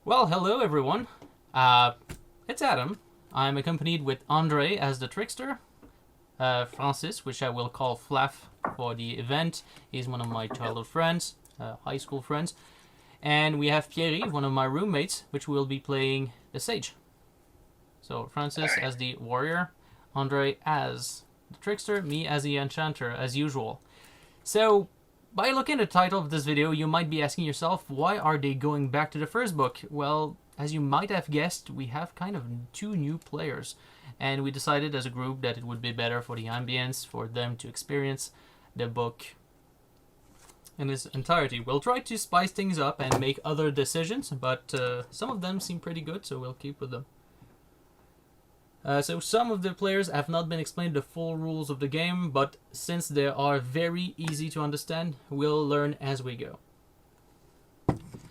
Well, hello everyone. It's Adam. I'm accompanied with Andre as the trickster, Francis, which I will call Flaff for the event. He's one of my childhood friends, high school friends. And we have Pierre, one of my roommates, which will be playing the sage. So Francis as the warrior, Andre as the trickster, me as the enchanter, as usual. So, by looking at the title of this video, you might be asking yourself, why are they going back to the first book? Well, as you might have guessed, we have kind of two new players. And we decided as a group that it would be better for the ambience, for them to experience the book in its entirety. We'll try to spice things up and make other decisions, but some of them seem pretty good, so we'll keep with them. So some of the players have not been explained the full rules of the game, but since they are very easy to understand, we'll learn as we go.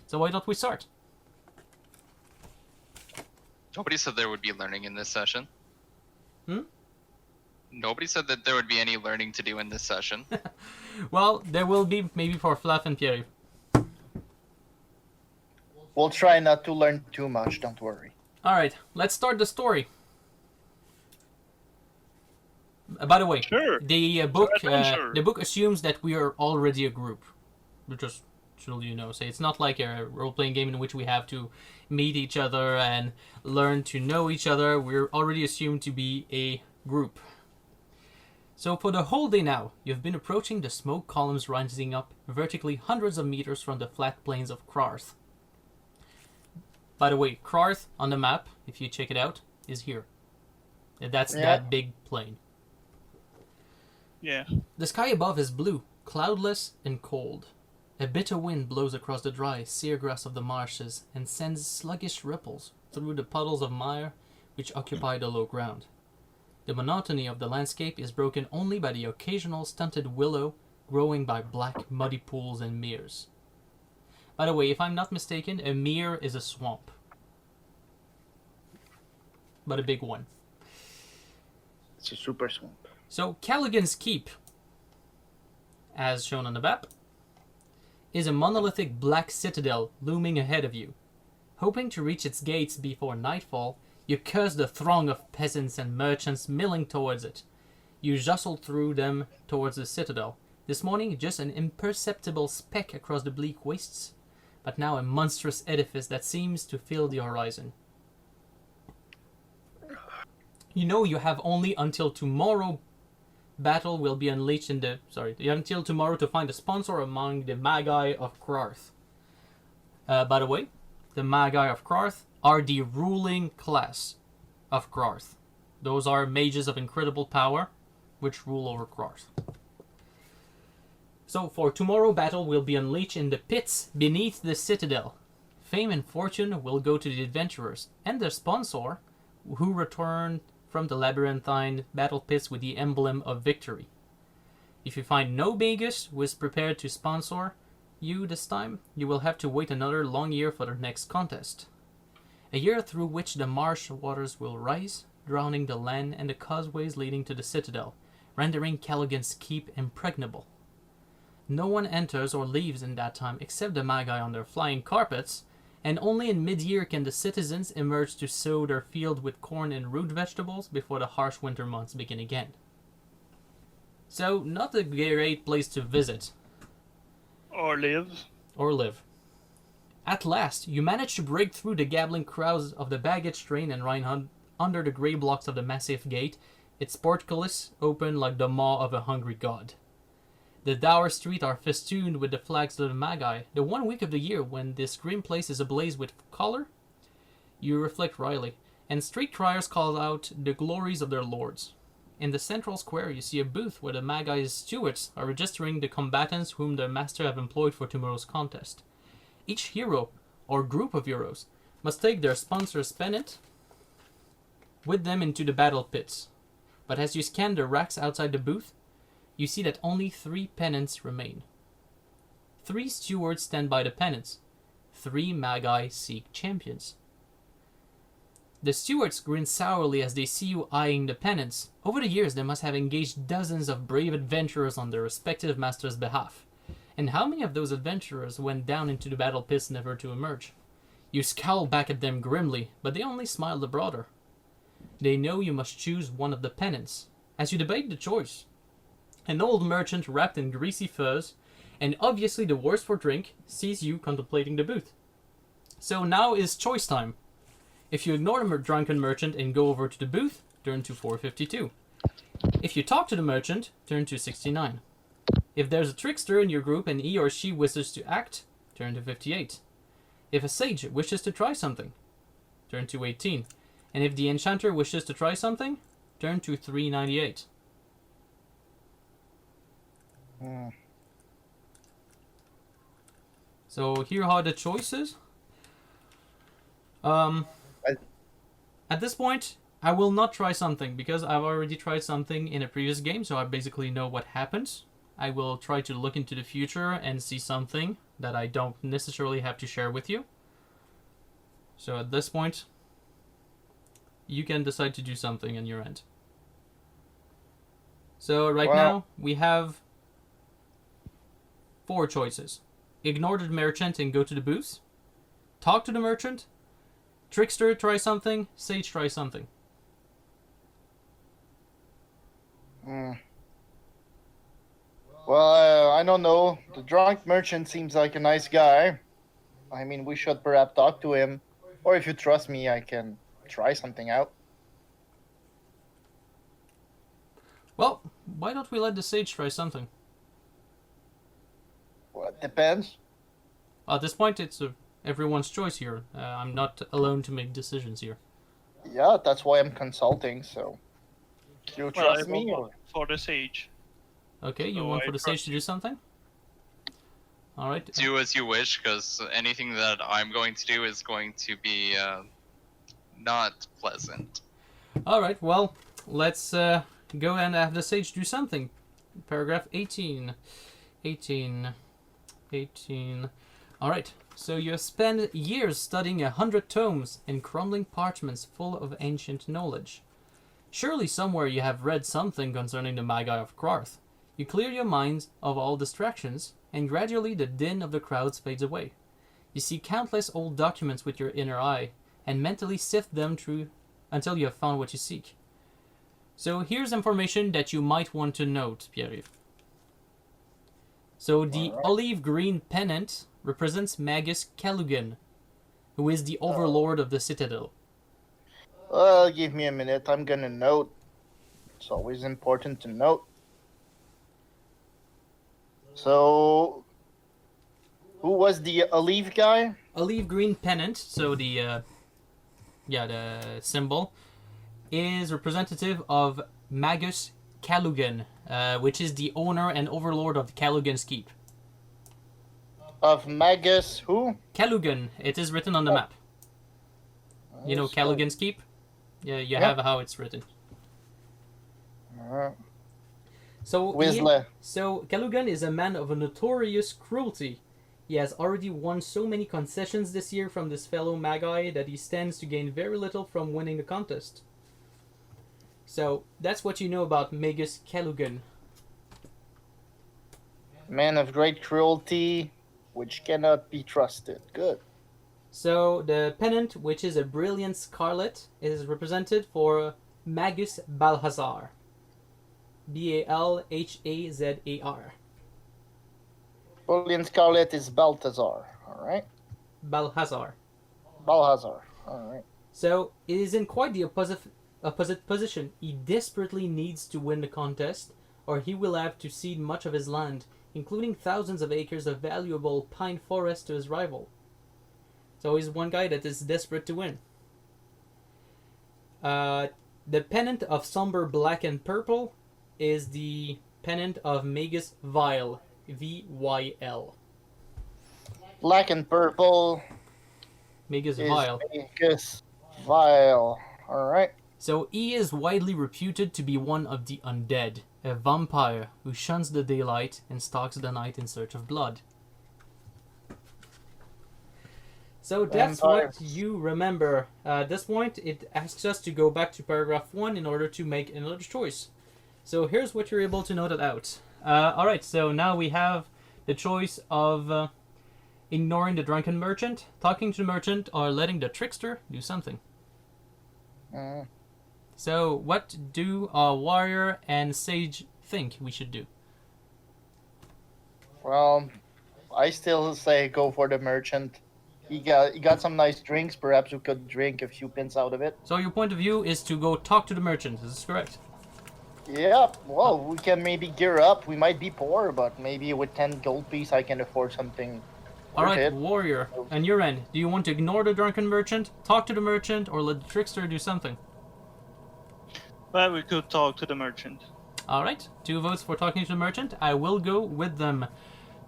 So why don't we start? Nobody said there would be learning in this session. Hmm? Nobody said that there would be any learning to do in this session. Well, there will be maybe for Flaff and Pierre. We'll try not to learn too much, don't worry. Alright, let's start the story. By the way, Sure. the book assumes that we are already a group. Just so you know, so it's not like a role-playing game in which we have to meet each other and learn to know each other. We're already assumed to be a group. So for the whole day now, you've been approaching the smoke columns rising up vertically hundreds of meters from the flat plains of Krarth. By the way, Krarth on the map, if you check it out, is here. That's that big plain. Yeah. The sky above is blue, cloudless and cold. A bitter wind blows across the dry, sere grass of the marshes and sends sluggish ripples through the puddles of mire which occupy the low ground. The monotony of the landscape is broken only by the occasional stunted willow growing by black, muddy pools and meres. By the way, if I'm not mistaken, a mere is a swamp. But a big one. It's a super swamp. So, Callaghan's Keep, as shown on the map, is a monolithic black citadel looming ahead of you. Hoping to reach its gates before nightfall, you curse the throng of peasants and merchants milling towards it. You jostle through them towards the citadel. This morning, just an imperceptible speck across the bleak wastes, but now a monstrous edifice that seems to fill the horizon. You know you have only until tomorrow. Battle will be unleashed in the... until tomorrow to find a sponsor among the Magi of Krarth. By the way, the Magi of Krarth are the ruling class of Krarth. Those are mages of incredible power, which rule over Krarth. So, for tomorrow, battle will be unleashed in the pits beneath the citadel. Fame and fortune will go to the adventurers and their sponsor, who return from the labyrinthine battle pits with the emblem of victory. If you find no magus who is prepared to sponsor you this time, you will have to wait another long year for the next contest. A year through which the marsh waters will rise, drowning the land and the causeways leading to the citadel, rendering Callaghan's Keep impregnable. No one enters or leaves in that time except the Magi on their flying carpets, and only in mid-year can the citizens emerge to sow their field with corn and root vegetables before the harsh winter months begin again. So, not a great place to visit. Or live. Or live. At last, you manage to break through the gabbling crowds of the baggage train and ride under the grey blocks of the massive gate, its portcullis open like the maw of a hungry god. The dour streets are festooned with the flags of the Magi. The 1 week of the year when this grim place is ablaze with color, you reflect wryly, and street criers call out the glories of their lords. In the central square, you see a booth where the Magi's stewards are registering the combatants whom their master have employed for tomorrow's contest. Each hero, or group of heroes, must take their sponsor's pennant with them into the battle pits. But as you scan the racks outside the booth, you see that only 3 pennants remain. 3 stewards stand by the pennants. 3 Magi seek champions. The stewards grin sourly as they see you eyeing the pennants. Over the years, they must have engaged dozens of brave adventurers on their respective masters' behalf. And how many of those adventurers went down into the battle pits never to emerge? You scowl back at them grimly, but they only smile the broader. They know you must choose one of the pennants. As you debate the choice, an old merchant wrapped in greasy furs, and obviously the worse for drink, sees you contemplating the booth. So now is choice time. If you ignore the drunken merchant and go over to the booth, turn to 452. If you talk to the merchant, turn to 69. If there's a trickster in your group and he or she wishes to act, turn to 58. If a sage wishes to try something, turn to 18. And if the enchanter wishes to try something, turn to 398. So here are the choices. At this point, I will not try something because I've already tried something in a previous game, so I basically know what happens. I will try to look into the future and see something that I don't necessarily have to share with you. So at this point, you can decide to do something on your end. So right now, we have 4 choices. Ignore the merchant and go to the booth. Talk to the merchant. Trickster, try something. Sage, try something. Well, I don't know. The drunk merchant seems like a nice guy. I mean, we should perhaps talk to him. Or if you trust me, I can try something out. Well, why don't we let the sage try something? Well, it depends. At this point, it's everyone's choice here. I'm not alone to make decisions here. Yeah, that's why I'm consulting, so... Do you trust me? Or? For the sage. Okay, you So want I for the sage trust to do something? Alright. Do as you wish, because anything that I'm going to do is going to be not pleasant. Alright, well, let's go and have the sage do something. Paragraph 18. 18. Alright, so you have spent years studying 100 tomes and crumbling parchments full of ancient knowledge. Surely somewhere you have read something concerning the Magi of Krarth. You clear your minds of all distractions, and gradually the din of the crowds fades away. You see countless old documents with your inner eye, and mentally sift them through until you have found what you seek. So here's information that you might want to note, Pierre-Yves. So the olive green pennant represents Magus Callughan, who is the overlord of the citadel. Give me a minute. I'm gonna note. It's always important to note. So, who was the olive guy? Olive green pennant, so the symbol, is representative of Magus Callughan, which is the owner and overlord of Callughan's Keep. Of Magus who? Callughan, it is written on the map. You know Callughan's Keep? Yeah, you have how it's written. So Callughan is a man of a notorious cruelty. He has already won so many concessions this year from this fellow Magi that he stands to gain very little from winning the contest. So that's what you know about Magus Callughan. Man of great cruelty, which cannot be trusted. Good. So the pennant, which is a brilliant scarlet, is represented for Magus Balhazar. Balhazar. Brilliant scarlet is Balthazar. Alright. Balhazar. Alright. So it is in quite the opposite position. He desperately needs to win the contest, or he will have to cede much of his land, including thousands of acres of valuable pine forest, to his rival. So he's one guy that is desperate to win. The pennant of somber black and purple is the pennant of Magus Vile, V-Y-L. Black and purple. Magus Vile. Magus Vile. Alright. So he is widely reputed to be one of the undead, a vampire who shuns the daylight and stalks the night in search of blood. So that's what you remember. At this point, it asks us to go back to paragraph 1 in order to make another choice. So here's what you're able to note it out. Alright, so now we have the choice of ignoring the drunken merchant, talking to the merchant, or letting the trickster do something. Mm. So, what do a warrior and sage think we should do? Well, I still say go for the merchant. He got some nice drinks. Perhaps we could drink a few pins out of it. So, your point of view is to go talk to the merchant. Is this correct? Yeah, well, we can maybe gear up. We might be poor, but maybe with 10 gold piece, I can afford something. All right, it. warrior. On your end, do you want to ignore the drunken merchant, talk to the merchant, or let the trickster do something? Well, we could talk to the merchant. All right, 2 votes for talking to the merchant. I will go with them.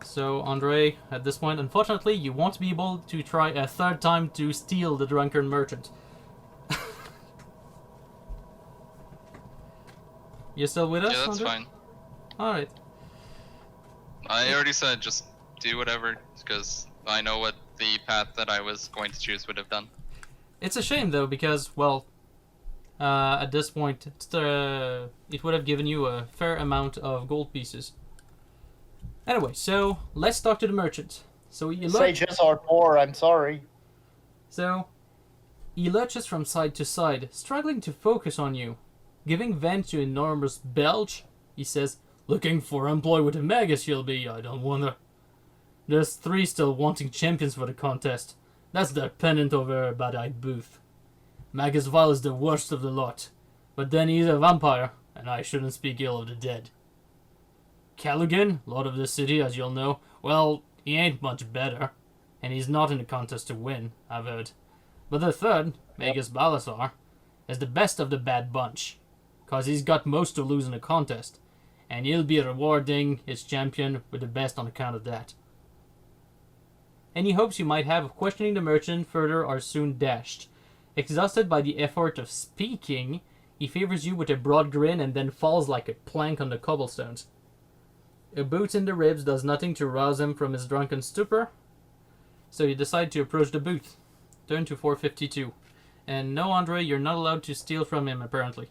So, Andre, at this point, unfortunately, you won't be able to try a 3rd time to steal the drunken merchant. You still with us, Yeah, that's Andre? fine. All right. I already said just do whatever, because I know what the path that I was going to choose would have done. It's a shame, though, because, well, at this point, it would have given you a fair amount of gold pieces. Anyway, so let's talk to the merchant. So he Sages are poor. I'm sorry. So he lurches from side to side, struggling to focus on you. Giving vent to an enormous belch, he says, "Looking for employ with a magus you'll be, I don't wonder. There's 3 still wanting champions for the contest. That's their pennant over a bad-eyed booth. Magus Vile is the worst of the lot, but then he's a vampire, and I shouldn't speak ill of the dead. Callaghan, lord of the city, as you'll know, well, he ain't much better, and he's not in the contest to win, I've heard. But the 3rd, Magus Balasar, is the best of the bad bunch, 'cause he's got most to lose in the contest, and he'll be rewarding his champion with the best on account of that. Any hopes you might have of questioning the merchant further are soon dashed. Exhausted by the effort of speaking, he favors you with a broad grin and then falls like a plank on the cobblestones. A boot in the ribs does nothing to rouse him from his drunken stupor, so you decide to approach the booth. Turn to 452. And no, Andre, you're not allowed to steal from him, apparently.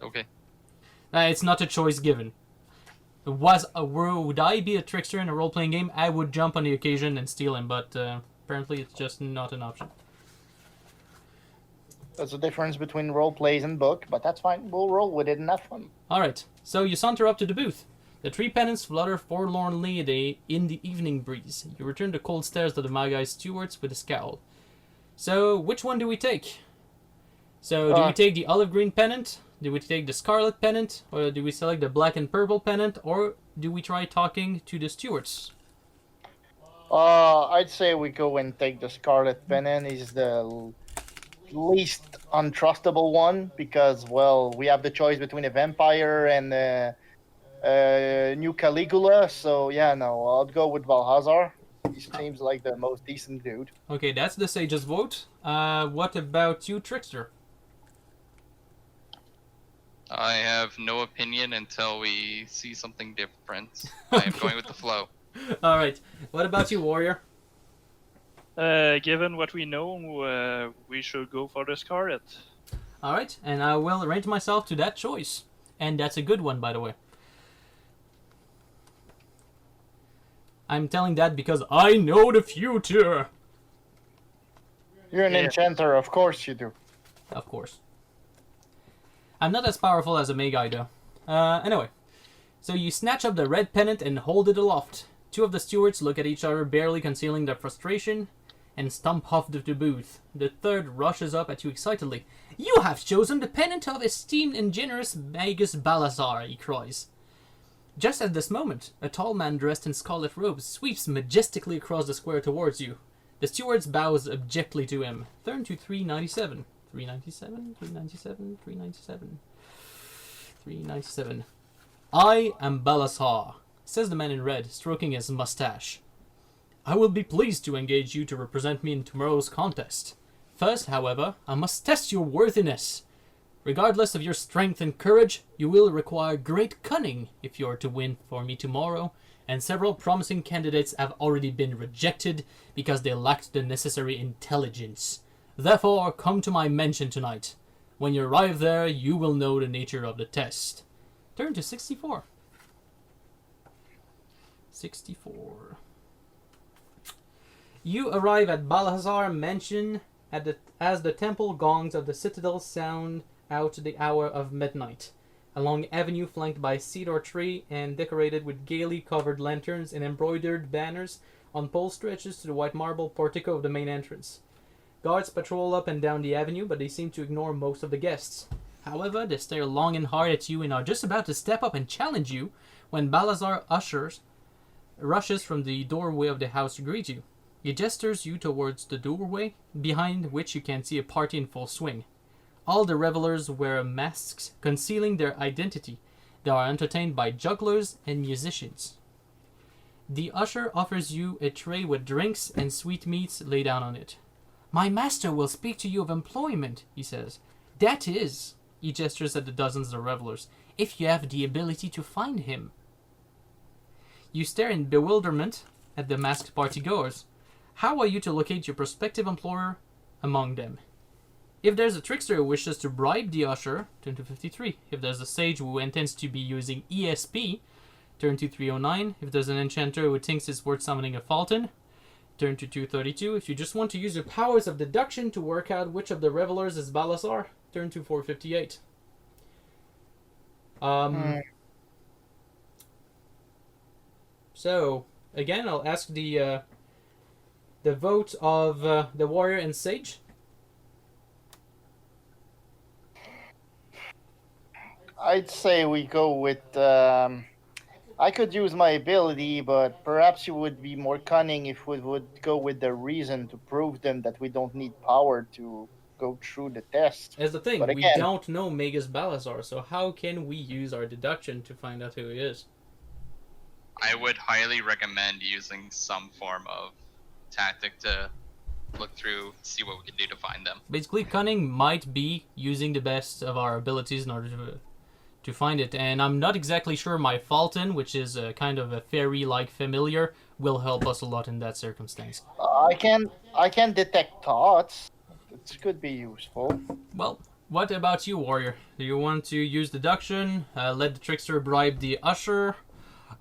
Okay. It's not a choice given. Would I be a trickster in a role-playing game, I would jump on the occasion and steal him, but apparently it's just not an option. There's a difference between role plays and book, but that's fine. We'll roll with it and have fun. Alright, so you saunter up to the booth. The 3 pennants flutter forlornly in the evening breeze. You return the cold stares of the Magi's stewards with a scowl. So, which one do we take? So, do we take the olive green pennant? Do we take the scarlet pennant? Or do we select the black and purple pennant? Or do we try talking to the stewards? I'd say we go and take the Scarlet Pennant. He's the least untrustable one because, well, we have the choice between a vampire and new Caligula. So, yeah, no, I'll go with Balhazar. He seems like the most decent dude. Okay, that's the sage's vote. What about you, Trickster? I have no opinion until we see something different. I am going with the flow. Alright, what about you, Warrior? Given what we know, we should go for the Scarlet. Alright, and I will arrange myself to that choice. And that's a good one, by the way. I'm telling that because I know the future! You're an enchanter, of course you do. Of course. I'm not as powerful as a Magi, though. Anyway. So you snatch up the red pennant and hold it aloft. 2 of the stewards look at each other, barely concealing their frustration, and stomp off the booth. The 3rd rushes up at you excitedly. "You have chosen the pennant of esteemed and generous Magus Balazar," he cries. Just at this moment, a tall man dressed in scarlet robes sweeps majestically across the square towards you. The stewards bows abjectly to him. Turn to 397. 397, 397, 397, 397. "I am Balazar," says the man in red, stroking his mustache. "I will be pleased to engage you to represent me in tomorrow's contest. First, however, I must test your worthiness. Regardless of your strength and courage, you will require great cunning if you are to win for me tomorrow, and several promising candidates have already been rejected because they lacked the necessary intelligence. Therefore, come to my mansion tonight. When you arrive there, you will know the nature of the test." Turn to 64. 64. You arrive at Balhazar Mansion as the temple gongs of the citadel sound out the hour of midnight. A long avenue flanked by cedar tree and decorated with gaily covered lanterns and embroidered banners on poles stretches to the white marble portico of the main entrance. Guards patrol up and down the avenue, but they seem to ignore most of the guests. However, they stare long and hard at you and are just about to step up and challenge you when Balazar rushes from the doorway of the house to greet you. He gestures you towards the doorway, behind which you can see a party in full swing. All the revelers wear masks concealing their identity. They are entertained by jugglers and musicians. The usher offers you a tray with drinks and sweetmeats laid down on it. "My master will speak to you of employment," he says. "That is," he gestures at the dozens of revelers, "if you have the ability to find him." You stare in bewilderment at the masked partygoers. How are you to locate your prospective employer among them? If there's a trickster who wishes to bribe the usher, turn to 53. If there's a sage who intends to be using ESP, turn to 309. If there's an enchanter who thinks it's worth summoning a Fulton, turn to 232. If you just want to use your powers of deduction to work out which of the revelers is Balazar, turn to 458. So, again, I'll ask the vote of the warrior and sage. I'd say we go with. I could use my ability, but perhaps you would be more cunning if we would go with the reason to prove them that we don't need power to go through the test. As the thing, But we again, don't know Magus Balazar, so how can we use our deduction to find out who he is? I would highly recommend using some form of tactic to look through, see what we can do to find them. Basically, cunning might be using the best of our abilities in order to find it, and I'm not exactly sure my Fulton, which is a kind of a fairy-like familiar, will help us a lot in that circumstance. I can detect thoughts. It could be useful. Well, what about you, warrior? Do you want to use deduction, let the trickster bribe the usher,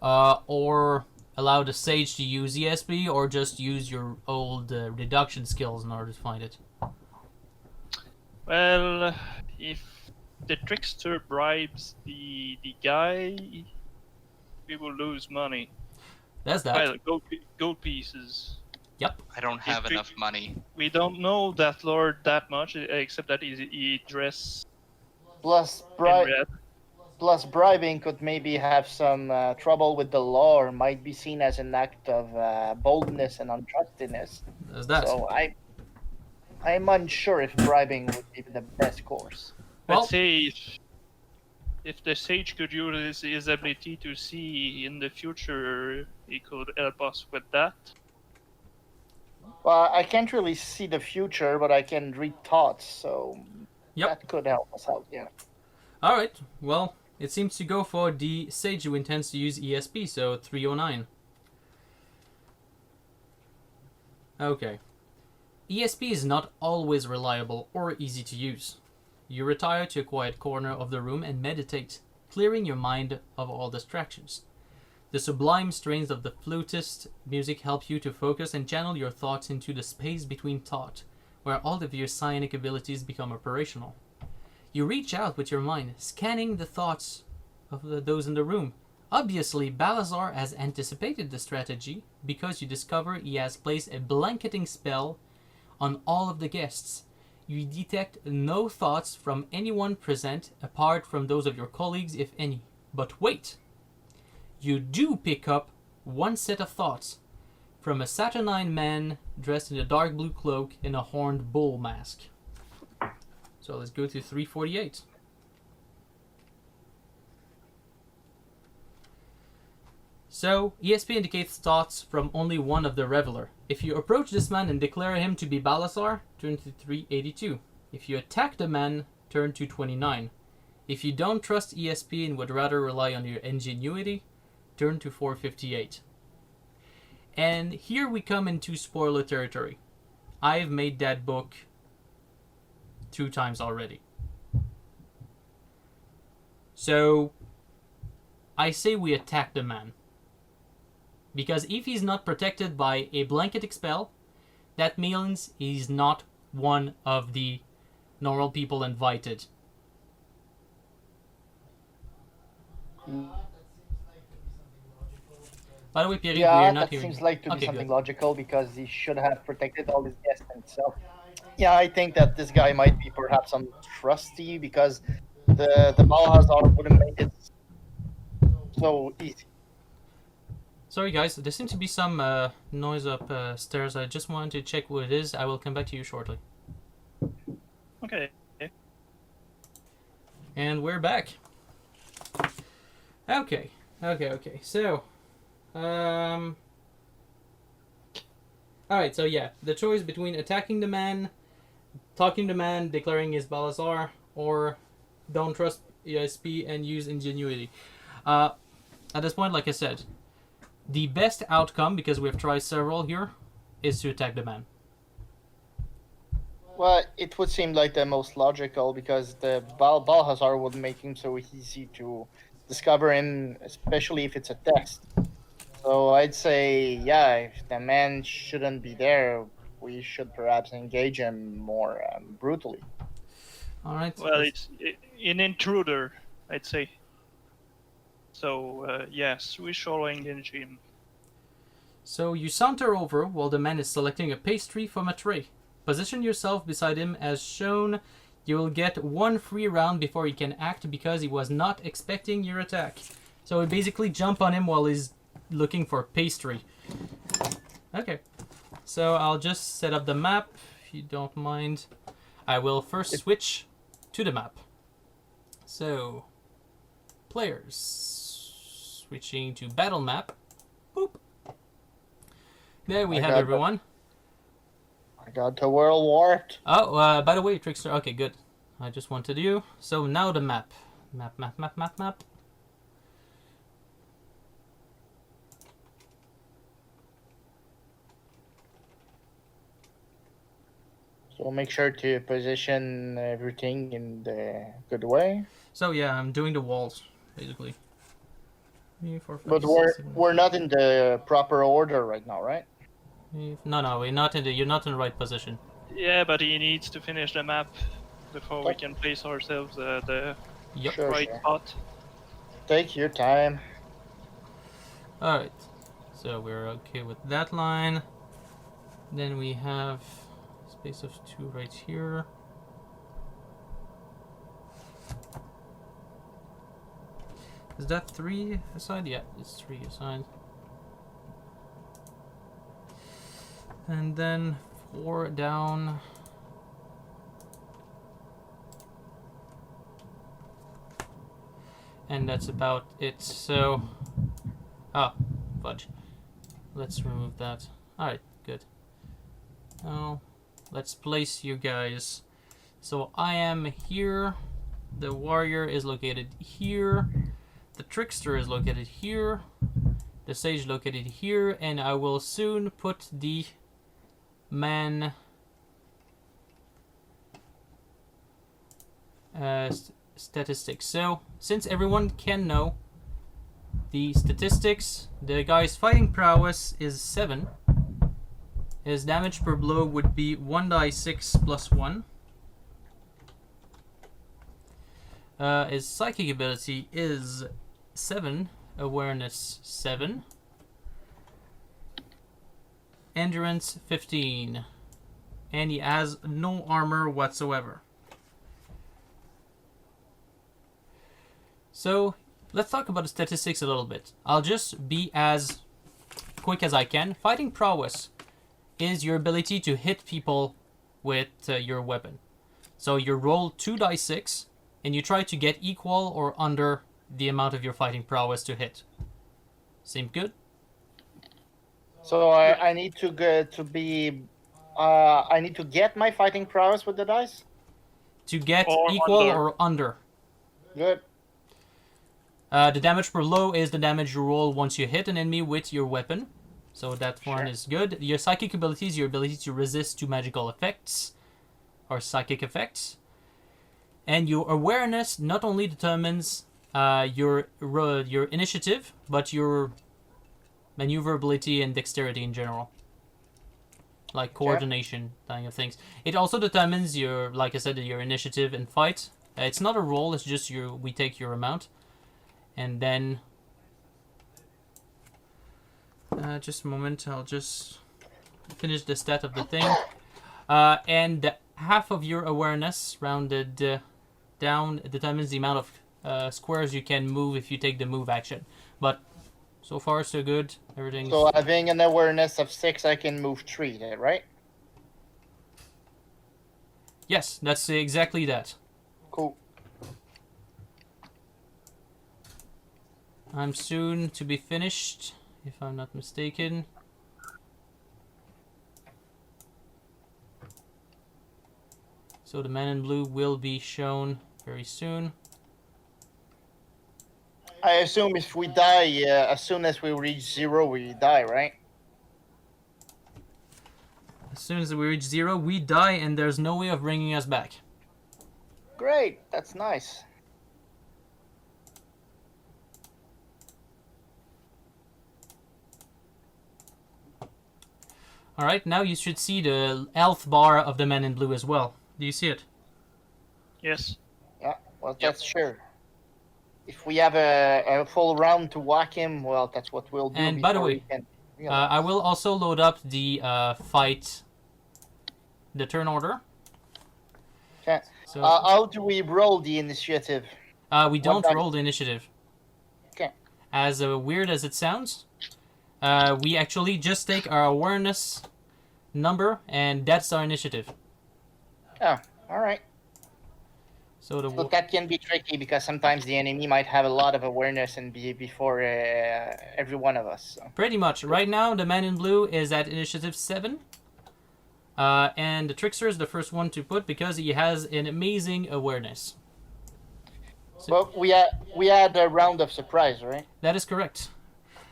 or allow the sage to use ESP, or just use your old deduction skills in order to find it? Well, if the trickster bribes the guy, we will lose money. That's that. Well, gold pieces. Yep. I don't have enough money. We don't know that lord that much, except that he dressed Plus, in red. plus bribing could maybe have some trouble with the law, or might be seen as an act of boldness and untrustiness. That's that. So I'm unsure if bribing would be the best course. Well- Let's say if the sage could use his ability to see in the future, he could help us with that. Well, I can't really see the future, but I can read thoughts, so Yep. that could help us out, yeah. Alright, well, it seems to go for the sage who intends to use ESP, so 309. Okay. ESP is not always reliable or easy to use. You retire to a quiet corner of the room and meditate, clearing your mind of all distractions. The sublime strains of the flutist music help you to focus and channel your thoughts into the space between thought, where all of your psionic abilities become operational. You reach out with your mind, scanning the thoughts of those in the room. Obviously, Balazar has anticipated the strategy because you discover he has placed a blanketing spell on all of the guests. You detect no thoughts from anyone present apart from those of your colleagues, if any. But wait! You do pick up one set of thoughts from a saturnine man dressed in a dark blue cloak and a horned bull mask. So let's go to 348. So, ESP indicates thoughts from only one of the reveler. If you approach this man and declare him to be Balazar, turn to 382. If you attack the man, turn to 29. If you don't trust ESP and would rather rely on your ingenuity, turn to 458. And here we come into spoiler territory. I've made that book 2 times already. So, I say we attack the man. Because if he's not protected by a blanket expel, that means he's not one of the normal people invited. By the way, Pierre, we Yeah, are not that hearing seems you. like to be Okay, something good. logical because he should have protected all his guests himself. Yeah, I think that this guy might be perhaps untrusty because the Balhazar wouldn't make it so easy. Sorry, guys. There seems to be some noise upstairs. I just wanted to check what it is. I will come back to you shortly. Okay. And we're back. Okay. So, alright, so yeah. The choice between attacking the man, talking to the man, declaring his Balazar, or don't trust ESP and use ingenuity. At this point, like I said, the best outcome, because we've tried several here, is to attack the man. Well, it would seem like the most logical because the Balhazar would make him so easy to discover him, especially if it's a text. So I'd say, yeah, if the man shouldn't be there, we should perhaps engage him more brutally. Alright. Well, it's an intruder, I'd say. So, yes, we shall engage him. So you saunter over while the man is selecting a pastry from a tray. Position yourself beside him as shown. You will get one free round before he can act because he was not expecting your attack. So we basically jump on him while he's looking for pastry. Okay. So I'll just set up the map, if you don't mind. I will first switch to the map. So, players. Switching to battle map. Boop. There we have everyone. I got the world warped. Oh, by the way, Trickster. Okay, good. I just wanted you. So now the map. Map. So make sure to position everything in the good way. So yeah, I'm doing the walls, basically. 3, 4, 5, But 6, 7, we're not in the proper order right now, right? 8. No, we're not in the. You're not in the right position. Yeah, but he needs to finish the map before we can place ourselves at the Yep. Sure, right sure. spot. Take your time. All right. So we're okay with that line. Then we have space of 2 right here. Is that 3 aside? Yeah, it's 3 aside. And then 4 down. And that's about it. So, fudge. Let's remove that. Alright, good. Now, let's place you guys. So I am here. The warrior is located here. The trickster is located here. The sage located here. And I will soon put the man statistics. So, since everyone can know the statistics, the guy's fighting prowess is 7. His damage per blow would be 1d6 plus 1. His psychic ability is 7, awareness 7, endurance 15, and he has no armor whatsoever. So, let's talk about the statistics a little bit. I'll just be as quick as I can. Fighting prowess is your ability to hit people with your weapon. So you roll 2d6, and you try to get equal or under the amount of your fighting prowess to hit. Seem good? So I need to get to be. I need to get my fighting prowess with the dice. To get Or equal under. or under. Good. The damage per low is the damage you roll once you hit an enemy with your weapon. So that one is good. Your psychic ability is your ability to resist to magical effects or psychic effects. And your awareness not only determines your initiative, but your maneuverability and dexterity in general. Like coordination kind of things. It also determines your, like I said, your initiative in fight. It's not a roll, it's just we take your amount. And then... just a moment, I'll just finish the stat of the thing. And half of your awareness, rounded down, determines the amount of squares you can move if you take the move action. But so far, so good. Everything's... So having an awareness of 6, I can move 3, right? Yes, that's exactly that. Cool. I'm soon to be finished, if I'm not mistaken. So the man in blue will be shown very soon. I assume if we die, as soon as we reach 0, we die, right? As soon as we reach 0, we die, and there's no way of bringing us back. Great, that's nice. Alright, now you should see the health bar of the man in blue as well. Do you see it? Yes. Yeah, well, that's sure. If we have a full round to whack him, well, that's what we'll do. And by the before way, we can, I will also load up the fight, the turn order. Okay. So how do we roll the initiative? we don't dice? roll the initiative. Okay. As weird as it sounds, we actually just take our awareness number, and that's our initiative. Oh, all right. So the So that can be tricky because sometimes the enemy might have a lot of awareness and be before every one of us. So. pretty much right now, the man in blue is at initiative 7. And the trickster is the first one to put because he has an amazing awareness. So, Well, we had a round of surprise, right? that is correct.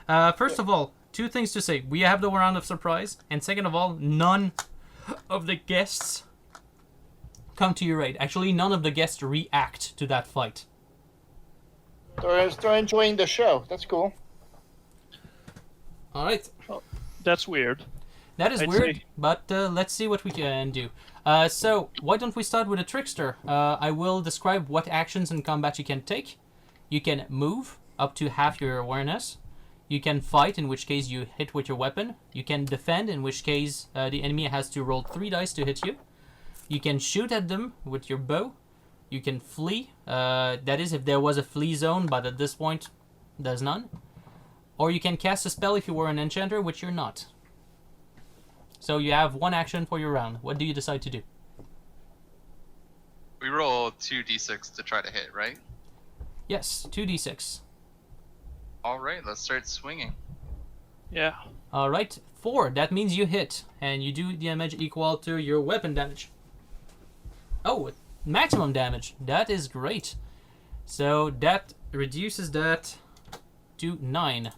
First of all, 2 things to say. We have the round of surprise, and second of all, none of the guests come to your aid. Actually, none of the guests react to that fight. They're enjoying the show. That's cool. Alright. That's weird. That is I'd weird, say- but let's see what we can do. So, why don't we start with a trickster? I will describe what actions in combat you can take. You can move, up to half your awareness. You can fight, in which case you hit with your weapon. You can defend, in which case the enemy has to roll 3 dice to hit you. You can shoot at them with your bow. You can flee. That is, if there was a flee zone, but at this point, there's none. Or you can cast a spell if you were an enchanter, which you're not. So you have 1 action for your round. What do you decide to do? We roll 2d6 to try to hit, right? Yes, 2d6. All right, let's start swinging. Yeah. Alright, 4. That means you hit, and you do damage equal to your weapon damage. Oh, maximum damage. That is great. So that reduces that to 9.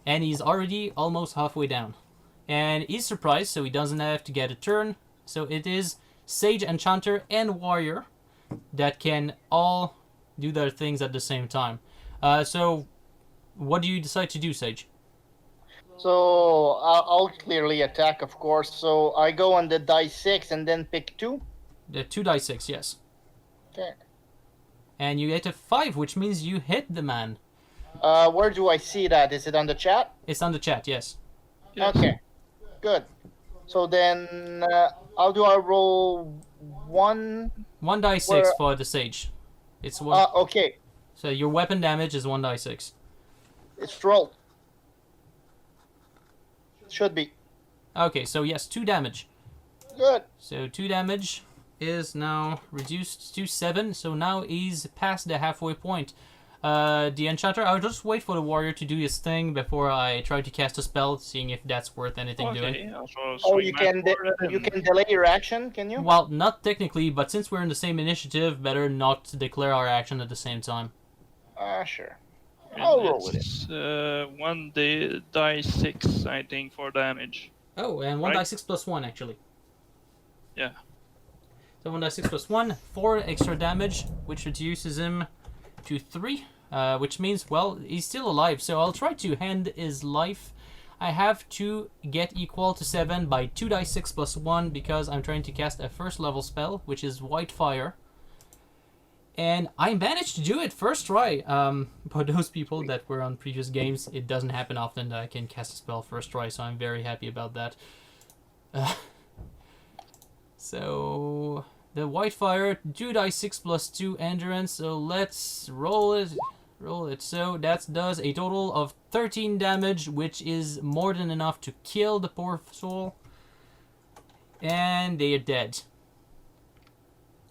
And he's already almost halfway down. And he's surprised, so he doesn't have to get a turn. So it is Sage, Enchanter, and Warrior that can all do their things at the same time. So what do you decide to do, Sage? So I'll clearly attack, of course. So I go on the die 6 and then pick 2. The 2 die 6, yes. Okay. And you get a 5, which means you hit the man. Where do I see that? Is it on the chat? It's on the chat, yes. Yes. Okay. Good. So then, how do I roll 1? 1 die 6 Where- for the Sage. It's one. Okay. So your weapon damage is 1 die 6. It's rolled. Should be. Okay, so yes, 2 damage. Good. So 2 damage is now reduced to 7. So now he's past the halfway point. The Enchanter, I'll just wait for the Warrior to do his thing before I try to cast a spell, seeing if that's worth anything doing. Okay. Also Oh, swing you my can sword you and- can delay your action, can you? Well, not technically, but since we're in the same initiative, better not to declare our action at the same time. Sure. and I'll roll with it. it's, 1 die 6, I think, for damage. Oh, and 1 Right. die 6 plus 1, actually. Yeah. So 1 die 6 plus 1, 4 extra damage, which reduces him to 3, which means, well, he's still alive. So I'll try to hand his life I have to get equal to 7 by 2 dice 6 plus 1 because I'm trying to cast a first level spell, which is White Fire. And I managed to do it first try. For those people that were on previous games, it doesn't happen often that I can cast a spell first try, so I'm very happy about that. So, the White Fire, 2 dice 6 plus 2 endurance, so let's roll it. So that does a total of 13 damage, which is more than enough to kill the poor soul. And they are dead.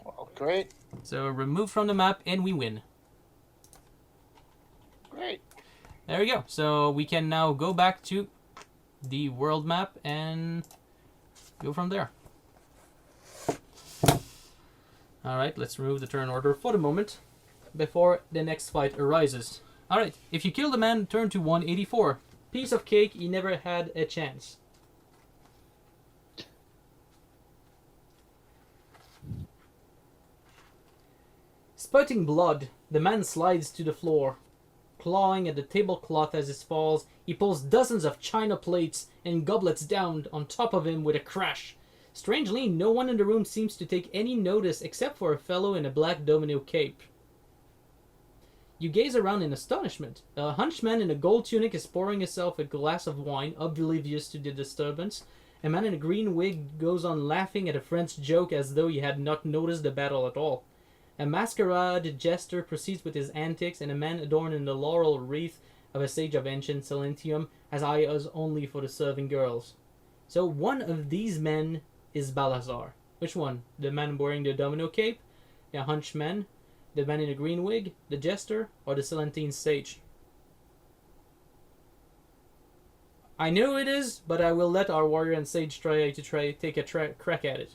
Well, great. So removed from the map, and we win. Great. There we go. So we can now go back to the world map and go from there. Alright, let's remove the turn order for the moment before the next fight arises. Alright, if you kill the man, turn to 184. Piece of cake, he never had a chance. Spurting blood, the man slides to the floor. Clawing at the tablecloth as he falls, he pulls dozens of china plates and goblets down on top of him with a crash. Strangely, no one in the room seems to take any notice except for a fellow in a black domino cape. You gaze around in astonishment. A hunchman in a gold tunic is pouring himself a glass of wine, oblivious to the disturbance. A man in a green wig goes on laughing at a friend's joke as though he had not noticed the battle at all. A masquerade jester proceeds with his antics, and a man adorned in the laurel wreath of a sage of ancient Silentium has eyes only for the serving girls. So one of these men is Balazar. Which one? The man wearing the domino cape? A hunchman? The man in a green wig? The jester? Or the Silentine sage? I know it is, but I will let our warrior and sage take a crack at it.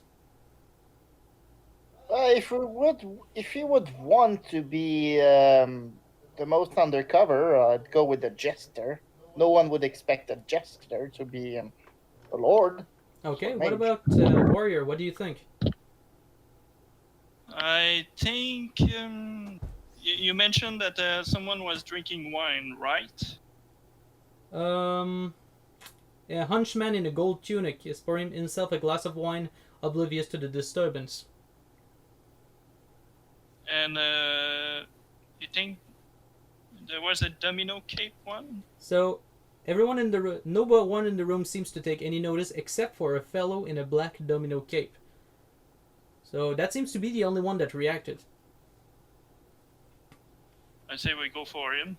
If he would want to be the most undercover, I'd go with the jester. No one would expect a jester to be a lord. Okay, what about warrior? What do you think? I think you mentioned that someone was drinking wine, right? A hunchman in a gold tunic is pouring himself a glass of wine, oblivious to the disturbance. And you think there was a domino cape one? So, no one in the room seems to take any notice except for a fellow in a black domino cape. So that seems to be the only one that reacted. I say we go for him.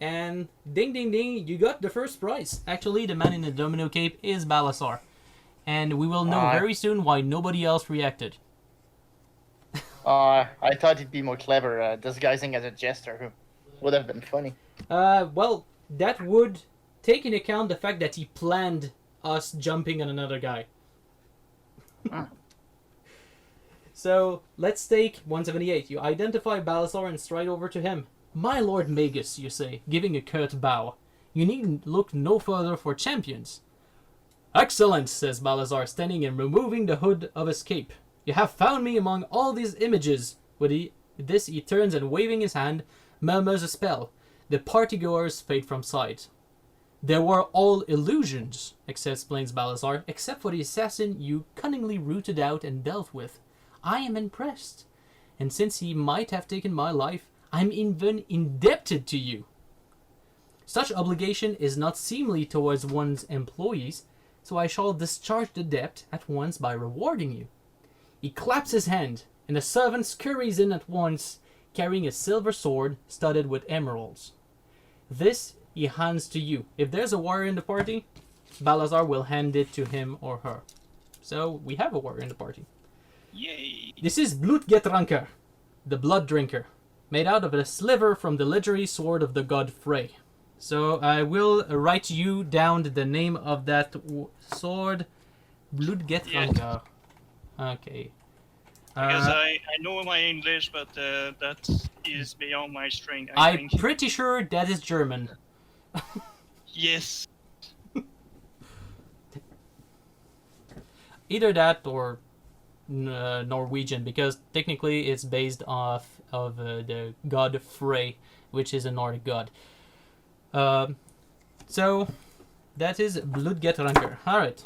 And ding ding ding, you got the first prize. Actually, the man in the domino cape is Balasar. And we will know very soon why nobody else reacted. I thought it'd be more clever disguising as a jester. Who would have been funny. Well, that would take into account the fact that he planned us jumping on another guy. So, let's take 178. You identify Balasar and stride over to him. My Lord Magus, you say, giving a curt bow. You need look no further for champions. Excellent, says Balazar, standing and removing the hood of his cape. You have found me among all these images. With this he turns and waving his hand, murmurs a spell. The partygoers fade from sight. They were all illusions, explains Balazar, except for the assassin you cunningly rooted out and dealt with. I am impressed. And since he might have taken my life, I'm even indebted to you. Such obligation is not seemly towards one's employees, so I shall discharge the debt at once by rewarding you. He claps his hand, and the servant scurries in at once, carrying a silver sword studded with emeralds. This he hands to you. If there's a warrior in the party, Balazar will hand it to him or her. So we have a warrior in the party. Yay! This is Blutgetranker, the blood drinker, made out of a sliver from the legendary sword of the god Frey. So I will write you down the name of that sword, Blutgetranker. Okay. Because I know my English, but that is beyond my strength. I'm pretty sure that is German. Yes. Either that or Norwegian, because technically it's based off of the god Frey, which is a Nordic god. So That is Blutgetranker. Alright.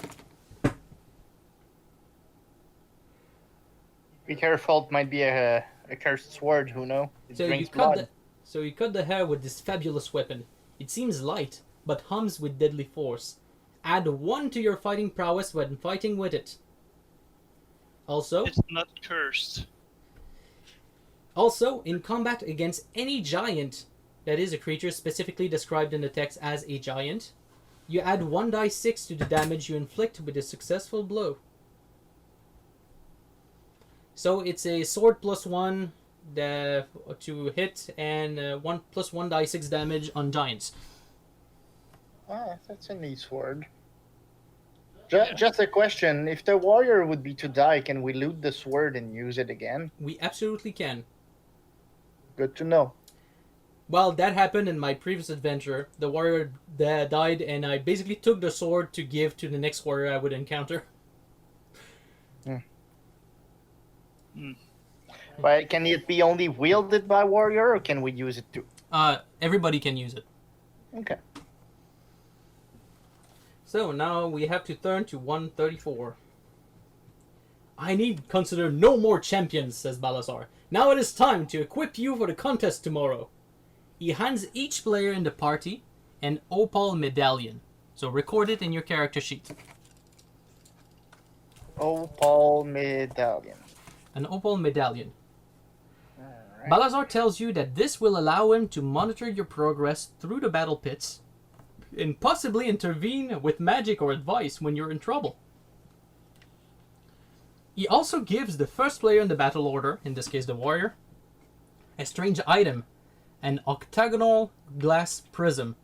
Be careful, it might be a cursed sword, who knows? It So you drinks cut blood. you cut the hair with this fabulous weapon. It seems light, but hums with deadly force. Add 1 to your fighting prowess when fighting with it. Also, It's not cursed. in combat against any giant, that is a creature specifically described in the text as a giant, you add 1d6 to the damage you inflict with a successful blow. So it's a sword +1 to hit and 1 plus 1d6 damage on giants. Ah, that's a neat sword. Just a question: if the warrior would be to die, can we loot the sword and use it again? We absolutely can. Good to know. Well, that happened in my previous adventure. The warrior died, and I basically took the sword to give to the next warrior I would encounter. But can it be only wielded by warrior, or can we use it too? Everybody can use it. Okay. So now we have to turn to 134. I need consider no more champions, says Balazar. Now it is time to equip you for the contest tomorrow. He hands each player in the party an opal medallion. So record it in your character sheet. Opal medallion. An opal medallion. Alright. Balazar tells you that this will allow him to monitor your progress through the battle pits and possibly intervene with magic or advice when you're in trouble. He also gives the first player in the battle order, in this case the warrior, a strange item, an octagonal glass prism.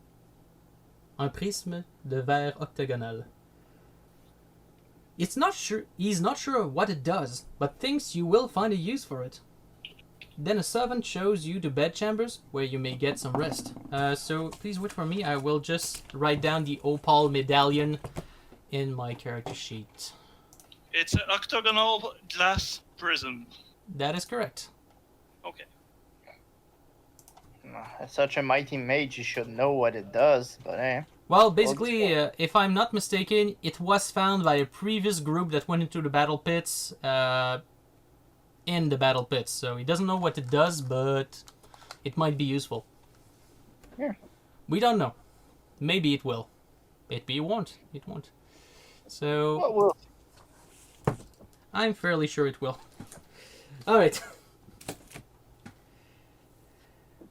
Un prisme de verre octagonal. He's not sure what it does, but thinks you will find a use for it. Then a servant shows you to bedchambers where you may get some rest. So please wait for me. I will just write down the opal medallion in my character sheet. It's an octagonal glass prism. That is correct. Okay. As such a mighty mage, you should know what it does, but Well, basically, if I'm not mistaken, it was found by a previous group that went into the battle pits, in the battle pits. So he doesn't know what it does, but it might be useful. Yeah. We don't know. Maybe it will. Maybe it won't. It won't. So well, I'm fairly sure it will. Alright.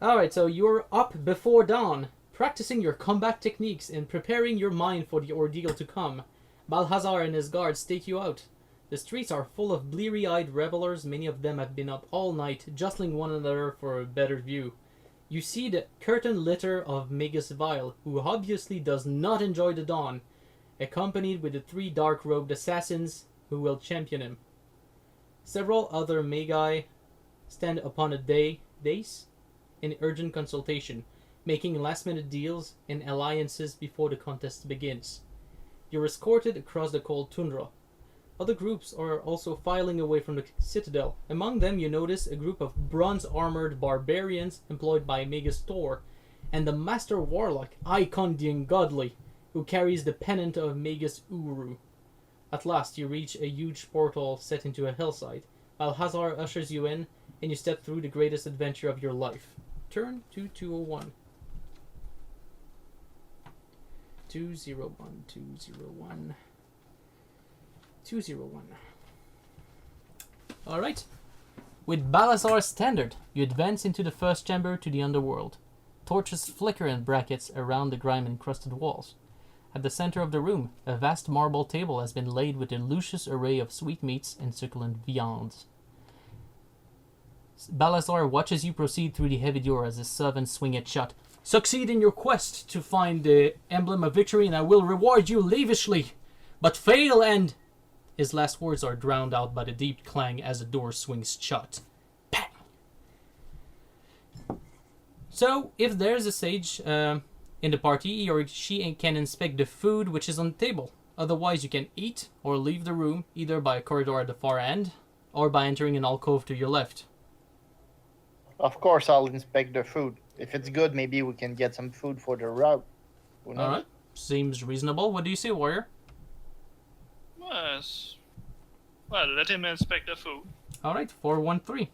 Alright, so you're up before dawn, practicing your combat techniques and preparing your mind for the ordeal to come. Balthazar and his guards take you out. The streets are full of bleary-eyed revelers. Many of them have been up all night, jostling one another for a better view. You see the curtain litter of Magus Vile, who obviously does not enjoy the dawn, accompanied with the 3 dark-robed assassins who will champion him. Several other Magi stand upon a dais in urgent consultation, making last-minute deals and alliances before the contest begins. You're escorted across the cold tundra. Other groups are also filing away from the citadel. Among them you notice a group of bronze-armored barbarians employed by Magus Thor, and the Master Warlock, Icon the Ungodly, who carries the pennant of Magus Uru. At last you reach a huge portal set into a hillside. Balthazar ushers you in, and you step through the greatest adventure of your life. Turn to 201. 201, 201. 201. Alright. With Balazar's standard, you advance into the first chamber to the underworld. Torches flicker in brackets around the grime-encrusted walls. At the center of the room, a vast marble table has been laid with a luscious array of sweetmeats and succulent viands. Balazar watches you proceed through the heavy door as his servants swing it shut. Succeed in your quest to find the emblem of victory, and I will reward you lavishly. But fail, and... His last words are drowned out by the deep clang as the door swings shut. Bang! So, if there's a sage in the party, he or she can inspect the food which is on the table. Otherwise, you can eat or leave the room, either by a corridor at the far end, or by entering an alcove to your left. of course I'll inspect the food. If it's good, maybe we can get some food for the route. Who knows? Alright. seems reasonable. What do you say, warrior? Yes. Well, let him inspect the food. All right, 413.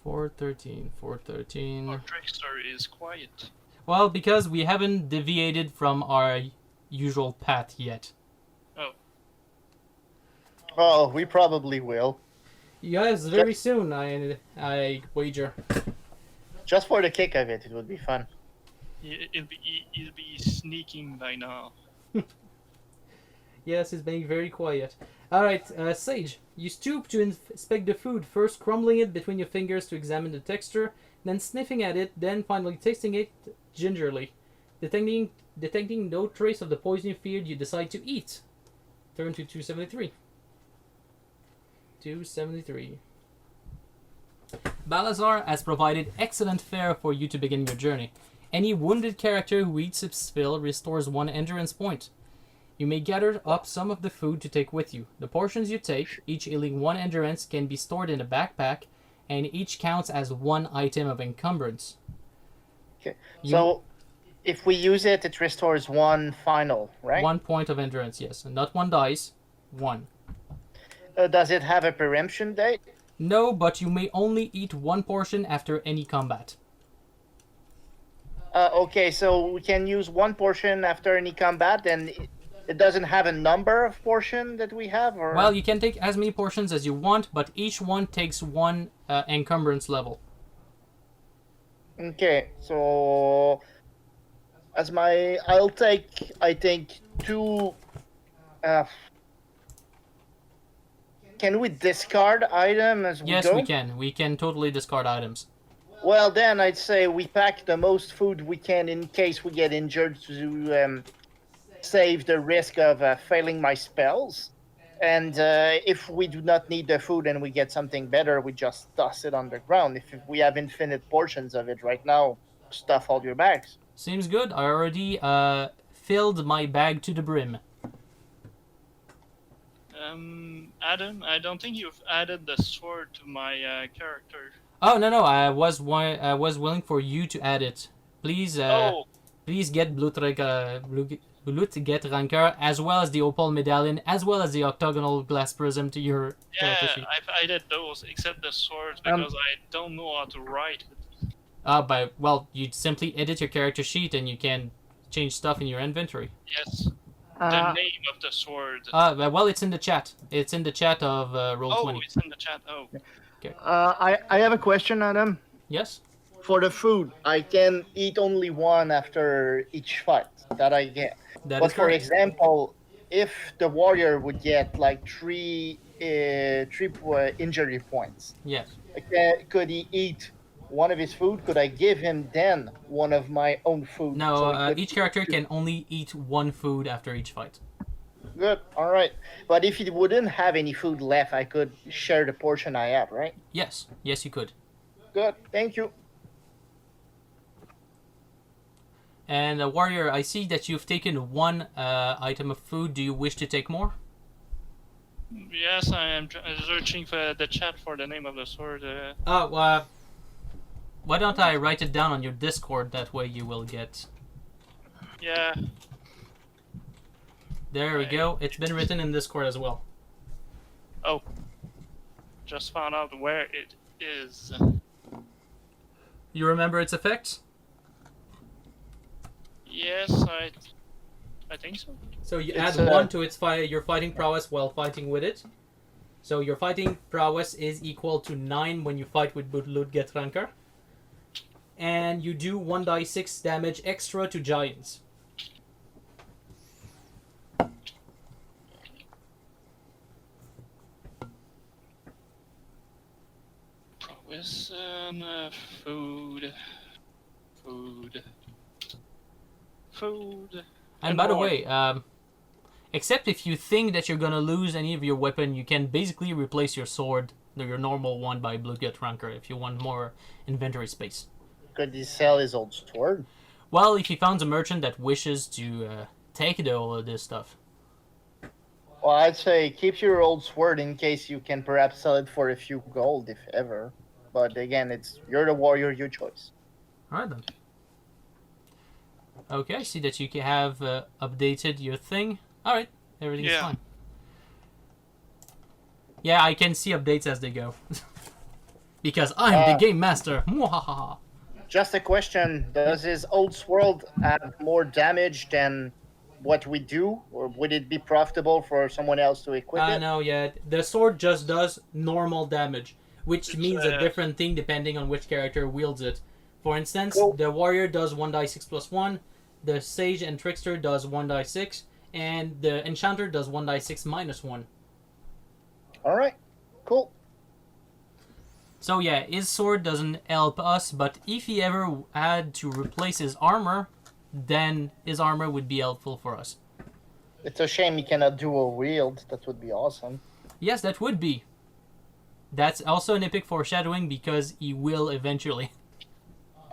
413, 413. Our trickster is quiet. Well, because we haven't deviated from our usual path yet. Oh, Oh, we probably will. Yes, very soon, I wager. Just for the kick of it, it would be fun. he'll be sneaking by now. Yes, he's being very quiet. Alright, Sage, you stoop to inspect the food, first crumbling it between your fingers to examine the texture, then sniffing at it, then finally tasting it gingerly. Detecting no trace of the poison you feared, you decide to eat. Turn to 273. 273. Balazar has provided excellent fare for you to begin your journey. Any wounded character who eats its fill restores 1 endurance point. You may gather up some of the food to take with you. The portions you take, each yielding 1 endurance, can be stored in a backpack, and each counts as 1 item of encumbrance. Okay. So, if we use it, it restores 1 final, right? 1 point of endurance, yes. And not 1 dice, 1. Does it have a preemption date? No, but you may only eat 1 portion after any combat. Okay, so we can use 1 portion after any combat, and it doesn't have a number of portion that we have, or? Well, you can take as many portions as you want, but each one takes 1 encumbrance level. Okay, so I'll take, I think, 2. Can we discard item as we go? Yes, we can. We can totally discard items. Well, then I'd say we pack the most food we can in case we get injured to save the risk of failing my spells. And if we do not need the food and we get something better, we just toss it on the ground. If we have infinite portions of it right now, stuff all your bags. Seems good. I already filled my bag to the brim. Adam, I don't think you've added the sword to my character. Oh no! I was willing for you to add it. Please, please get Blut get Rancor, as well as the Opal Medallion, as well as the octagonal glass prism to your character sheet. I've added those, except the swords, because I don't know how to write it. You simply edit your character sheet and you can change stuff in your inventory. Yes. The name of the sword. Well, it's in the chat. It's in the chat of Roll20. Oh, it's in the chat. Oh. Okay. I have a question, Adam. Yes? For the food, I can eat only 1 after each fight that I get. That is for correct. example, if the warrior would get like 3 injury points, Yes. could he eat 1 of his food? Could I give him then 1 of my own food? No, So each character can only eat 1 food after each fight. Good, alright. But if he wouldn't have any food left, I could share the portion I have, right? Yes. Yes, you could. Good, thank you. And Warrior, I see that you've taken 1 item of food. Do you wish to take more? Yes, I am searching for the chat for the name of the sword. Why don't I write it down on your Discord? That way you will get... Yeah. There we go. It's been written in Discord as well. Oh. Just found out where it is. You remember its effects? Yes, I think so. So you add 1 to its your fighting prowess while fighting with it. So your fighting prowess is equal to 9 when you fight with Ludget Rancor. And you do 1d6 damage extra to giants. Prowess, food. And by the way, except if you think that you're gonna lose any of your weapon, you can basically replace your sword, your normal one, by Bloodgut Rancor if you want more inventory space. Could he sell his old sword? Well, if he finds a merchant that wishes to take all of this stuff. Well, I'd say keep your old sword in case you can perhaps sell it for a few gold, if ever. But again, you're the warrior, your choice. Alright then. Okay, I see that you have updated your thing. Alright, everything's Yeah. fine. Yeah, I can see updates as they go. Because I'm the game master. Mwahaha. Just a question: does his old sword have more damage than what we do, or would it be profitable for someone else to equip it? No, yeah. The sword just does normal damage, which It's, means a different thing depending on which character wields it. For instance, Cool. the warrior does 1d6 plus 1, the sage and trickster does 1d6, and the enchanter does 1d6 minus 1. All right, cool. So yeah, his sword doesn't help us, but if he ever had to replace his armor, then his armor would be helpful for us. It's a shame he cannot dual wield. That would be awesome. Yes, that would be. That's also an epic foreshadowing because he will eventually.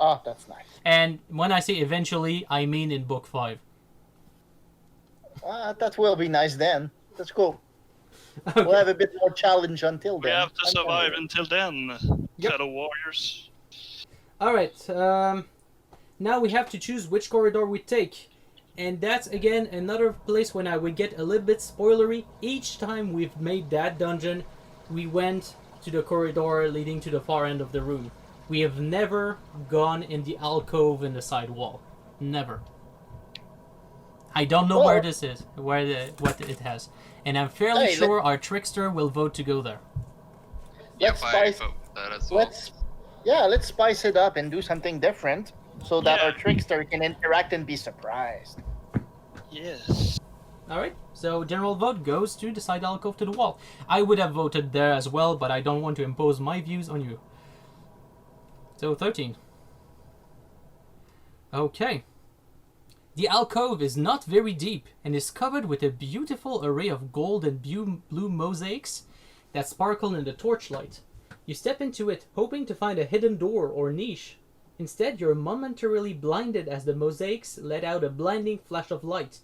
Ah, that's nice. And when I say eventually, I mean in book 5. That will be nice then. That's cool. Okay. We'll have a bit more challenge until We then. have to I'm survive fine until then, Yep. Shadow Warriors. Alright, now we have to choose which corridor we take. And that's again another place when I would get a little bit spoilery. Each time we've made that dungeon, we went to the corridor leading to the far end of the room. We have never gone in the alcove in the side wall. Never. I don't know where this is, what it has. And I'm fairly Hey, sure our trickster will vote to go there. Let's I spice. vote for that as well. Let's spice it up and do something different, so that Yeah. our trickster can interact and be surprised. Yes. Alright, so general vote goes to the side alcove to the wall. I would have voted there as well, but I don't want to impose my views on you. So 13. Okay. The alcove is not very deep and is covered with a beautiful array of gold and blue mosaics that sparkle in the torchlight. You step into it hoping to find a hidden door or niche. Instead, you're momentarily blinded as the mosaics let out a blinding flash of light.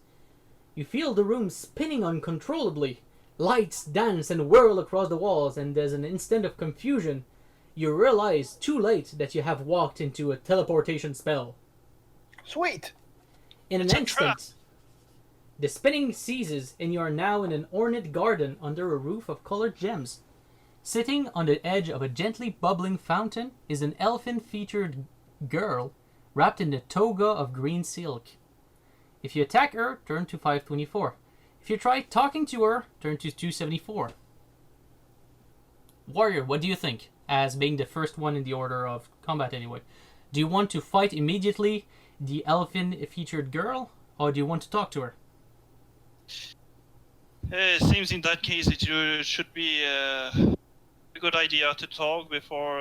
You feel the room spinning uncontrollably. Lights dance and whirl across the walls, and there's an instant of confusion. You realize too late that you have walked into a teleportation spell. Sweet. In an It's a trap. instant, the spinning ceases, and you are now in an ornate garden under a roof of colored gems. Sitting on the edge of a gently bubbling fountain is an elfin-featured girl wrapped in a toga of green silk. If you attack her, turn to 524. If you try talking to her, turn to 274. Warrior, what do you think? As being the first one in the order of combat anyway. Do you want to fight immediately the elfin-featured girl, or do you want to talk to her? It seems in that case it should be a good idea to talk before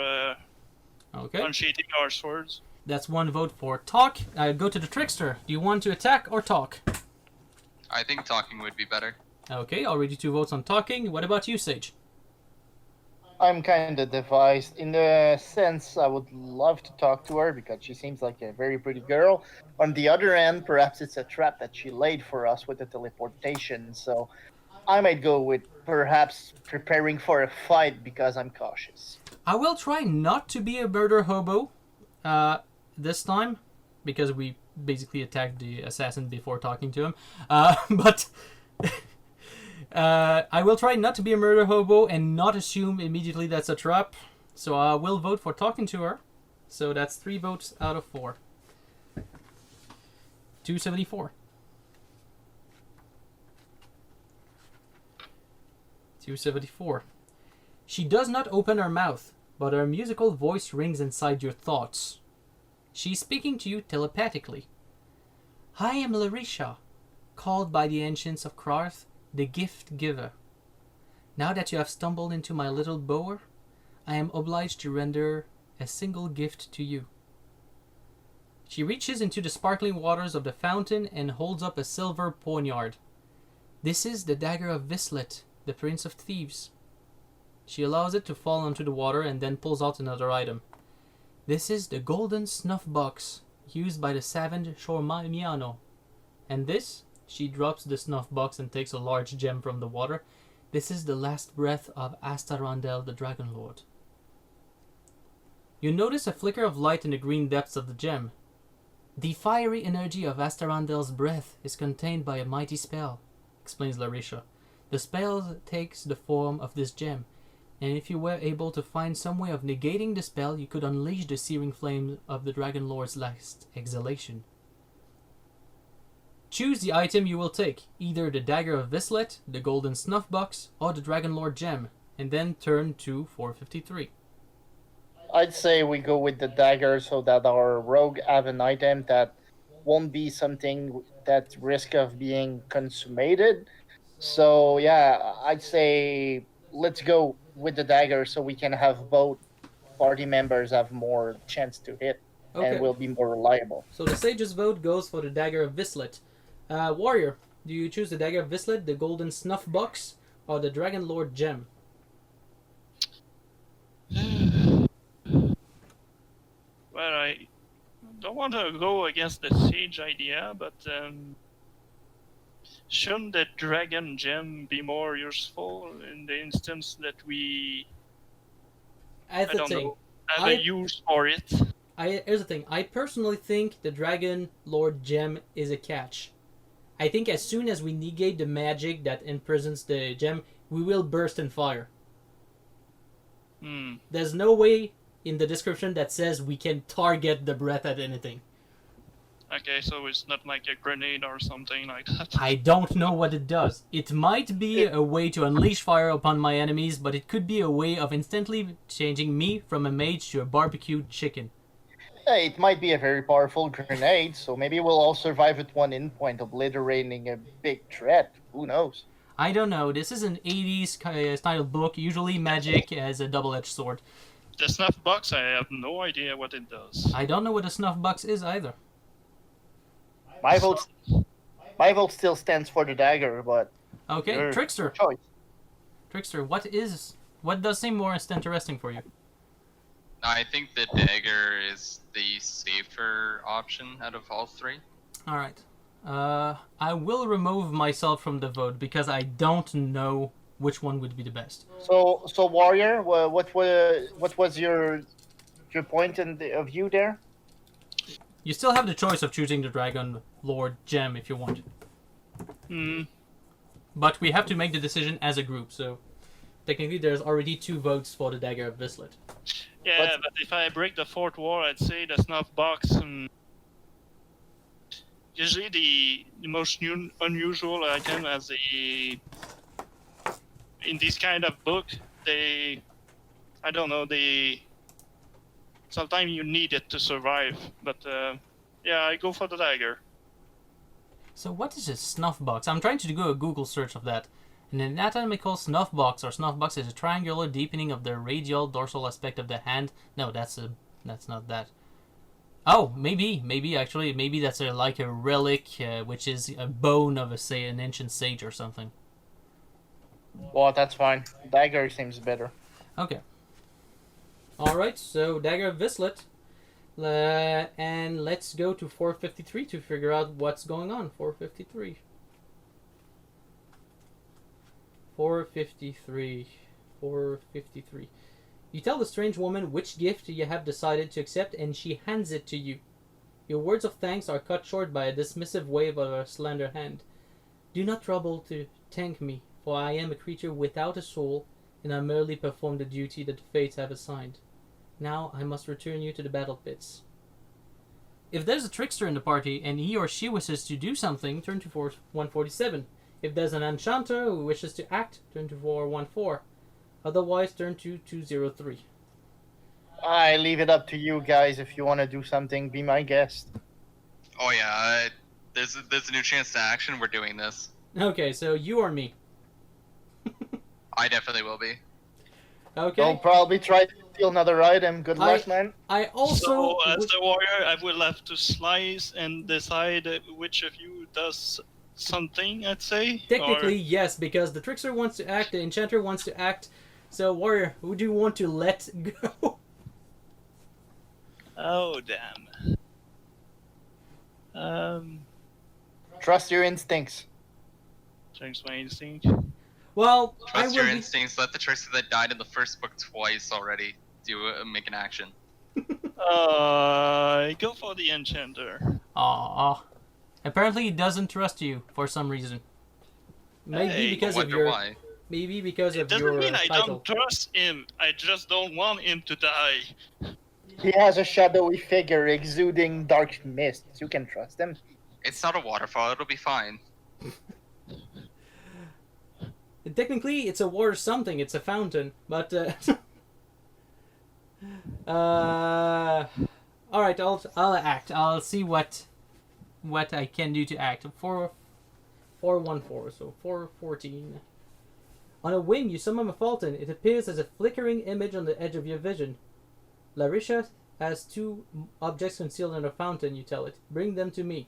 Okay, unsheathing our swords. that's one vote for talk. Go to the trickster. Do you want to attack or talk? I think talking would be better. Okay, already 2 votes on talking. What about you, Sage? I'm kind of devised. In the sense, I would love to talk to her because she seems like a very pretty girl. On the other end, perhaps it's a trap that she laid for us with the teleportation. So I might go with perhaps preparing for a fight because I'm cautious. I will try not to be a murder hobo this time, because we basically attacked the assassin before talking to him. But I will try not to be a murder hobo and not assume immediately that's a trap. So I will vote for talking to her. So that's 3 votes out of 4. 274. 274. She does not open her mouth, but her musical voice rings inside your thoughts. She's speaking to you telepathically. I am Larisha, called by the ancients of Krarth the gift giver. Now that you have stumbled into my little bower, I am obliged to render a single gift to you. She reaches into the sparkling waters of the fountain and holds up a silver poniard. This is the dagger of Vislet, the Prince of Thieves. She allows it to fall onto the water and then pulls out another item. This is the golden snuff box used by the savage Shormiano. And this, she drops the snuff box and takes a large gem from the water. This is the last breath of Astarandel, the Dragon Lord. You notice a flicker of light in the green depths of the gem. The fiery energy of Astarandel's breath is contained by a mighty spell, explains Larisha. The spell takes the form of this gem, and if you were able to find some way of negating the spell, you could unleash the searing flame of the Dragon Lord's last exhalation. Choose the item you will take, either the Dagger of Vislet, the Golden Snuff Box, or the Dragon Lord gem, and then turn to 453. I'd say we go with the dagger so that our rogue have an item that won't be something that risk of being consummated. So yeah, I'd say let's go with the dagger so we can have both party members have more chance to hit and Okay, will be more reliable. so the Sage's vote goes for the Dagger of Vislet. Warrior, do you choose the Dagger of Vislet, the Golden Snuff Box, or the Dragon Lord gem? Well, I don't want to go against the Sage idea, but shouldn't the Dragon Gem be more useful in the instance that we, That's I the don't thing. know, have a use for it? Here's the thing. I personally think the Dragon Lord gem is a catch. I think as soon as we negate the magic that imprisons the gem, we will burst in fire. There's no way in the description that says we can target the breath at anything. Okay, so it's not like a grenade or something like that. I don't know what it does. It might be a way to unleash fire upon my enemies, but it could be a way of instantly changing me from a mage to a barbecued chicken. Hey, it might be a very powerful grenade, so maybe we'll all survive with one endpoint, obliterating a big threat. Who knows? I don't know. This is an 80s style book. Usually magic as a double-edged sword. The snuff box, I have no idea what it does. I don't know what a snuff box is either. My vote still stands for the dagger, but Okay, your Trickster. choice. Trickster, what does seem more interesting for you? I think the dagger is the safer option out of all three. All right. I will remove myself from the vote because I don't know which one would be the best. So warrior, what was your point of view there? You still have the choice of choosing the Dragon Lord gem if you want. But we have to make the decision as a group, so technically there's already 2 votes for the Dagger of Vislet. Yeah, but if I break the fourth wall, I'd say the snuff box. Usually the most unusual item as in this kind of book, I don't know, sometimes you need it to survive. But yeah, I go for the dagger. So what is a snuff box? I'm trying to do a Google search of that. An anatomical snuff box or snuff box is a triangular deepening of the radial dorsal aspect of the hand. No, that's not that. Oh, maybe that's like a relic, which is a bone of an ancient sage or something. Well, that's fine. Dagger seems better. Okay. All right, so Dagger of Vislet, and let's go to 453 to figure out what's going on. 453. 453. You tell the strange woman which gift you have decided to accept, and she hands it to you. Your words of thanks are cut short by a dismissive wave of her slender hand. Do not trouble to thank me, for I am a creature without a soul, and I merely perform the duty that the fates have assigned. Now I must return you to the battle pits. If there's a trickster in the party, and he or she wishes to do something, turn to 147. If there's an enchanter who wishes to act, turn to 414. Otherwise, turn to 203. I leave it up to you guys. If you want to do something, be my guest. Oh yeah, there's a new chance to action. We're doing this. Okay, so you or me. I definitely will be. Okay. I'll probably try to steal another item. Good luck, man. I also... So, as the warrior, I will have to slice and decide which of you does something, I'd say? Technically, yes, because the trickster wants to act, the enchanter wants to act. So, warrior, who do you want to let go? Oh, damn. Trust your instincts. Thanks, my instinct. Well, Trust your instincts. Let the trickster that died in the first book twice already make an action. Go for the enchanter. Aww. Apparently he doesn't trust you for some reason. Maybe Hey, because I of wonder your why. maybe because It of doesn't your mean I title. don't trust him. I just don't want him to die. He has a shadowy figure exuding dark mists. You can trust him. It's not a waterfall. It'll be fine. Technically, it's a water something. It's a fountain, but all right. I'll act. I'll see what I can do to act. 414, so 414. On a wing, you summon a Fulton. It appears as a flickering image on the edge of your vision. Larisha has 2 objects concealed in a fountain. You tell it. Bring them to me.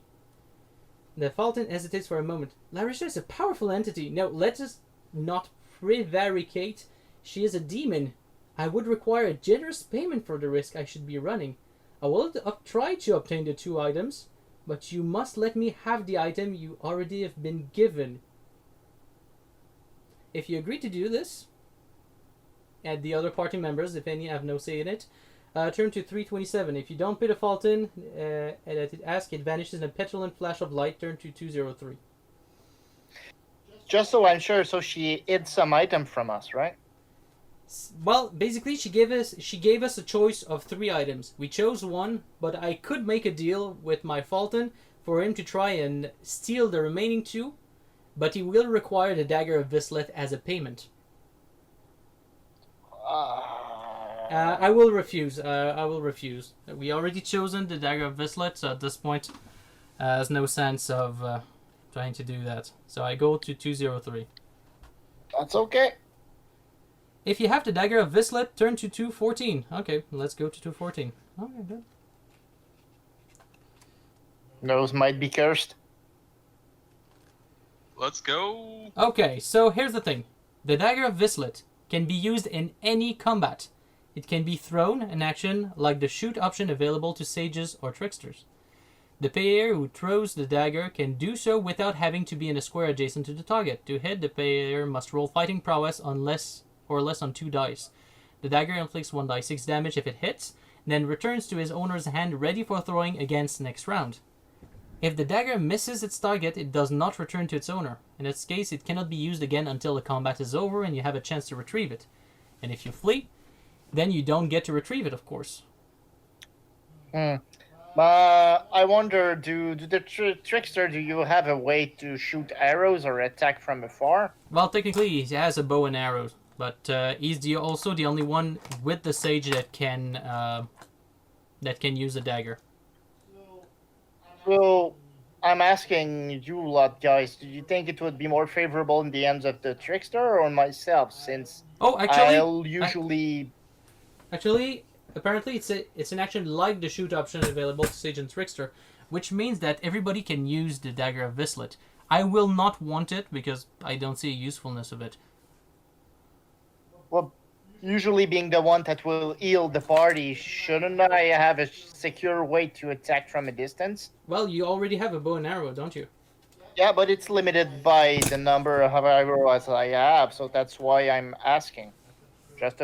The Fulton hesitates for a moment. Larisha is a powerful entity. Now, let us not prevaricate. She is a demon. I would require a generous payment for the risk I should be running. I will try to obtain the 2 items, but you must let me have the item you already have been given. If you agree to do this, and the other party members, if any, have no say in it, turn to 327. If you don't pay the Fulton and it asks, it vanishes in a petulant flash of light. Turn to 203. Just so I'm sure, so she hid some item from us, right? Well, basically, she gave us a choice of 3 items. We chose one, but I could make a deal with my Fulton for him to try and steal the remaining 2, but he will require the Dagger of Vislet as a payment. I will refuse. We already chosen the Dagger of Vislet, so at this point, there's no sense of trying to do that. So I go to 203. That's okay. If you have the Dagger of Vislet, turn to 214. Okay, let's go to 214. Okay, good. Those might be cursed. Let's go. Okay, so here's the thing. The Dagger of Vislet can be used in any combat. It can be thrown in action like the shoot option available to sages or tricksters. The player who throws the dagger can do so without having to be in a square adjacent to the target. To hit, the player must roll fighting prowess on less on 2 dice. The dagger inflicts 1d6 damage if it hits, then returns to his owner's hand ready for throwing against next round. If the dagger misses its target, it does not return to its owner. In this case, it cannot be used again until the combat is over and you have a chance to retrieve it. And if you flee, then you don't get to retrieve it, of course. I wonder, do the trickster, do you have a way to shoot arrows or attack from afar? Well, technically, he has a bow and arrows, but he's also the only one with the sage that can use a dagger. So, I'm asking you lot, guys, do you think it would be more favorable in the hands of the trickster or myself, since Oh, actually, I'll usually... Apparently, it's an action like the shoot option available to Sage and Trickster, which means that everybody can use the Dagger of Vislet. I will not want it because I don't see a usefulness of it. Well, usually being the one that will heal the party, shouldn't I have a secure way to attack from a distance? Well, you already have a bow and arrow, don't you? Yeah, but it's limited by the number of arrows I have, so that's why I'm asking. Just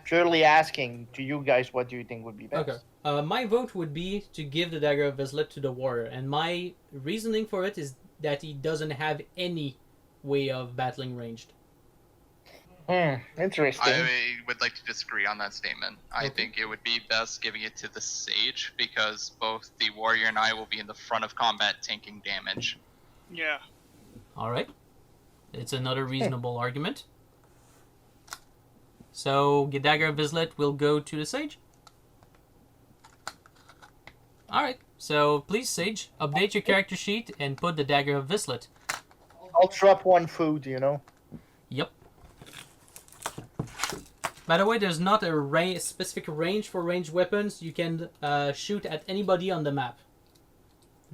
purely asking to you guys, what do you think would be best? Okay. My vote would be to give the Dagger of Vislet to the warrior, and my reasoning for it is that he doesn't have any way of battling ranged. Interesting. I would like to disagree on that statement. I think it would be best giving it to the sage because both the warrior and I will be in the front of combat tanking damage. Yeah. All right. It's another reasonable argument. So, the Dagger of Vislet will go to the sage. Alright, so please, Sage, update your character sheet and put the Dagger of Vislet. I'll drop 1 food, you know? Yep. By the way, there's not a specific range for ranged weapons. You can shoot at anybody on the map.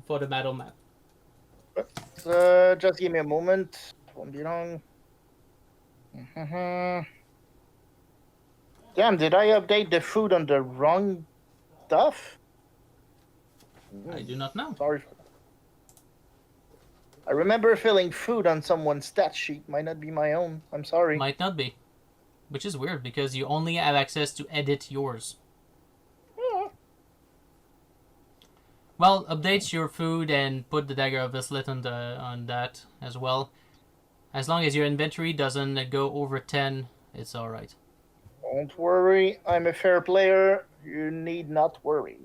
For the battle map. Just give me a moment. Won't be long. Damn, did I update the food on the wrong stuff? I do not know. Sorry for that. I remember filling food on someone's stat sheet. Might not be my own. I'm sorry. Might not be. Which is weird because you only have access to edit yours. Well, update your food and put the dagger of Vislet on that as well. As long as your inventory doesn't go over 10, it's alright. Don't worry, I'm a fair player. You need not worry.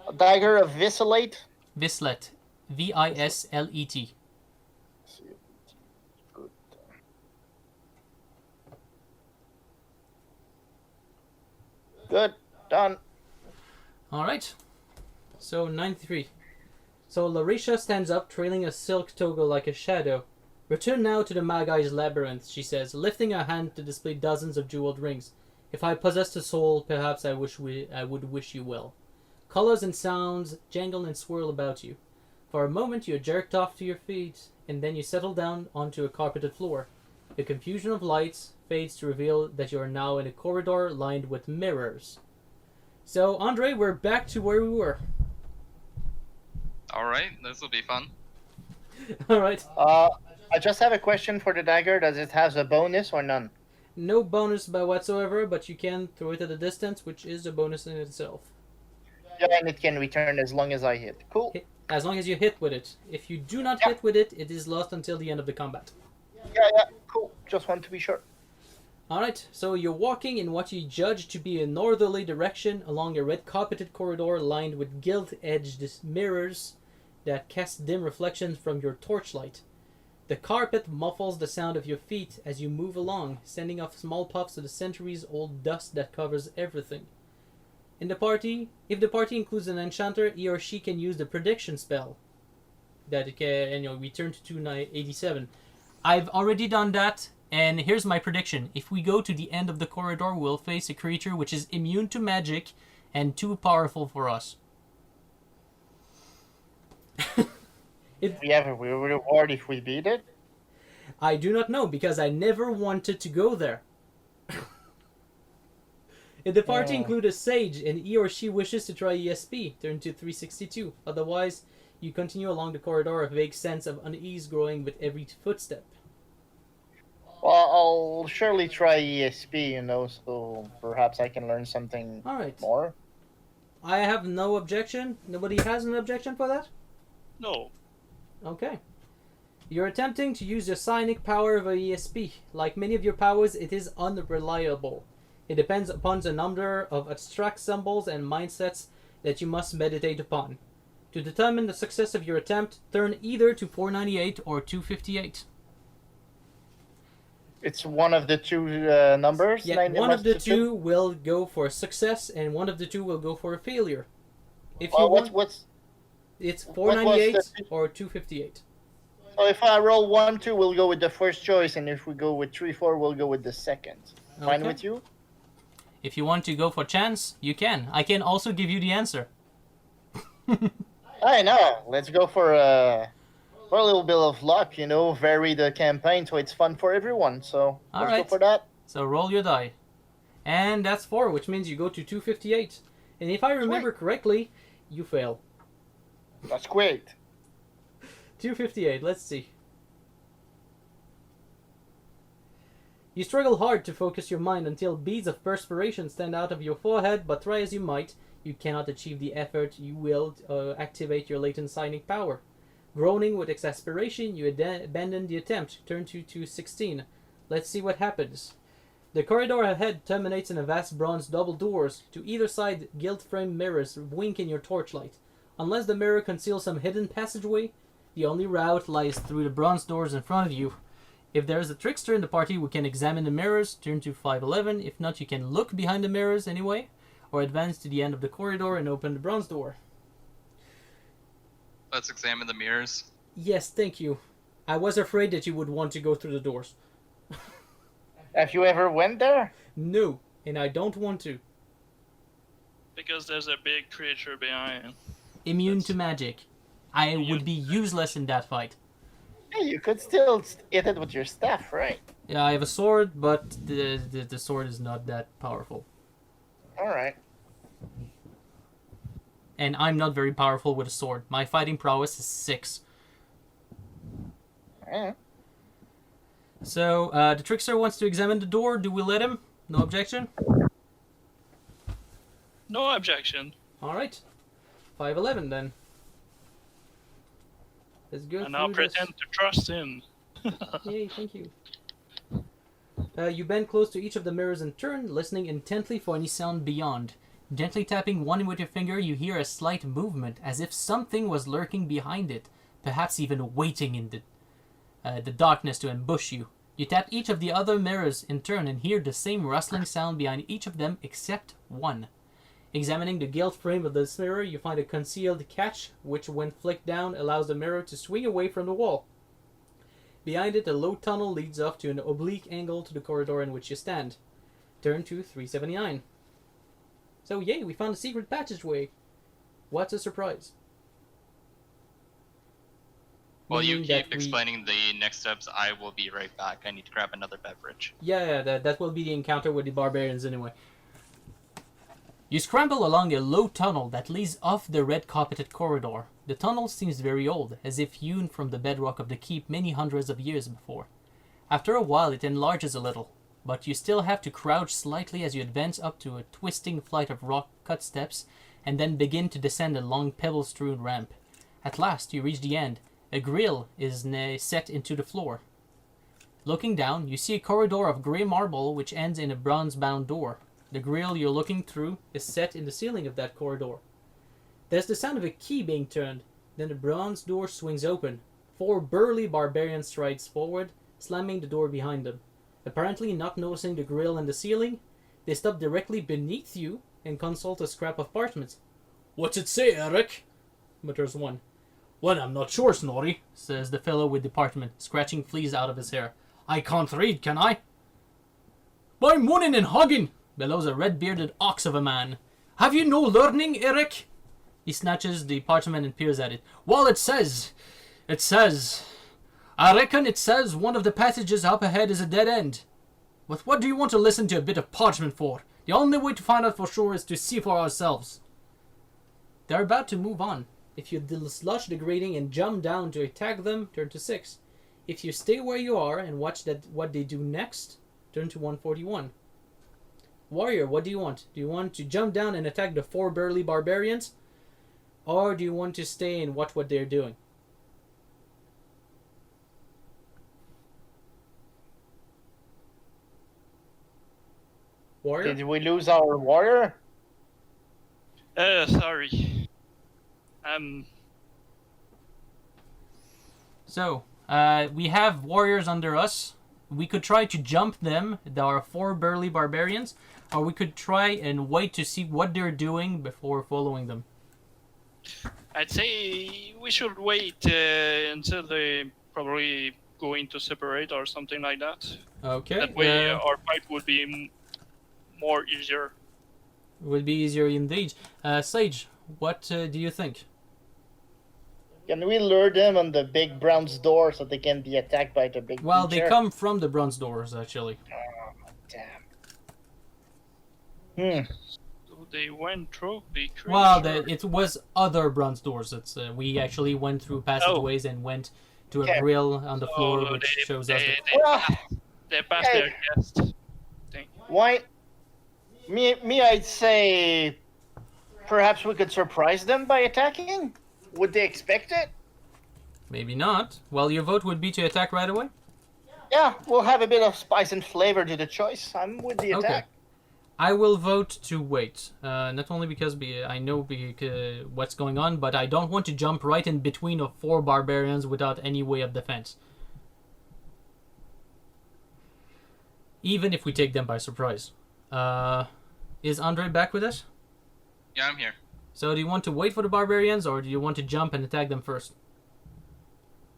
A dagger of Viscelate. Vislet. Vislet. Good. Good. Done. Alright. So, 93. So, Larisha stands up, trailing a silk toga like a shadow. Return now to the Magi's labyrinth, she says, lifting her hand to display dozens of jeweled rings. If I possessed a soul, perhaps I would wish you well. Colors and sounds jangle and swirl about you. For a moment, you're jerked off to your feet, and then you settle down onto a carpeted floor. The confusion of lights fades to reveal that you are now in a corridor lined with mirrors. So, Andre, we're back to where we were. Alright, this will be fun. Alright. I just have a question for the dagger. Does it have a bonus or none? No bonus by whatsoever, but you can throw it at a distance, which is a bonus in itself. Yeah, and it can return as long as I hit. Cool. As long as you hit with it. If you do not hit with it, it is lost until the end of the combat. Yeah, cool. Just want to be sure. Alright, so you're walking in what you judge to be a northerly direction along a red carpeted corridor lined with gilt-edged mirrors that cast dim reflections from your torchlight. The carpet muffles the sound of your feet as you move along, sending off small puffs of the centuries-old dust that covers everything. If the party includes an enchanter, he or she can use the prediction spell. That it can, return to 287. I've already done that, and here's my prediction. If we go to the end of the corridor, we'll face a creature which is immune to magic and too powerful for us. We have a reward if we beat it. I do not know, because I never wanted to go there. If the party include a sage and he or she wishes to try ESP, turn to 362. Otherwise, you continue along the corridor, a vague sense of unease growing with every footstep. Well, I'll surely try ESP, so perhaps I can learn something more. I have no objection. Nobody has an objection for that? No. Okay. You're attempting to use your psionic power of a ESP. Like many of your powers, it is unreliable. It depends upon the number of abstract symbols and mindsets that you must meditate upon. To determine the success of your attempt, turn either to 498 or 258. It's one of the two numbers? Yeah, one of the two will go for a success, and one of the two will go for a failure. If you want, it's 498 or 258. So if I roll 1, 2, we'll go with the first choice, and if we go with 3, 4, we'll go with the second. Okay. Fine with you? If you want to go for chance, you can. I can also give you the answer. I know. Let's go for a little bit of luck, vary the campaign so it's fun for everyone. So let's go for that. So roll your die. And that's 4, which means you go to 258. And if I remember correctly, you fail. That's great. 258, let's see. You struggle hard to focus your mind until beads of perspiration stand out of your forehead, but try as you might, you cannot achieve the effort you will to activate your latent psionic power. Groaning with exasperation, you abandon the attempt. Turn to 216. Let's see what happens. The corridor ahead terminates in a vast bronze double doors. To either side, gilt-framed mirrors wink in your torchlight. Unless the mirror conceals some hidden passageway, the only route lies through the bronze doors in front of you. If there is a trickster in the party, we can examine the mirrors, turn to 511. If not, you can look behind the mirrors anyway, or advance to the end of the corridor and open the bronze door. Let's examine the mirrors. Yes, thank you. I was afraid that you would want to go through the doors. Have you ever went there? No, and I don't want to. Because there's a big creature behind. Immune to magic. I would be useless in that fight. Hey, you could still hit it with your staff, right? Yeah, I have a sword, but the sword is not that powerful. Alright. And I'm not very powerful with a sword. My fighting prowess is 6. Yeah. So, the trickster wants to examine the door. Do we let him? No objection? No objection. Alright. 5'11" then. Let's go And I'll through this. pretend to trust him. Yay, thank you. You bend close to each of the mirrors in turn, listening intently for any sound beyond. Gently tapping one with your finger, you hear a slight movement, as if something was lurking behind it, perhaps even waiting in the darkness to ambush you. You tap each of the other mirrors in turn and hear the same rustling sound behind each of them except one. Examining the gilt frame of this mirror, you find a concealed catch, which when flicked down allows the mirror to swing away from the wall. Behind it, a low tunnel leads off to an oblique angle to the corridor in which you stand. Turn to 379. So yay, we found a secret passageway. What a surprise. While you Meaning that keep explaining the next steps, I will be right back. I need to grab another beverage. Yeah, that will be the encounter with the barbarians anyway. You scramble along a low tunnel that leads off the red carpeted corridor. The tunnel seems very old, as if hewn from the bedrock of the keep many hundreds of years before. After a while it enlarges a little, but you still have to crouch slightly as you advance up to a twisting flight of rock-cut steps, and then begin to descend a long pebble-strewn ramp. At last you reach the end. A grill is set into the floor. Looking down, you see a corridor of grey marble which ends in a bronze-bound door. The grill you're looking through is set in the ceiling of that corridor. There's the sound of a key being turned. Then the bronze door swings open. 4 burly barbarians strides forward, slamming the door behind them. Apparently not noticing the grill in the ceiling, they stop directly beneath you and consult a scrap of parchment. "What's it say, Eric?" mutters one. "Well, I'm not sure, Snorri," says the fellow with the parchment, scratching fleas out of his hair. "I can't read, can I?" "By morning and hogging," bellows a red-bearded ox of a man. "Have you no learning, Eric?" He snatches the parchment and peers at it. "Well, it says... I reckon it says one of the passages up ahead is a dead end. But what do you want to listen to a bit of parchment for? The only way to find out for sure is to see for ourselves." They're about to move on. If you dislodge the grating and jump down to attack them, turn to 6. If you stay where you are and watch what they do next, turn to 141. Warrior, what do you want? Do you want to jump down and attack the 4 burly barbarians? Or do you want to stay and watch what they're doing? Warrior? Did we lose our warrior? Sorry. So, we have warriors under us. We could try to jump them. There are 4 burly barbarians. Or we could try and wait to see what they're doing before following them. I'd say we should wait until they probably going to separate or something like that. Okay. That way our fight would be more easier. Would be easier indeed. Sage, what do you think? Can we lure them on the big bronze door so they can be attacked by the big Well, they creature? come from the bronze doors, actually. Damn. So they went through the creature. Well, it was other bronze doors. We actually went through passageways and went to a Okay. grill on the floor, which shows us that... They passed Hey. their guest thing. Why? Me, I'd say perhaps we could surprise them by attacking. Would they expect it? Maybe not. Well, your vote would be to attack right away? Yeah, we'll have a bit of spice and flavor to the choice. I'm with the Okay. attack. I will vote to wait. Not only because I know what's going on, but I don't want to jump right in between of 4 barbarians without any way of defense. Even if we take them by surprise. Is Andre back with us? Yeah, I'm here. So do you want to wait for the barbarians, or do you want to jump and attack them first?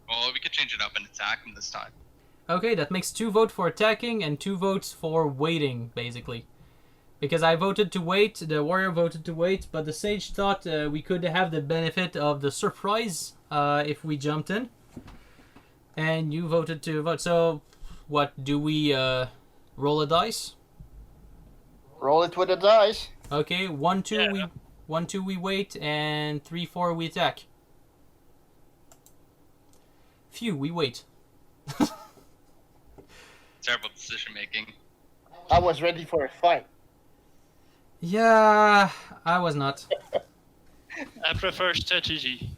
Well, we could change it up and attack them this time. Okay, that makes 2 votes for attacking and 2 votes for waiting, basically. Because I voted to wait, the warrior voted to wait, but the sage thought we could have the benefit of the surprise if we jumped in. And you voted to vote. So, what, do we roll a dice? Roll it with the dice. Okay, 1, 2, Yeah. 1, 2 we wait, and 3, 4 we attack. Phew, we wait. Terrible decision making. I was ready for a fight. Yeah, I was not. I prefer strategy.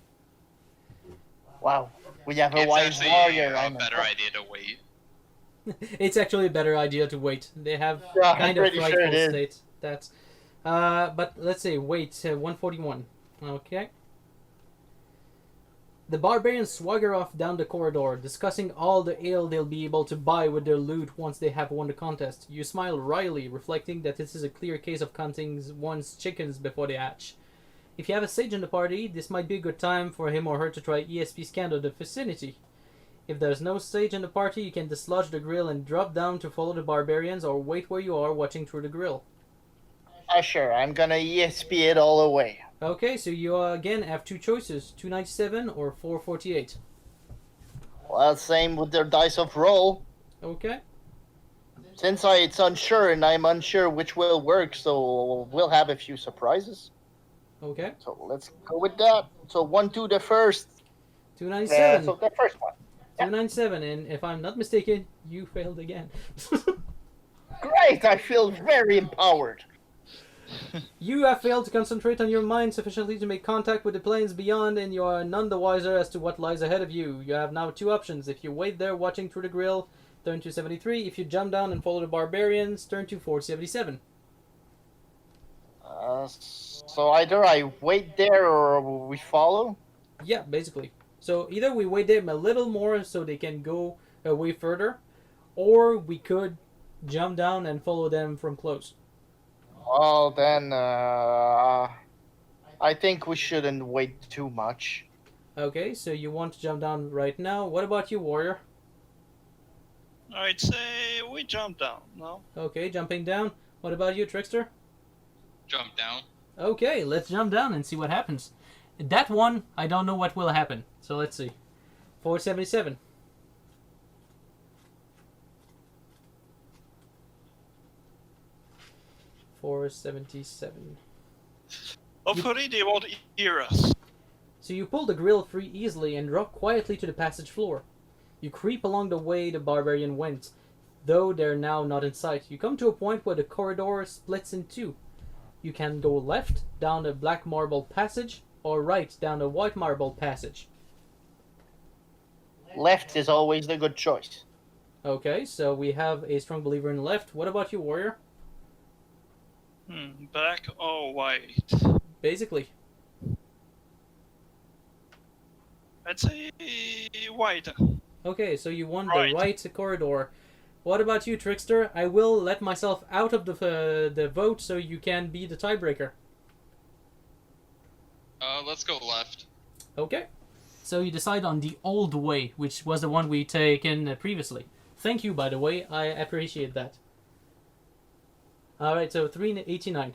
Wow, we have a It's wise actually warrior. a I'm better idea to wait. It's actually a better idea to wait. They have Yeah, I'm kind of pretty sure frightful it is. state. That's, but let's say wait. 141. Okay. The barbarians swagger off down the corridor, discussing all the ale they'll be able to buy with their loot once they have won the contest. You smile wryly, reflecting that this is a clear case of counting one's chickens before they hatch. If you have a sage in the party, this might be a good time for him or her to try ESP scan of the vicinity. If there's no sage in the party, you can dislodge the grill and drop down to follow the barbarians or wait where you are watching through the grill. Sure, I'm gonna ESP it all away. Okay, so you again have two choices, 297 or 448. Well, same with their dice of roll. Okay. Since it's unsure and I'm unsure which will work, so we'll have a few surprises. Okay. So let's go with that. So 1-2 the first. 297. So the first one. 297, and if I'm not mistaken, you failed again. Great, I feel very empowered. You have failed to concentrate on your mind sufficiently to make contact with the planes beyond, and you are none the wiser as to what lies ahead of you. You have now two options. If you wait there watching through the grill, turn to 73. If you jump down and follow the barbarians, turn to 477. So either I wait there or we follow. Yeah, basically. So either we wait them a little more so they can go away further, or we could jump down and follow them from close. Well, then, I think we shouldn't wait too much. Okay, so you want to jump down right now. What about you, warrior? I'd say we jump down, no? Okay, jumping down. What about you, trickster? Jump down. Okay, let's jump down and see what happens. That one, I don't know what will happen. So let's see. 477. Hopefully they won't hear us. So you pull the grill free easily and drop quietly to the passage floor. You creep along the way the barbarian went, though they're now not in sight. You come to a point where the corridor splits in two. You can go left down a black marble passage or right down a white marble passage. Left is always the good choice. Okay, so we have a strong believer in left. What about you, warrior? Black or white? Basically. I'd say white. Okay, so you want Right. the right corridor. What about you, trickster? I will let myself out of the vote so you can be the tiebreaker. Let's go left. Okay. So you decide on the old way, which was the one we taken previously. Thank you, by the way. I appreciate that. Alright, so 389.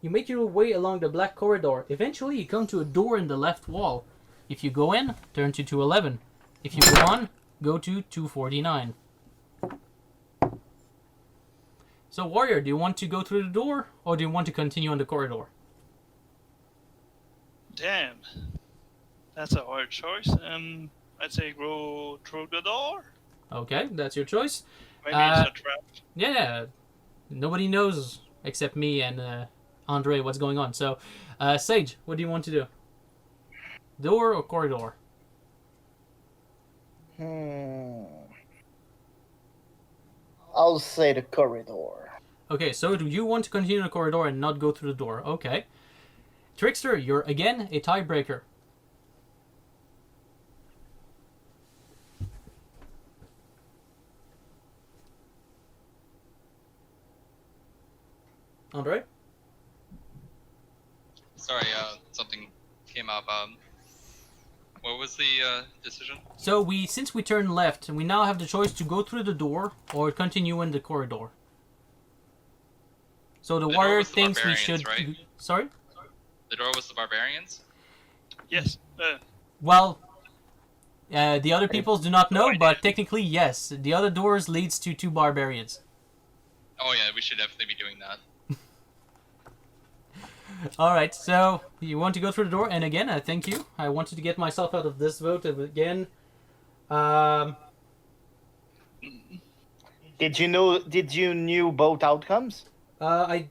You make your way along the black corridor. Eventually, you come to a door in the left wall. If you go in, turn to 211. If you go on, go to 249. So, warrior, do you want to go through the door, or do you want to continue on the corridor? Damn. That's a hard choice. I'd say go through the door. Okay, that's your choice. Maybe it's a trap. Yeah, nobody knows except me and Andre what's going on. So, Sage, what do you want to do? Door or corridor? I'll say the corridor. Okay, so do you want to continue the corridor and not go through the door? Okay. Trickster, you're again a tiebreaker. Andre? Sorry, something came up. What was the decision? So since we turned left, we now have the choice to go through the door or continue in the corridor. So the The door warrior was the thinks we barbarians, should. right? Sorry? The door was the barbarians? Yes. Well, the other peoples do not know, but technically yes. The other doors leads to two barbarians. Oh yeah, we should definitely be doing that. Alright, so you want to go through the door, and again, thank you. I wanted to get myself out of this vote again. Did you knew both outcomes? I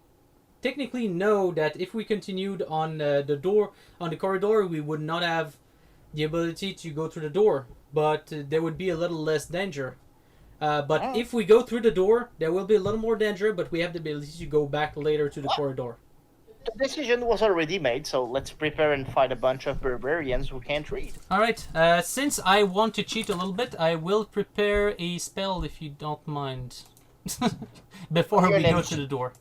technically know that if we continued on the corridor, we would not have the ability to go through the door, but there would be a little less danger. But if we go through the door, there will be a little more danger, but we have the ability to go back later to the corridor. The decision was already made, so let's prepare and fight a bunch of barbarians who can't read. Alright, since I want to cheat a little bit, I will prepare a spell if you don't mind. Before we go to the door.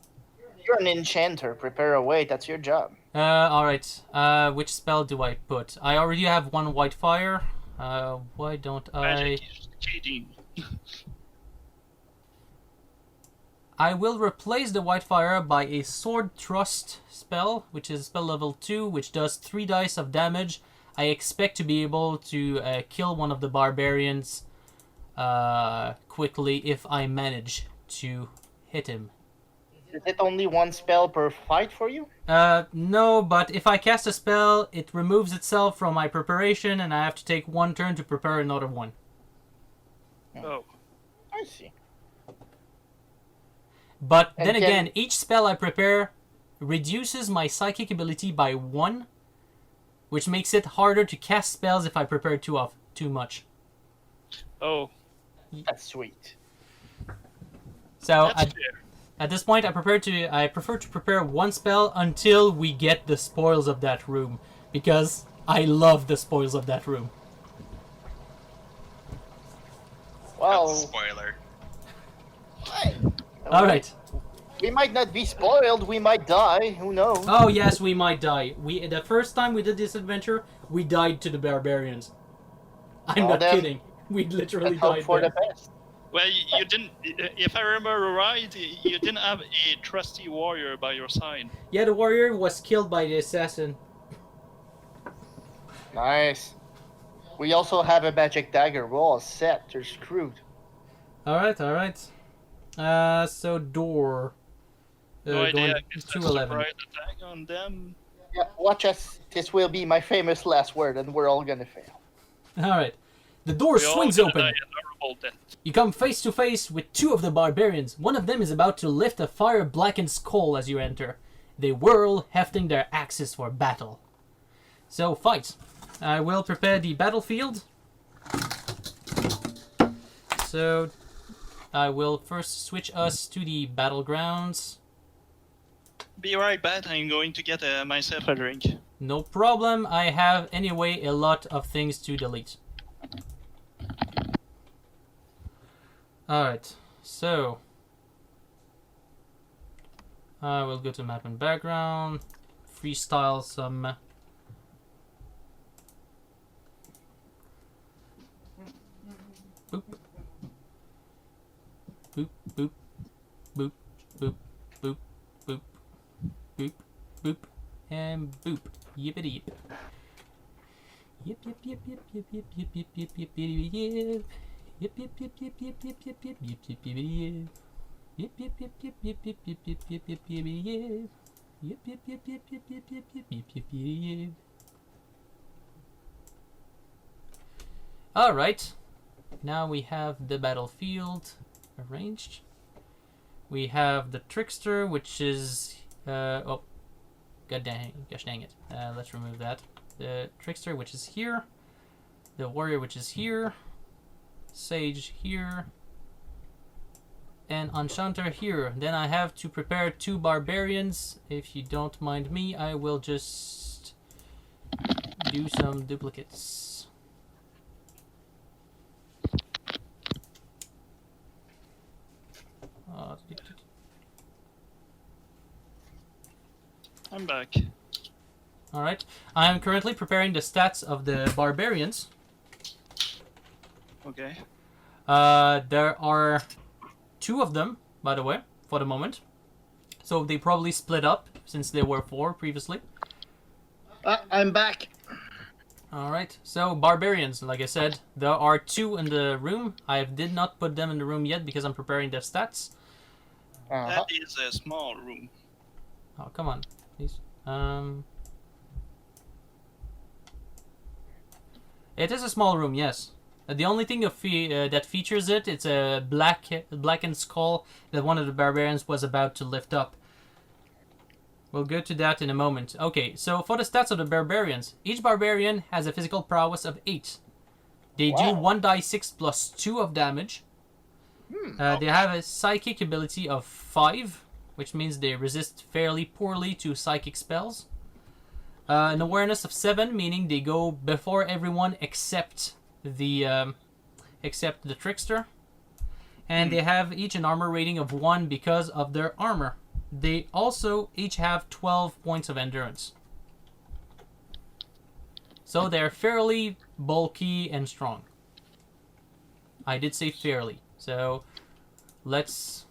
You're an enchanter. Prepare away. That's your job. Alright. Which spell do I put? I already have one white fire. Why don't I... Magic is cheating. I will replace the white fire by a sword thrust spell, which is spell level 2, which does 3 dice of damage. I expect to be able to kill one of the barbarians quickly if I manage to hit him. Is it only one spell per fight for you? No, but if I cast a spell, it removes itself from my preparation, and I have to take one turn to prepare another one. Oh. I see. But then again, each spell I prepare reduces my psychic ability by 1, which makes it harder to cast spells if I prepare too much. Oh. That's sweet. So That's fair. at this point, I prefer to prepare one spell until we get the spoils of that room, because I love the spoils of that room. Well, That's a spoiler. All right. We might not be spoiled. We might die. Who knows? Oh yes, we might die. The first time we did this adventure, we died to the barbarians. I'm not kidding. We literally Let's hope died for there. the best. Well, you didn't. If I remember right, you didn't have a trusty warrior by your side. Yeah, the warrior was killed by the assassin. Nice. We also have a magic dagger. We're all set. They're screwed. All right. So door. No idea. Going I guess to that's a 11. surprise attack on them. Yeah, watch us. This will be my famous last word, and we're all gonna fail. All right. The door We all swings gonna open. die a horrible death. You come face to face with 2 of the barbarians. One of them is about to lift a fire-blackened skull as you enter. They whirl, hefting their axes for battle. So, fight. I will prepare the battlefield. So, I will first switch us to the battlegrounds. Be right back. I'm going to get myself a drink. No problem. I have, anyway, a lot of things to delete. Alright, so I will go to map and background, freestyle some boop, boop, boop, boop, boop, boop, boop, boop, boop, and boop, yippity yip. Yip yip yip yip yip yip yip yip yip yip yip yip. Yip yip yip yip yip yip yip yip yip yip yip yip. Yip yip yip yip yip yip yip yip yip yip yip yip. Yip yip yip yip yip yip yip yip yip yip yip. All right. Now we have the battlefield arranged. We have the trickster, which is oh, gosh dang it. Let's remove that. The trickster, which is here. The warrior, which is here. Sage here. And enchanter here. Then I have to prepare 2 barbarians. If you don't mind me, I will just do some duplicates. I'm back. Alright. I am currently preparing the stats of the barbarians. Okay. There are 2 of them, by the way, for the moment. So they probably split up, since there were 4 previously. I'm back. Alright, so barbarians, like I said, there are 2 in the room. I did not put them in the room yet because I'm preparing their stats. That is a small room. Oh, come on, please. It is a small room, yes. The only thing that features it, it's a blackened skull that one of the barbarians was about to lift up. We'll go to that in a moment. Okay, so for the stats of the barbarians, each barbarian has a physical prowess of 8. They do 1d6 plus 2 of damage. They have a psychic ability of 5, which means they resist fairly poorly to psychic spells. An awareness of 7, meaning they go before everyone except the trickster. And they have each an armor rating of 1 because of their armor. They also each have 12 points of endurance. So they're fairly bulky and strong. I did say fairly. So let's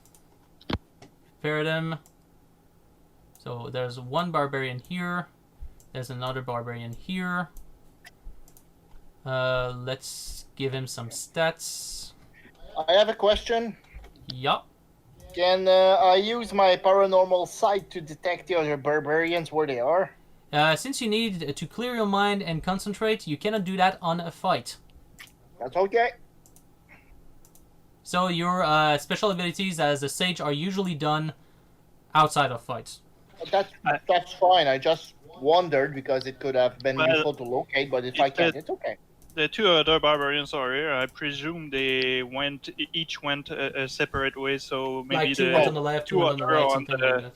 pair them. So there's one barbarian here. There's another barbarian here. Let's give him some stats. I have a question. Yup. Can I use my paranormal sight to detect the other barbarians where they are? Since you need to clear your mind and concentrate, you cannot do that on a fight. That's okay. So your special abilities as a sage are usually done outside of fights. That's fine. I just wondered because it could have been useful to locate, but if I can't, it's okay. The two other barbarians are here. I presume they each went a separate way, so maybe Like two the ones on the left, two on the right, something like that.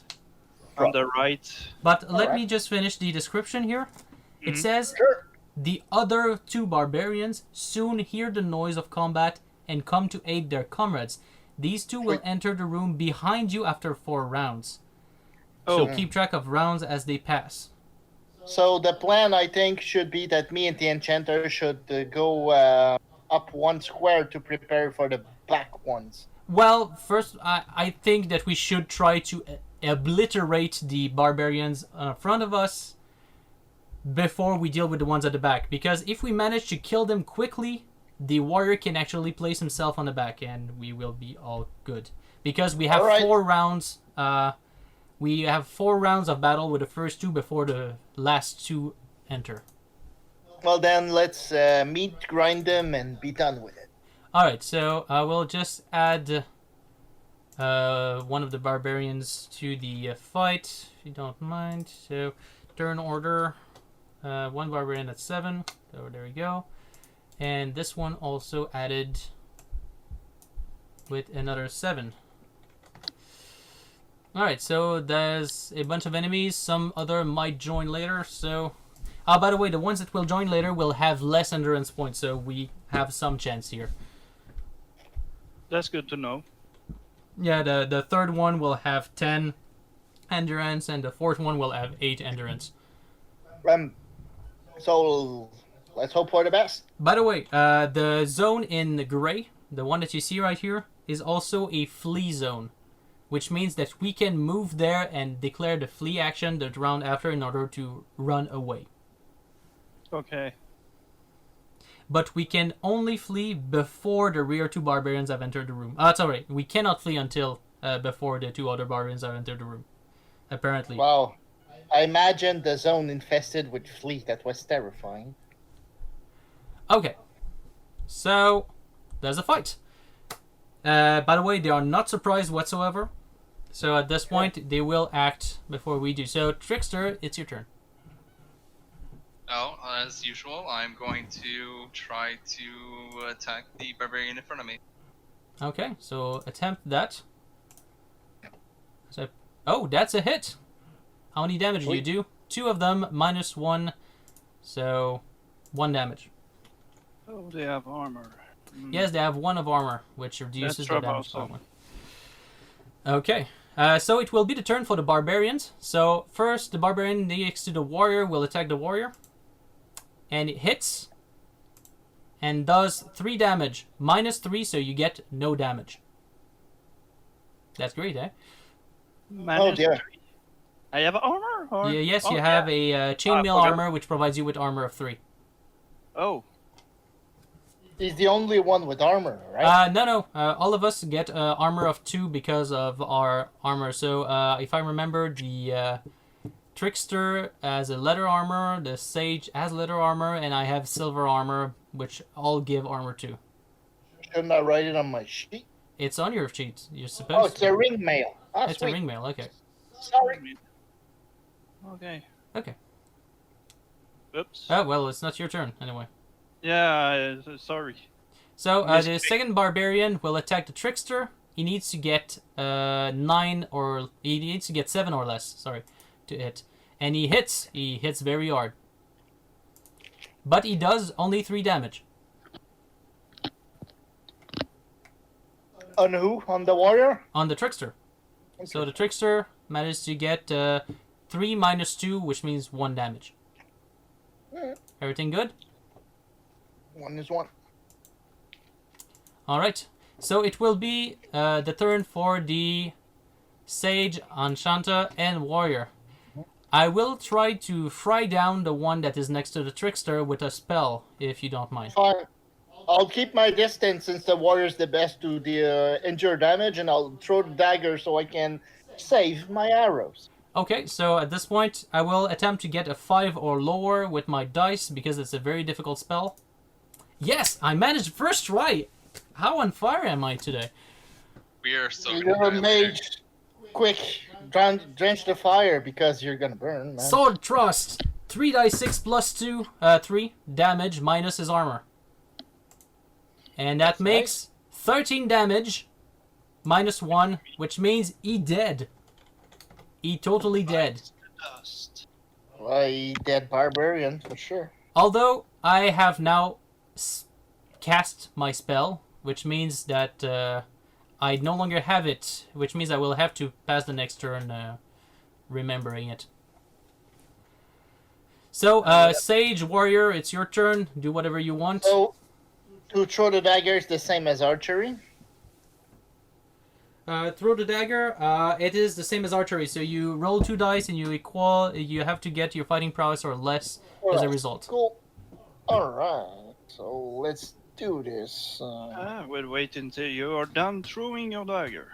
on the right. But let me just finish the description here. It says, Sure. the other two barbarians soon hear the noise of combat and come to aid their comrades. These two will enter the room behind you after 4 rounds. So keep track of rounds as they pass. So the plan, I think, should be that me and the enchanter should go up 1 square to prepare for the black ones. Well, first, I think that we should try to obliterate the barbarians in front of us before we deal with the ones at the back. Because if we manage to kill them quickly, the warrior can actually place himself on the back and we will be all good. Because we have 4 rounds... we have 4 rounds of battle with the first 2 before the last 2 enter. Well, then let's meet, grind them, and be done with it. Alright, so I will just add one of the barbarians to the fight, if you don't mind. So, turn order, 1 barbarian at 7. So, there we go. And this one also added with another 7. Alright, so there's a bunch of enemies. Some other might join later, so... by the way, the ones that will join later will have less endurance points, so we have some chance here. That's good to know. Yeah, the third one will have 10 endurance, and the fourth one will have 8 endurance. So, let's hope for the best. By the way, the zone in gray, the one that you see right here, is also a flee zone. Which means that we can move there and declare the flee action the round after in order to run away. Okay. But we can only flee before the rear 2 barbarians have entered the room. It's alright. We cannot flee until before the 2 other barbarians have entered the room. Apparently. Wow. I imagined the zone infested with fleas. That was terrifying. Okay. So, there's a fight. By the way, they are not surprised whatsoever. So at this point, they will act before we do. So, Trickster, it's your turn. Oh, as usual, I'm going to try to attack the barbarian in front of me. Okay, so attempt that. So, that's a hit. How many damage do you do? 2 of them, minus 1. So, 1 damage. Oh, they have armor. Yes, they have 1 of armor, which reduces the damage by 1. Okay, so it will be the turn for the barbarians. So first, the barbarian next to the warrior will attack the warrior. And it hits. And does 3 damage. Minus 3, so you get no damage. That's great, eh? Minus dear. 3. I have armor? Or... Yeah, yes, you have a chainmail armor, which provides you with armor of 3. Oh. He's the only one with armor, right? No. All of us get armor of 2 because of our armor. So, if I remember, the Trickster has a leather armor, the Sage has leather armor, and I have silver armor, which all give armor to. Shouldn't I write it on my sheet? It's on your sheet. You're Oh, supposed it's to. a ring mail. Ah, It's sweet. a ring mail. Okay. Sorry. Okay. Okay. Oops. Oh well, it's not your turn anyway. Yeah, sorry. So the Mistake. second barbarian will attack the trickster. He needs to get 9 or he needs to get 7 or less. Sorry, to hit, and he hits. He hits very hard, but he does only 3 damage. On who? On the warrior? On the trickster. So the trickster managed to get 3 minus 2, which means 1 damage. Alright. Everything good? One is one. All right. So it will be the turn for the Sage, Enchanta, and Warrior. I will try to fry down the one that is next to the Trickster with a spell, if you don't mind. Fine. I'll keep my distance since the warrior's the best to the injure damage, and I'll throw the dagger so I can save my arrows. Okay, so at this point, I will attempt to get a 5 or lower with my dice because it's a very difficult spell. Yes, I managed first try. How on fire am I today? We are so You're a mage. Quick, drench the fire because you're gonna burn, man. Sword Thrust. 3d6 plus 2, 3 damage minus his armor. And that That's makes 13 damage minus 1, which means he dead. He totally dead. Dust. Why, dead barbarian, for sure. Although I have now cast my spell, which means that I no longer have it, which means I will have to pass the next turn remembering it. So, Sage, Warrior, it's your turn. Do whatever you want. So, to throw the dagger is the same as archery? Throw the dagger. It is the same as archery. So you roll 2 dice and you have to get your fighting prowess or less as a Alright, result. Cool. Alright, so let's do this. We'll wait until you are done throwing your dagger.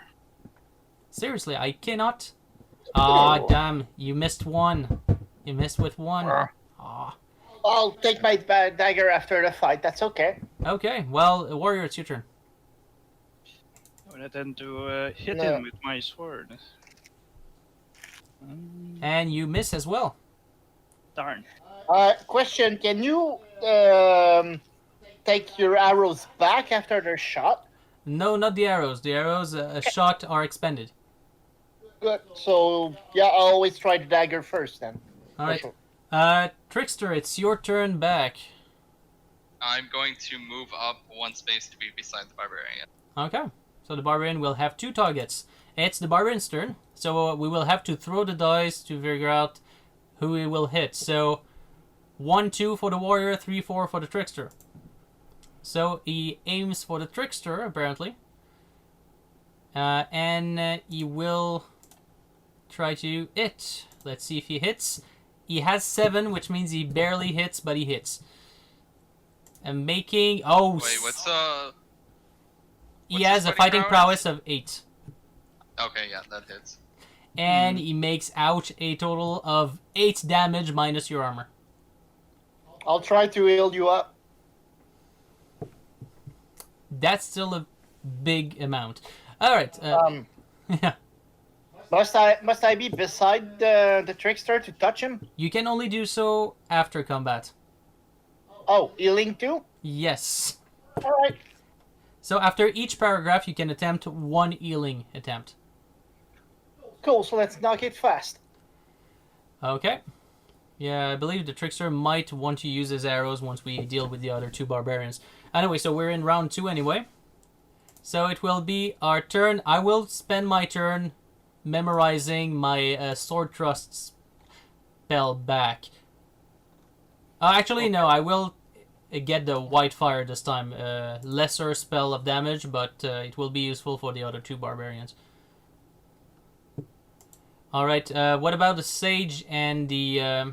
Seriously, I cannot. Ah, damn! You missed 1. You missed with 1. Ah. I'll take my dagger after the fight, that's okay. Okay. Well, Warrior, it's your turn. I will attempt to hit No. him with my sword. And you miss as well. Darn. Question, can you take your arrows back after they're shot? No, not the arrows. The arrows shot are expended. Good, so yeah, I'll always try the dagger first then. All right. For sure. Trickster, it's your turn back. I'm going to move up 1 space to be beside the barbarian. Okay. So the barbarian will have 2 targets. It's the barbarian's turn, so we will have to throw the dice to figure out who he will hit. So 1, 2 for the warrior, 3, 4 for the trickster. So he aims for the trickster, apparently. And he will try to hit. Let's see if he hits. He has 7, which means he barely hits, but he hits. And making... Oh, Wait, what's he his has a fighting fighting prowess of 8. Okay, yeah, that hits. And he makes out a total of 8 damage minus your armor. I'll try to heal you up. That's still a big amount. Alright. Yeah. Must I be beside the trickster to touch him? You can only do so after combat. Oh, healing too? Yes. Alright. So after each paragraph, you can attempt 1 healing attempt. Cool, so let's knock it fast. Okay. Yeah, I believe the trickster might want to use his arrows once we deal with the other 2 barbarians. Anyway, so we're in round 2 anyway. So it will be our turn. I will spend my turn memorizing my sword thrust spell back. Actually, no, I will get the white fire this time. Lesser spell of damage, but it will be useful for the other 2 barbarians. Alright, what about the sage and the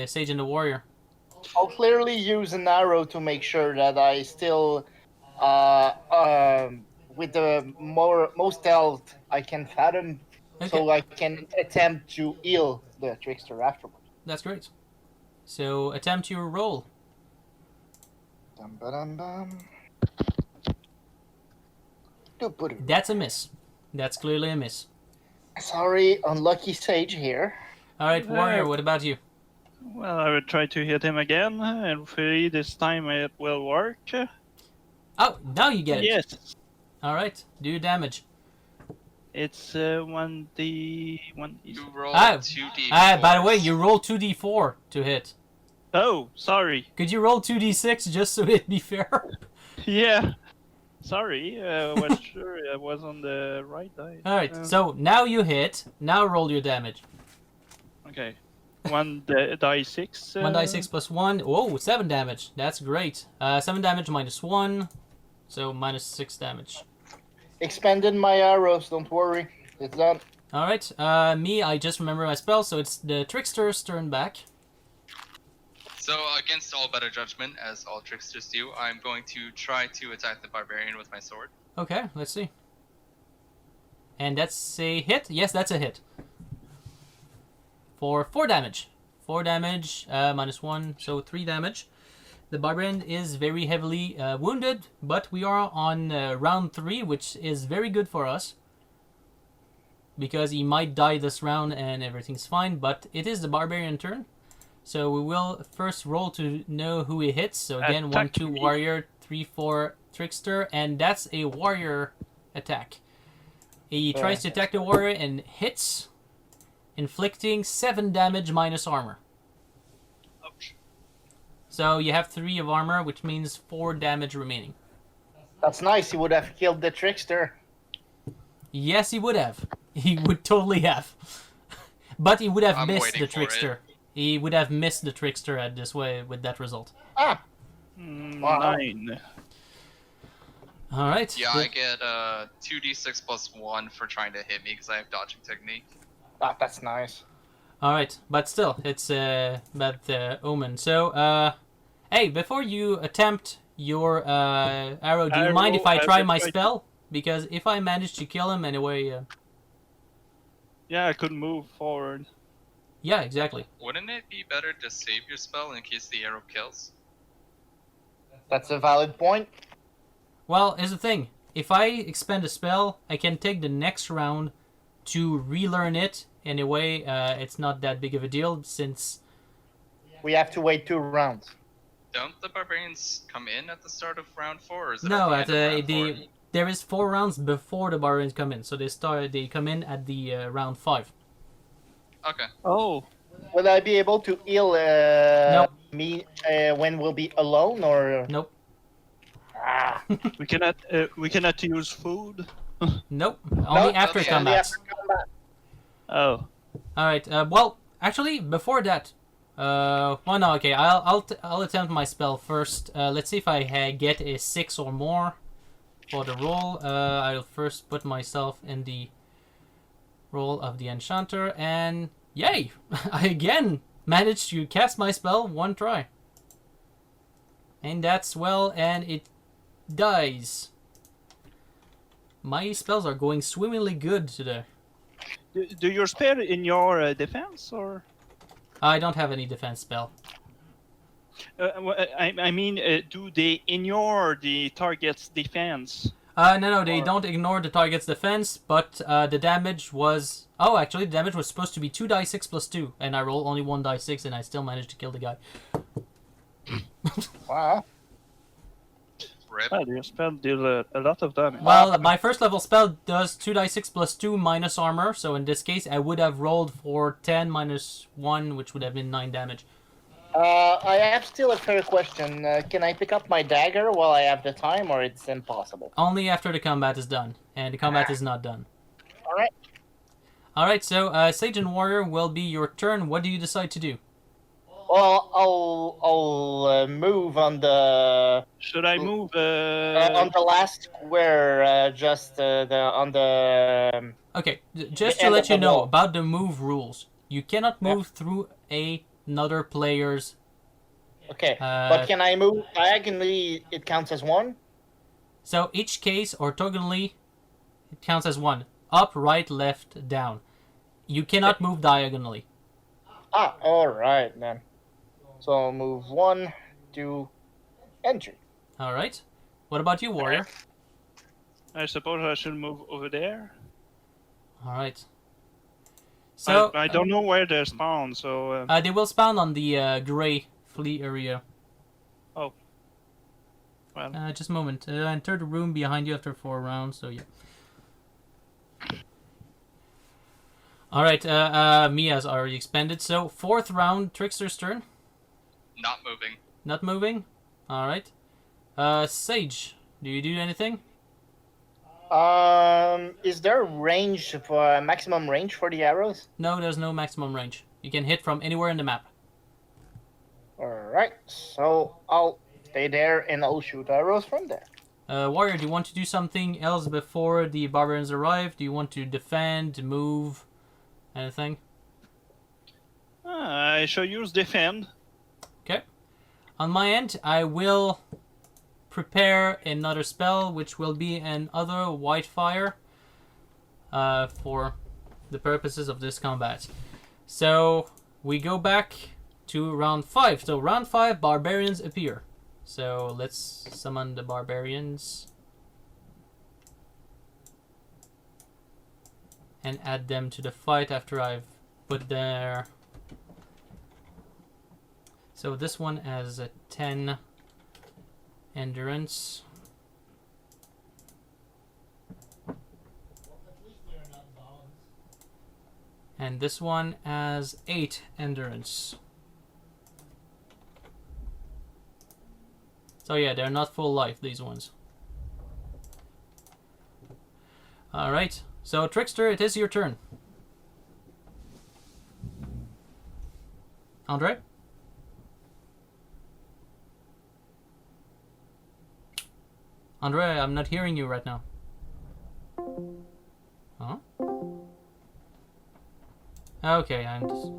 sage and the warrior? I'll clearly use an arrow to make sure that I still, with the most health I can fathom, so I can attempt to heal the trickster afterwards. That's great. So attempt your roll. Dum, ba-dum, bum. That's a miss. That's clearly a miss. Sorry, unlucky sage here. All right, Warrior, what about you? Well, I will try to hit him again, and hopefully this time it will work. Oh, now you get it. Yes, All right, do your damage. it's 1d. You roll Ah, 2d4. by the way, you roll 2d4 to hit. Oh, sorry. Could you roll 2d6 just so it'd be fair? Yeah. Sorry, I was sure I was on the right die. All right, so now you hit. Now roll your damage. Okay. Die 6. 1d6 plus 1. Whoa, 7 damage. That's great. 7 damage minus 1. So minus 6 damage. Expended my arrows, don't worry. It's done. Alright, me, I just remember my spell, so it's the Trickster's turn back. So, against all better judgment, as all tricksters do, I'm going to try to attack the barbarian with my sword. Okay, let's see. And that's a hit? Yes, that's a hit. For 4 damage. 4 damage, minus 1, so 3 damage. The barbarian is very heavily wounded, but we are on round 3, which is very good for us. Because he might die this round and everything's fine, but it is the barbarian turn. So we will first roll to know who he hits. So again, 1, 2 warrior, 3, 4 trickster, and that's a warrior attack. He tries to attack the warrior and hits, inflicting 7 damage minus armor. Ouch. So you have 3 of armor, which means 4 damage remaining. That's nice. He would have killed the trickster. Yes, he would have. He would totally have. But he would have I'm missed waiting the for trickster. He would have missed the trickster at this way with that result. Ah, Wow. 9. All right. Yeah, I get 2d6 plus 1 for trying to hit me because I have dodging technique. that's nice. All right, but still, it's bad omen. So, hey, before you attempt your arrow, do you mind if I try my spell? Because if I manage to kill him anyway, Yeah, I couldn't move forward. yeah, exactly. Wouldn't it be better to save your spell in case the arrow kills? That's a valid point. Well, here's the thing: if I expend a spell, I can take the next round to relearn it. Anyway, it's not that big of a deal since. We have to wait 2 rounds. Don't the barbarians come in at the start of round 4, or is it No, at at the end of round 4? there is 4 rounds before the barbarians come in, so they come in at the round 5. Okay. Oh, Will I be able to heal Nope. me when we'll be alone, or? Nope. Ah, we cannot use food. Nope. Only after okay. only combat. after combat. Oh, All right. Well, actually, before that, well, no. Okay, I'll attempt my spell first. Let's see if I get a 6 or more for the roll. I'll first put myself in the role of the enchanter, and yay! I again managed to cast my spell 1 try, and that's well, and it dies. My spells are going swimmingly good today. do your spell in your defense or? I don't have any defense spell. I mean, do they ignore the target's defense? No, they don't ignore the target's defense, but the damage was... Oh, actually, the damage was supposed to be 2d6 plus 2, and I rolled only 1d6, and I still managed to kill the guy. Wow. Rip. Well, your spell deal a lot of damage. Well, my first level spell does 2d6 plus 2 minus armor, so in this case, I would have rolled for 10 minus 1, which would have been 9 damage. I have still a fair question. Can I pick up my dagger while I have the time, or it's impossible? Only after the combat is done, and the combat is not done. Alright. Alright, so Sage and Warrior will be your turn. What do you decide to do? Well, I'll move on the Should I move? on the last square, on the. Okay, just The to end let of you the know wall. about the move rules. You cannot move through another player's... Okay, but can I move diagonally? It counts as 1. So each case, orthogonally, it counts as 1. up, right, left, down. You cannot move diagonally. Ah, all right then. So I'll move 1, 2, and 3. All right. What about you, warrior? I suppose I should move over there. All right. So I don't know where they spawn, so... they will spawn on the gray flea area. Oh. Well, Just a moment. Enter the room behind you after 4 rounds. So yeah. All right. Mia's already expended. So 4th round, Trickster's turn. Not moving. Not moving. All right. Sage, do you do anything? Is there range for maximum range for the arrows? No, there's no maximum range. You can hit from anywhere in the map. All right. So I'll stay there and I'll shoot arrows from there. Warrior, do you want to do something else before the barbarians arrive? Do you want to defend, move, anything? I shall use defend. Okay. On my end, I will prepare another spell, which will be another white fire for the purposes of this combat. So we go back to round 5. So round 5, barbarians appear. So let's summon the barbarians and add them to the fight after I've put their... So this one has a 10 endurance. And this one has 8 endurance. So yeah, they're not full life, these ones. Alright, so Trickster, it is your turn. Andre? Andre, I'm not hearing you right now. Huh? Okay, I'm just...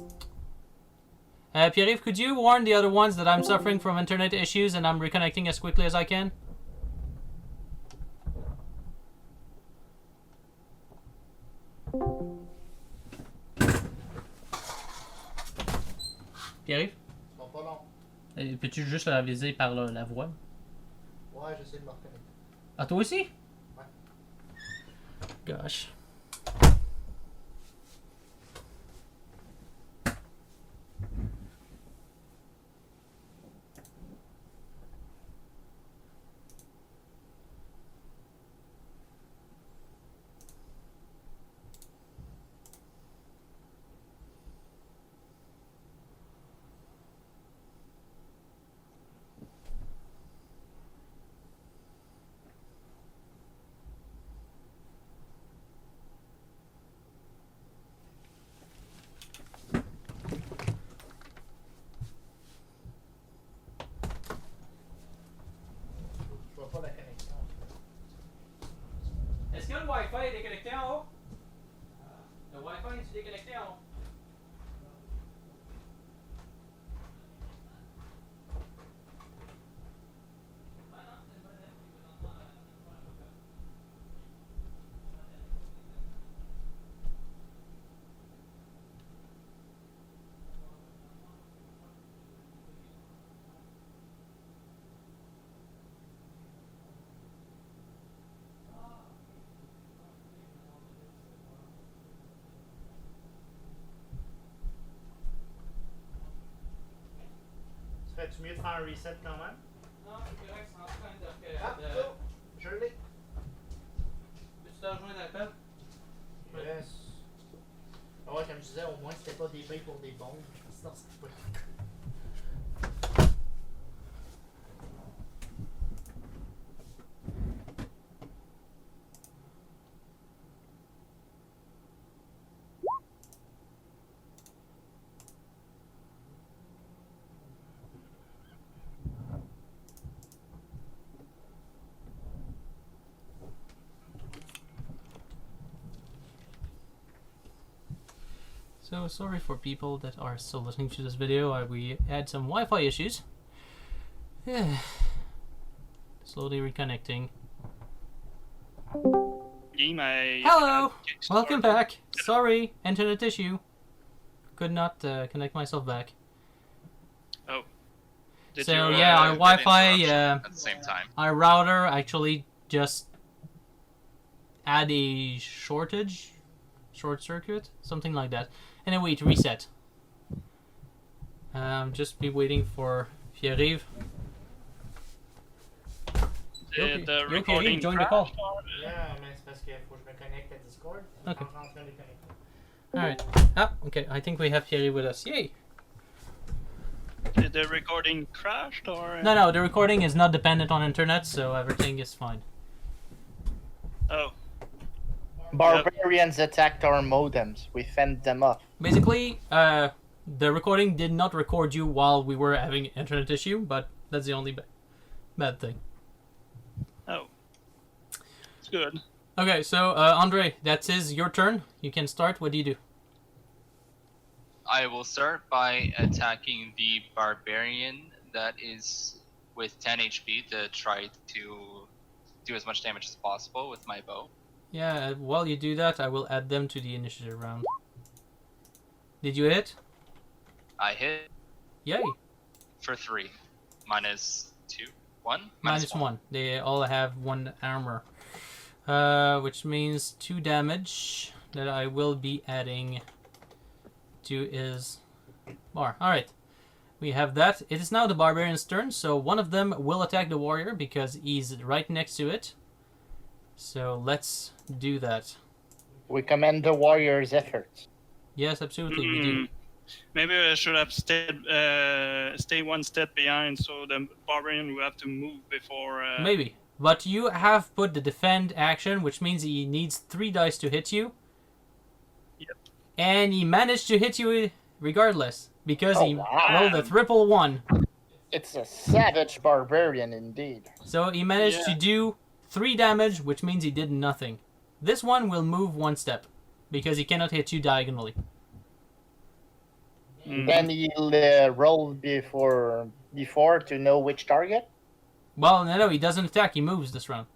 Pierre-Yves, could you warn the other ones that I'm suffering from internet issues and I'm reconnecting as quickly as I can? Pierre-Yves? Ça va pas long. Peux-tu juste l'aviser par la voix? Ouais, j'essaie de me reconnecter. Ah, toi aussi? Ouais. Gosh. Je vois pas la connexion. Est-ce que le Wi-Fi est déconnecté en haut? Le Wi-Fi est déconnecté en haut? Ferais-tu mieux de faire un reset quand même? Non, c'est correct, c'est en train de... Ah, ça, je l'ai. Peux-tu te rejoindre l'appel? Yes. Ah ouais, comme je disais, au moins c'était pas des baies pour des bombes. Sinon, c'est pas. So sorry for people that are still listening to this video. We had some Wi-Fi issues. Slowly reconnecting. game. I Hello! can't Welcome start. back. Sorry, internet issue. Could not connect myself back. Oh. Did So, you, yeah, our Good Wi-Fi, interruption at the same time. our router actually just had a short circuit, something like that. Anyway, it reset. Just be waiting for Pierre-Yves. did the You okay? recording Join the crash call. or- Yeah, mais c'est parce qu'il faut que je me connecte à Discord. Ok. Je suis en train de connecter. Alright. Ah, okay. I think we have Pierre with us. Yay! Did the recording crashed or? No, the recording is not dependent on internet, so everything is fine. Oh. Barbarians attacked our modems. We fend them off. Basically, the recording did not record you while we were having internet issue, but that's the only bad thing. Oh. It's good. Okay, so Andre, that is your turn. You can start. What do you do? I will start by attacking the barbarian that is with 10 HP to try to do as much damage as possible with my bow. Yeah, while you do that, I will add them to the initiative round. Did you hit? I hit Yay! for 3. Minus 2. 1? Minus 1. They all have 1 armor. Which means 2 damage that I will be adding to his bar. Alright. We have that. It is now the barbarian's turn, so one of them will attack the warrior because he's right next to it. So let's do that. We commend the warrior's efforts. Yes, absolutely, we do. Maybe I should have stay one step behind, so the barbarian will have to move before. Maybe. But you have put the defend action, which means he needs 3 dice to hit you. Yep. And he managed to hit you regardless, because he wow. rolled a triple 1. It's a savage barbarian indeed. So he managed to Yeah. do 3 damage, which means he did nothing. This one will move 1 step, because he cannot hit you diagonally. Then he'll roll before to know which target. Well, no, he doesn't attack, he moves this round.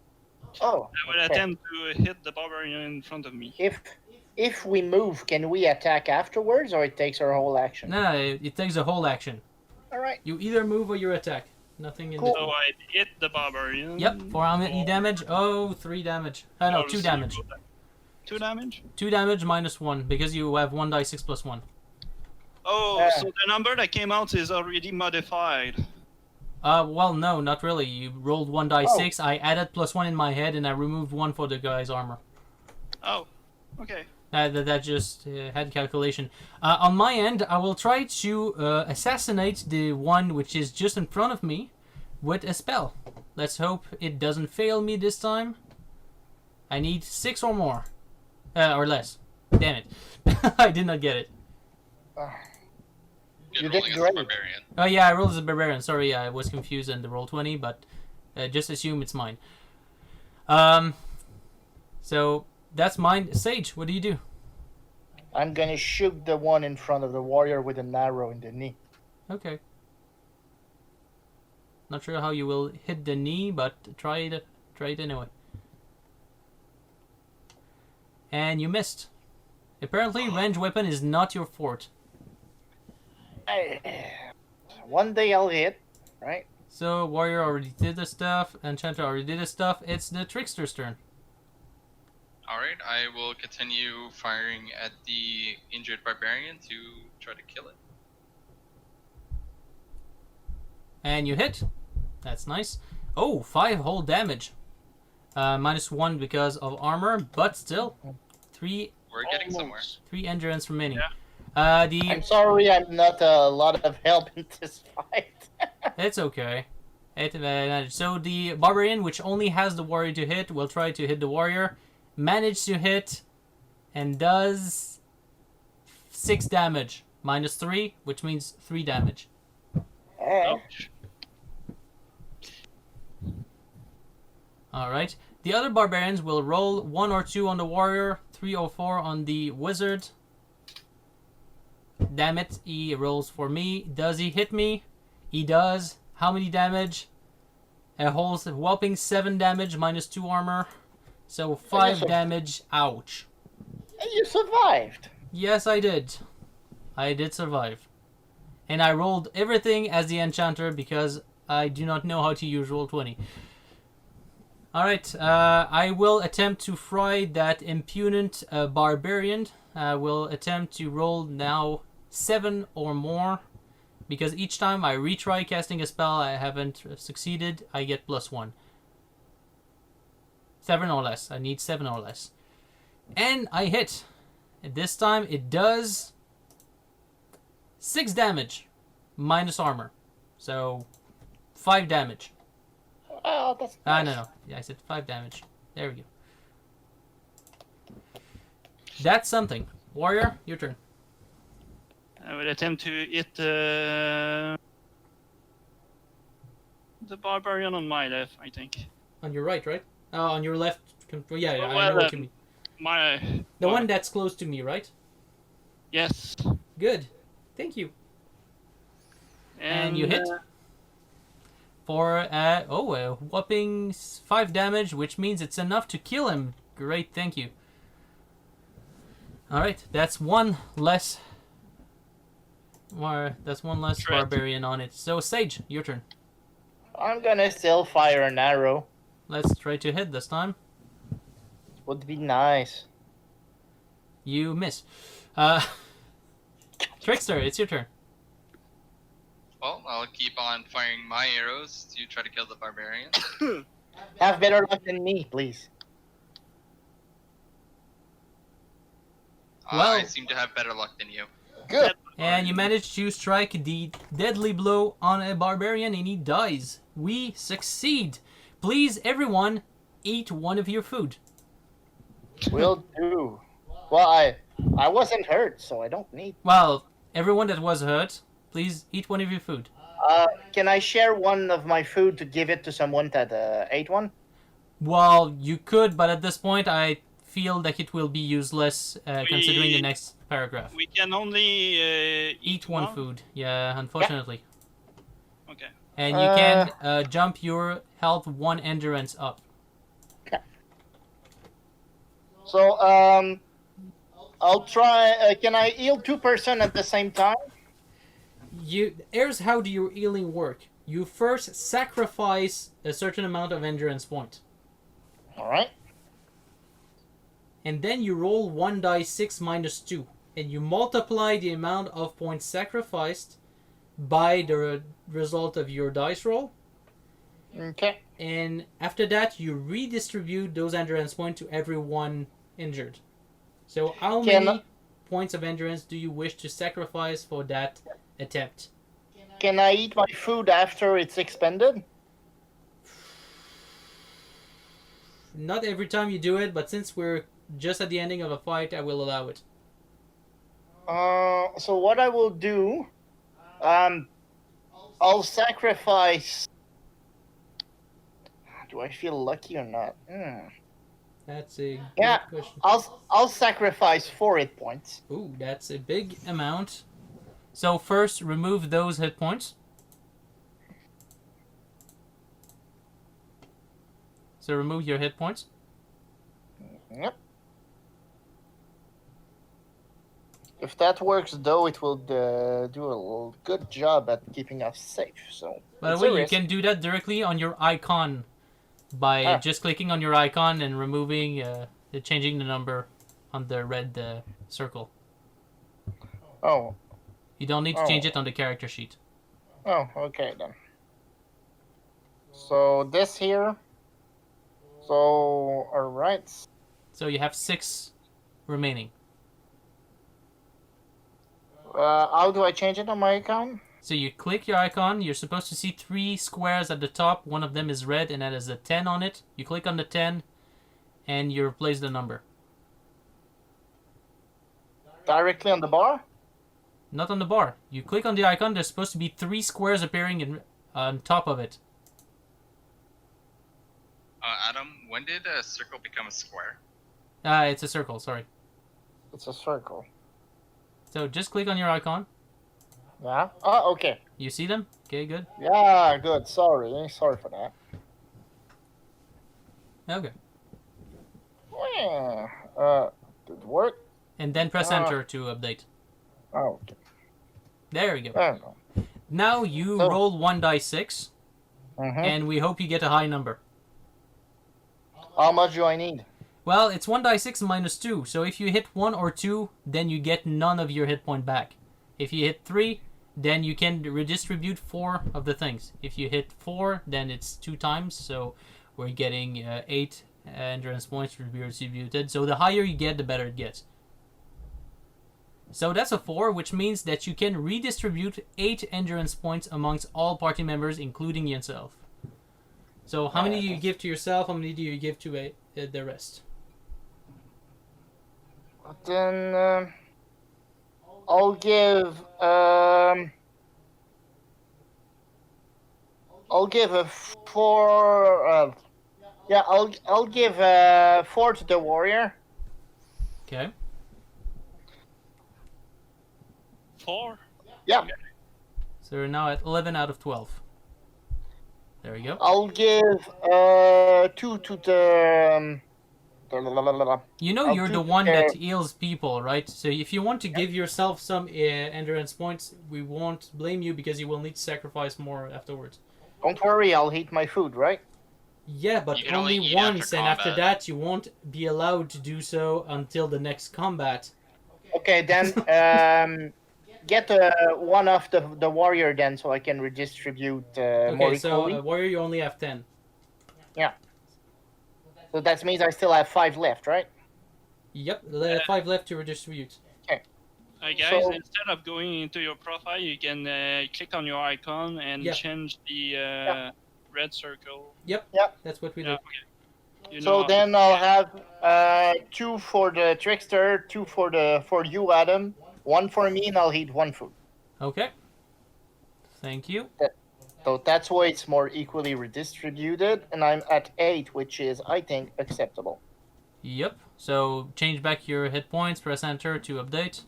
Oh, I would okay. attempt to hit the barbarian in front of me. If we move, can we attack afterwards, or it takes our whole action? No, it takes a whole action. All right. You either move or you attack. Nothing in Cool. So I hit the barbarian. Yep, for how many damage? Oh, 3 damage. No, I'll 2 see damage. 2 damage? 2 damage minus 1, because you have 1 die 6 plus 1. Oh, so the number that came out is already modified. Well, no, not really. You rolled 1 die Oh. 6, I added plus 1 in my head, and I removed 1 for the guy's armor. Oh, okay. That just had calculation. On my end, I will try to assassinate the one which is just in front of me with a spell. Let's hope it doesn't fail me this time. I need 6 or more. Or less. Damn it. I did not get it. Good You rolling did as a great. barbarian. Oh yeah, I rolled as a barbarian. Sorry, I was confused in the roll 20, but just assume it's mine. So that's mine. Sage, what do you do? I'm gonna shoot the one in front of the warrior with an arrow in the knee. Okay. Not sure how you will hit the knee, but try it anyway. And you missed. Apparently, range weapon is not your fort. One day I'll hit, right? So warrior already did the stuff, enchanter already did the stuff. It's the trickster's turn. Alright, I will continue firing at the injured barbarian to try to kill it. And you hit. That's nice. Oh, 5 whole damage. Minus 1 because of armor, but still 3 We're getting somewhere. 3 endurance remaining. Yeah. I'm sorry, I'm not a lot of help in this fight. It's okay. So the barbarian, which only has the warrior to hit, will try to hit the warrior. Manage to hit, and does 6 damage. Minus 3, which means 3 damage. Ouch. Alright. The other barbarians will roll 1 or 2 on the warrior, 3 or 4 on the wizard. Damn it, he rolls for me. Does he hit me? He does. How many damage? A whole whopping 7 damage, minus 2 armor. So 5 sur- damage. Ouch. And you survived. Yes, I did. I did survive. And I rolled everything as the enchanter because I do not know how to use Roll20. Alright, I will attempt to fry that impudent barbarian. I will attempt to roll now 7 or more. Because each time I retry casting a spell I haven't succeeded, I get +1. 7 or less. I need 7 or less. And I hit. And this time it does 6 damage. Minus armor. So 5 damage. Oh, that's No. Yeah, I said 5 damage. There we go. That's something. Warrior, your turn. I will attempt to hit the barbarian on my left, I think. On your right, right? On your left. Yeah, I Well, know what you mean. The one that's close to me, right? Yes. Good. Thank you. And you hit. For a whopping 5 damage, which means it's enough to kill him. Great, thank you. Alright, that's one less. That's one less Threat. barbarian on it. So, Sage, your turn. I'm gonna still fire an arrow. Let's try to hit this time. Would be nice. You miss. Trickster, it's your turn. Well, I'll keep on firing my arrows to try to kill the barbarian. Have better luck than me, please. I Well- seem to have better luck than you. Good. And you manage to strike the deadly blow on a barbarian and he dies. We succeed. Please, everyone, eat one of your food. Will do. Well, I wasn't hurt, so I don't need. Well, everyone that was hurt, please eat one of your food. Can I share one of my food to give it to someone that ate one? Well, you could, but at this point, I feel that it will be useless considering the next paragraph. We can only Eat one food. Yeah, unfortunately. Okay. And you can jump your health 1 endurance up. So, I'll try. Can I heal 2% at the same time? Here's how do your healing work. You first sacrifice a certain amount of endurance point. Alright. And then you roll 1 die 6 minus 2. And you multiply the amount of points sacrificed by the result of your dice roll. Okay. And after that, you redistribute those endurance points to everyone injured. So how many points of endurance do you wish to sacrifice for that attempt? Can I eat my food after it's expended? Not every time you do it, but since we're just at the ending of a fight, I will allow it. So what I will do, I'll sacrifice. Do I feel lucky or not? That's a good Yeah, question. I'll sacrifice 4 hit points. Ooh, that's a big amount. So first, remove those hit points. So remove your hit points. Yep. If that works, though, it will do a good job at keeping us safe. So. By the it's a way, you risk. can do that directly on your icon by just clicking on your icon and removing, changing the number on the red circle. Oh. You don't need to change it on the character sheet. Oh, okay then. So this here. So, alright. So you have 6 remaining. How do I change it on my account? So you click your icon, you're supposed to see 3 squares at the top. One of them is red and that has a 10 on it. You click on the 10 and you replace the number. Directly on the bar? Not on the bar. You click on the icon, there's supposed to be 3 squares appearing on top of it. Adam, when did a circle become a square? It's a circle, sorry. It's a circle. So just click on your icon. Yeah? Oh, okay. You see them? Okay, good. Yeah, good. Sorry for that. Okay. Yeah. Did it work? And then press enter to update. Oh, okay. There we go. There we go. Now you So- roll 1d6, Mhm. and we hope you get a high number. How much do I need? Well, it's 1d6 minus 2, so if you hit 1 or 2, then you get none of your hit point back. If you hit 3, then you can redistribute 4 of the things. If you hit 4, then it's 2 times, so we're getting 8 endurance points to be redistributed. So the higher you get, the better it gets. So that's a 4, which means that you can redistribute 8 endurance points amongst all party members, including yourself. So how many do you give to yourself? How many do you give to the rest? Then I'll give a 4. Yeah, I'll give 4 to the warrior. Okay. 4. Yeah. So we're now at 11 out of 12. There we go. I'll give 2 to the. You know I'll you're do the one the- that heals people, right? So if you want to give yourself some endurance points, we won't blame you because you will need to sacrifice more afterwards. Don't worry, I'll eat my food, right? Yeah, but You can only only eat once, after and after combat. that you won't be allowed to do so until the next combat. Okay, then get one of the warrior then, so I can redistribute more Okay, so equally. warrior, you only have 10. So that means I still have 5 left, right? Yep, 5 left to redistribute. Guys, So- instead of going into your profile, you can click on your icon and Yeah. change the red circle. That's what we Yeah. do. You So know, then I'll have 2 for the trickster, 2 for you, Adam, 1 for me, and I'll eat 1 food. Okay. Thank you. So that's why it's more equally redistributed, and I'm at 8, which is, I think, acceptable. Yep. So change back your hit points, press enter to update.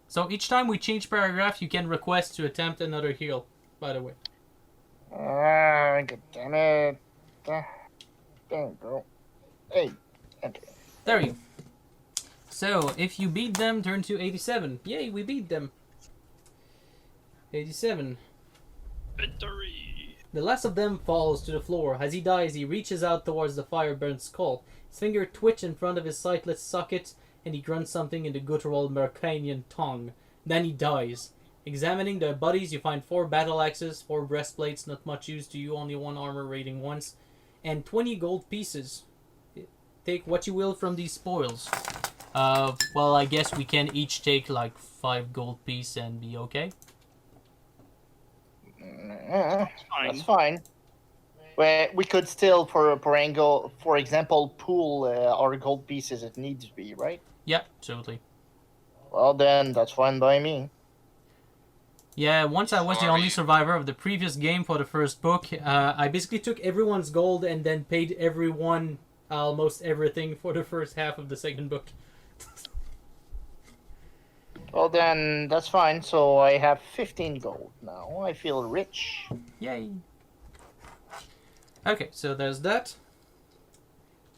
So each time we change paragraph, you can request to attempt another heal, by the way. God damn it. There you go. Hey, enter. There you go. So, if you beat them, turn to 87. Yay, we beat them. 87. victory. The last of them falls to the floor. As he dies, he reaches out towards the fire-burnt skull. His finger twitches in front of his sightless socket, and he grunts something in the guttural Mercanian tongue. Then he dies. Examining the bodies, you find 4 battle axes, 4 breastplates, not much use to you, only 1 armor rating once, and 20 gold pieces. Take what you will from these spoils. Well, I guess we can each take like 5 gold piece and be okay. Fine. That's fine. Well, we could still, for example, pool our gold pieces if needs be, right? Yeah, totally. Well, then that's fine by me. Yeah, once I was the only survivor of the previous game for the first book, I basically took everyone's gold and then paid everyone almost everything for the first half of the second book. Well, then that's fine. So I have 15 gold now. I feel rich. Yay! Okay, so there's that.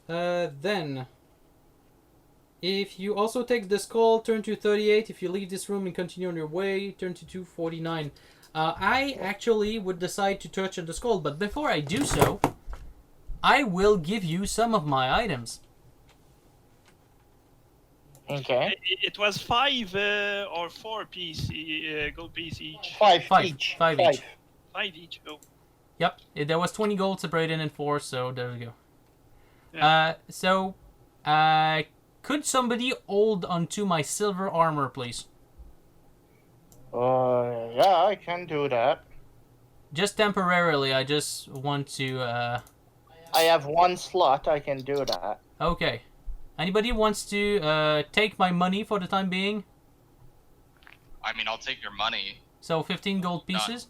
Then, if you also take the skull, turn to 38. If you leave this room and continue on your way, turn to 249. I actually would decide to touch on the skull, but before I do so, I will give you some of my items. Okay. It was 5 or 4 piece gold piece each. 5 Five. each. 5 each. 5 each. Oh. Yep, there was 20 gold separated in 4, so there we go. Yeah. Could somebody hold onto my silver armor, please? Yeah, I can do that. Just temporarily, I just want to, I have 1 slot. I can do that. Okay. Anybody wants to take my money for the time being? I mean, I'll take your money. So 15 gold pieces?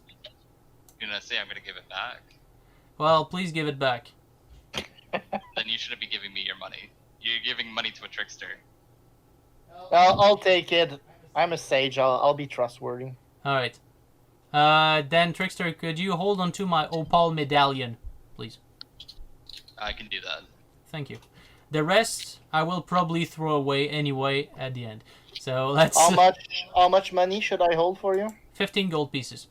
You're gonna say I'm gonna give it back. Well, please give it back. Then you shouldn't be giving me your money. You're giving money to a trickster. I'll take it. I'm a sage. I'll be trustworthy. Alright. Then, Trickster, could you hold on to my opal medallion, please? I can do that. Thank you. The rest I will probably throw away anyway at the end. So let's. How much money should I hold for you? 15 gold pieces.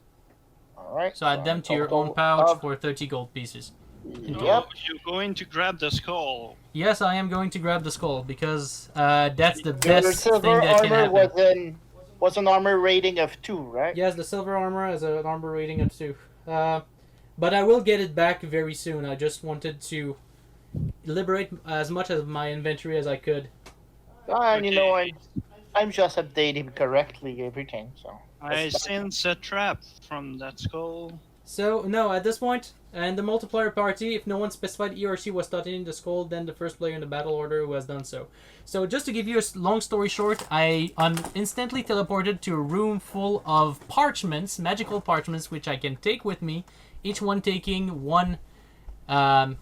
All right. So add them to your total own pouch of- for 30 gold pieces. Yep. You're going to grab the skull. Yes, I am going to grab the skull because that's the Your best silver thing that can armor happen. was an armor rating of 2, right? Yes, the silver armor has an armor rating of 2. But I will get it back very soon. I just wanted to liberate as much of my inventory as I could. And you know, I'm just updating correctly everything. So I sense a trap from that skull. So, no, at this point, and the multiplayer party, if no one specified he or she was studying the skull, then the first player in the battle order who has done so. So, just to give you a long story short, I'm instantly teleported to a room full of parchments, magical parchments, which I can take with me, each one taking one level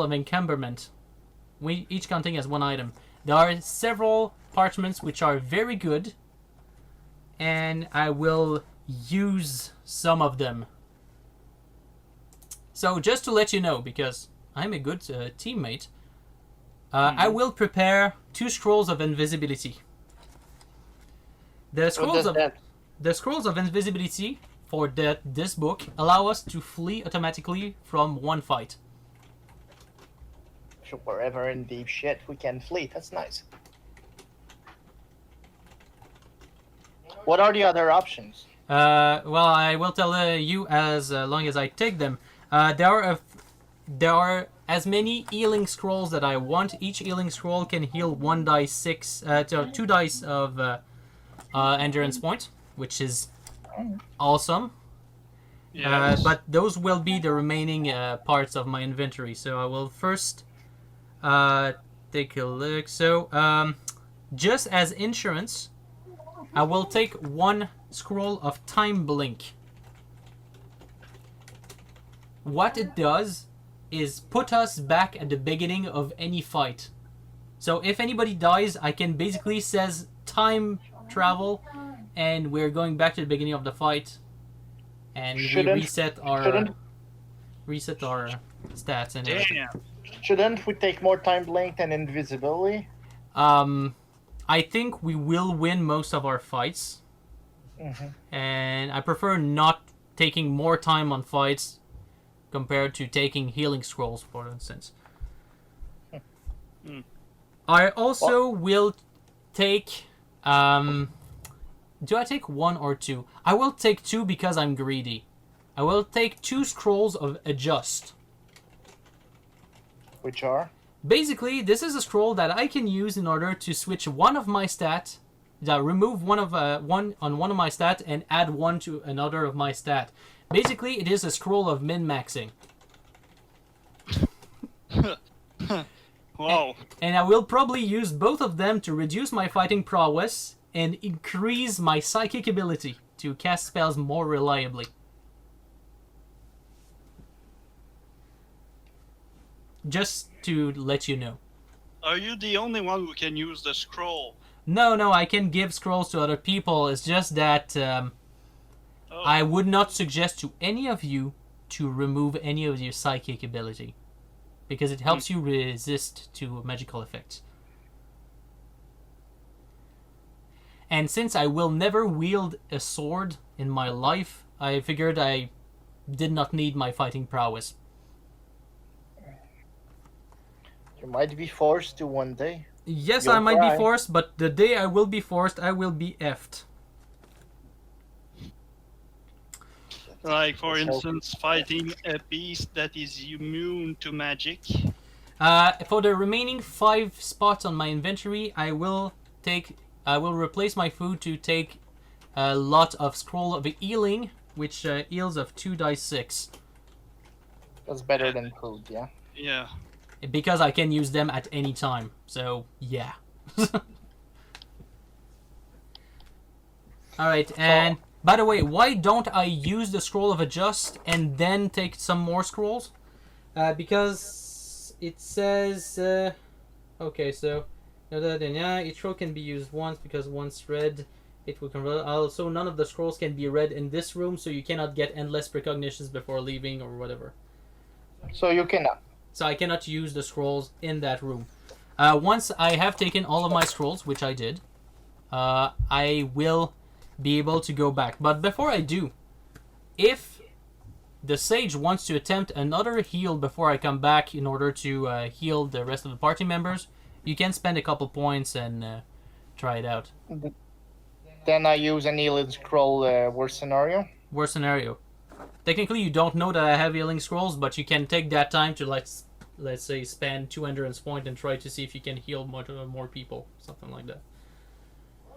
of encumberment, each counting as one item. There are several parchments which are very good, and I will use some of them. So just to let you know, because I'm a good teammate, I will prepare 2 scrolls of invisibility. The scrolls of invisibility for this book allow us to flee automatically from one fight. So wherever in deep shit we can flee. That's nice. What are the other options? Well, I will tell you as long as I take them. There are as many healing scrolls that I want. Each healing scroll can heal 2 dice of endurance point, which is awesome. Yes. But those will be the remaining parts of my inventory. So I will first take a look. So just as insurance, I will take 1 scroll of time blink. What it does is put us back at the beginning of any fight. So if anybody dies, I can basically says time travel, and we're going back to the beginning of the fight, and we reset our stats and everything. Damn. Shouldn't we take more time blink than invisibility? I think we will win most of our fights. And I prefer not taking more time on fights compared to taking healing scrolls, for instance. I also will take... do I take 1 or 2? I will take 2 because I'm greedy. I will take 2 scrolls of adjust. Which are? Basically, this is a scroll that I can use in order to switch one of my stats, remove one of my stat and add 1 to another of my stat. Basically, it is a scroll of min-maxing. Wow. And I will probably use both of them to reduce my fighting prowess and increase my psychic ability to cast spells more reliably. Just to let you know. Are you the only one who can use the scroll? No, I can give scrolls to other people. It's just that I would not suggest to any of you to remove any of your psychic ability, because it helps you resist to magical effects. And since I will never wield a sword in my life, I figured I did not need my fighting prowess. You might be forced to one day. Yes, You'll I might cry. be forced, but the day I will be forced, I will be effed. Like, for instance, fighting a beast that is immune to magic. For the remaining 5 spots on my inventory, I will replace my food to take a lot of scroll of healing, which heals of 2 dice 6. That's better than food, yeah. Yeah. Because I can use them at any time. So, yeah. Alright, and by the way, why don't I use the scroll of adjust and then take some more scrolls? Because it says... okay, so... each scroll can be used once, because once read, it will convert. Also, none of the scrolls can be read in this room, so you cannot get endless precognitions before leaving or whatever. So you cannot. So I cannot use the scrolls in that room. Once I have taken all of my scrolls, which I did, I will be able to go back. But before I do, if the sage wants to attempt another heal before I come back in order to heal the rest of the party members, you can spend a couple points and try it out. Then I use an healing scroll. Worst scenario. Worst scenario. Technically, you don't know that I have healing scrolls, but you can take that time to let's say spend 2 endurance point and try to see if you can heal more people, something like that.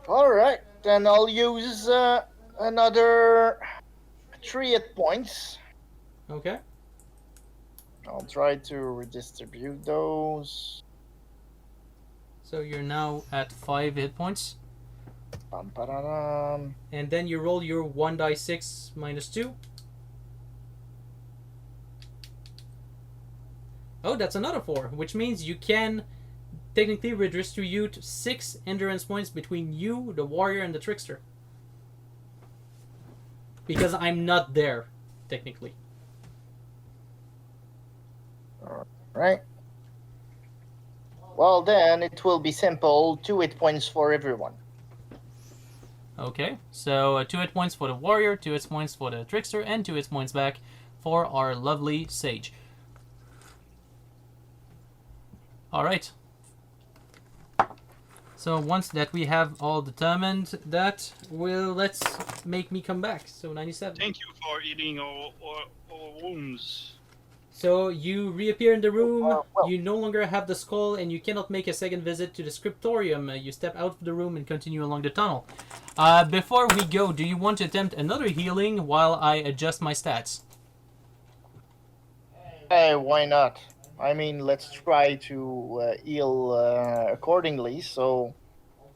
All right, then I'll use another 3 hit points. Okay. I'll try to redistribute those. So you're now at 5 hit points, Bum-ba-da-dum. and then you roll your 1d6 minus 2. Oh, that's another 4, which means you can technically redistribute 6 endurance points between you, the warrior, and the trickster. Because I'm not there, technically. Right. Well, then it will be simple. 2 hit points for everyone. Okay, so 2 hit points for the warrior, 2 hit points for the trickster, and 2 hit points back for our lovely sage. Alright. So once that we have all determined, that will let's make me come back. So 97. Thank you for eating all wounds. So you reappear in the room, well. you no longer have the skull, and you cannot make a second visit to the scriptorium. You step out of the room and continue along the tunnel. Before we go, do you want to attempt another healing while I adjust my stats? Hey, why not? I mean, let's try to heal accordingly. So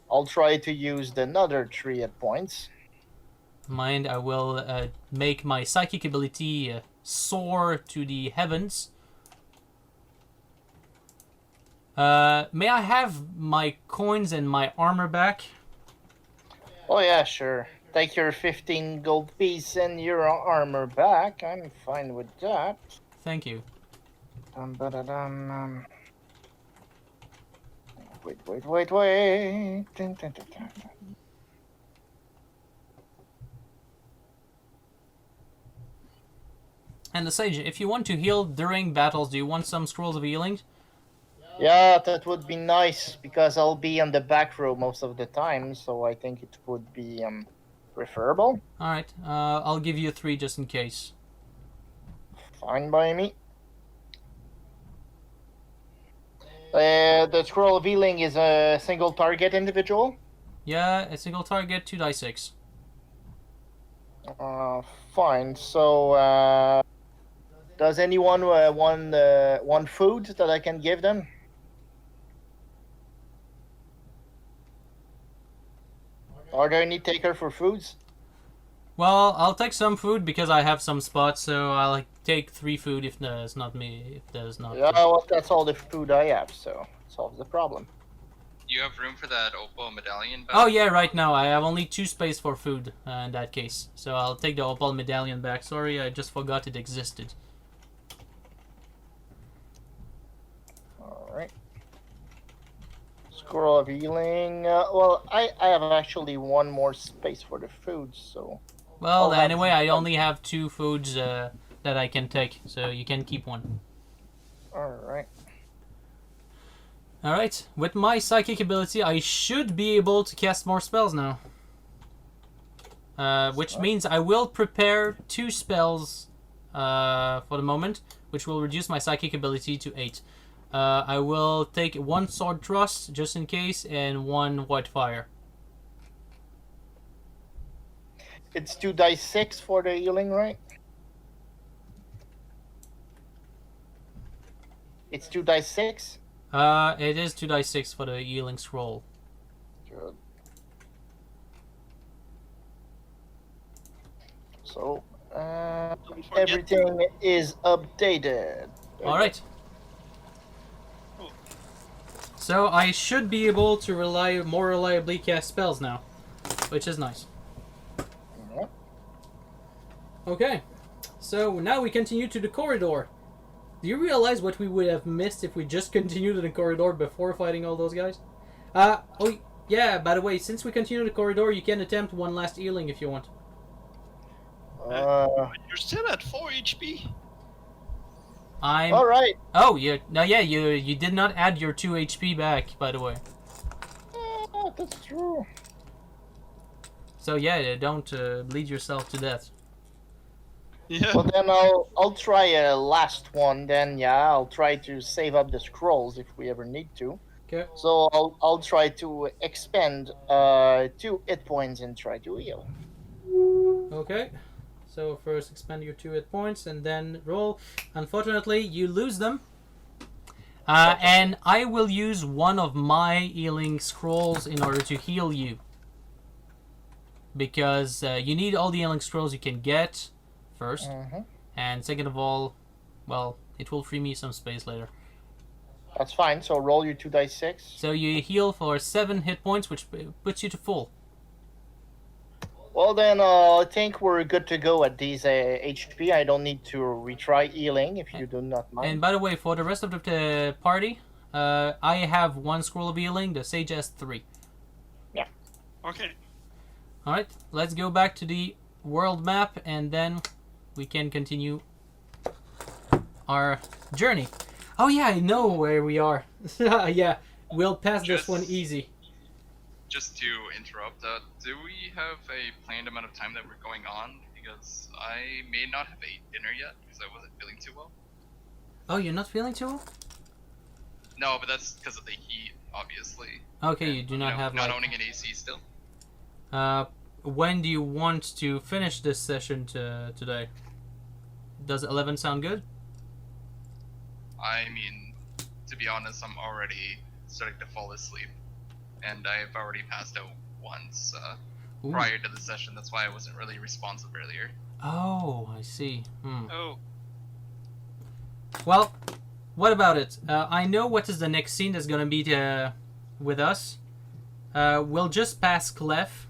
I'll try to use another 3 hit points. Mind, I will make my psychic ability soar to the heavens. May I have my coins and my armor back? Oh yeah, sure. Take your 15 gold piece and your armor back. I'm fine with that. Thank you. Ba-da-dum. Wait. Dun, dun, dun, dun. And the sage, if you want to heal during battles, do you want some scrolls of healing? Yeah, that would be nice because I'll be on the back row most of the time, so I think it would be preferable. Alright, I'll give you 3 just in case. Fine by me. The scroll of healing is a single target individual. Yeah, a single target, 2d6. Fine. So, does anyone want food that I can give them? Are there any taker for foods? Well, I'll take some food because I have some spots, so I'll take 3 food if there's not me. If there's not. Yeah, well, that's all the food I have, so it solves the problem. You have room for that opal medallion back? Oh yeah, right now I have only 2 space for food in that case, so I'll take the opal medallion back. Sorry, I just forgot it existed. All right. Scroll of healing. Well, I have actually 1 more space for the food, so. Well, I'll have anyway, I some. only have 2 foods that I can take, so you can keep 1. All right. Alright, with my psychic ability, I should be able to cast more spells now. Which means I will prepare 2 spells for the moment, which will reduce my psychic ability to 8. I will take 1 sword thrust, just in case, and 1 white fire. It's 2d6 for the healing, right? It's 2d6? It is 2d6 for the healing scroll. Good. So, Don't forget everything is updated. Alright. So I should be able to more reliably cast spells now, which is nice. Yep. Okay, so now we continue to the corridor. Do you realize what we would have missed if we just continued in the corridor before fighting all those guys? Oh, yeah, by the way, since we continue the corridor, you can attempt one last healing if you want. You're still at 4 HP. All right. Oh, you did not add your 2 HP back, by the way. That's true. So yeah, don't bleed yourself to death. Yeah. Well, then I'll try a last one. Then I'll try to save up the scrolls if we ever need to. Okay. So I'll try to expend 2 hit points and try to heal. Okay. So first expend your 2 hit points and then roll. Unfortunately, you lose them. And I will use one of my healing scrolls in order to heal you. Because you need all the healing scrolls you can get first. And second of all, well, it will free me some space later. That's fine. So roll your 2 dice 6. So you heal for 7 hit points, which puts you to full. Well, then I think we're good to go at these HP. I don't need to retry healing if you do not mind. And by the way, for the rest of the party, I have 1 scroll of healing. The sage has 3. Okay. Alright, let's go back to the world map and then we can continue our journey. Oh yeah, I know where we are. Yeah, we'll pass this one easy. Just to interrupt, do we have a planned amount of time that we're going on? Because I may not have ate dinner yet because I wasn't feeling too well. Oh, you're not feeling too well? No, but that's because of the heat, obviously. Okay, you do not have not like... owning an AC still. When do you want to finish this session today? Does 11 sound good? I mean, to be honest, I'm already starting to fall asleep. And I've already passed out once prior to the session. That's why I wasn't really responsive earlier. Oh, I see. Oh. Well, what about it? I know what is the next scene that's going to be with us. We'll just pass Clef.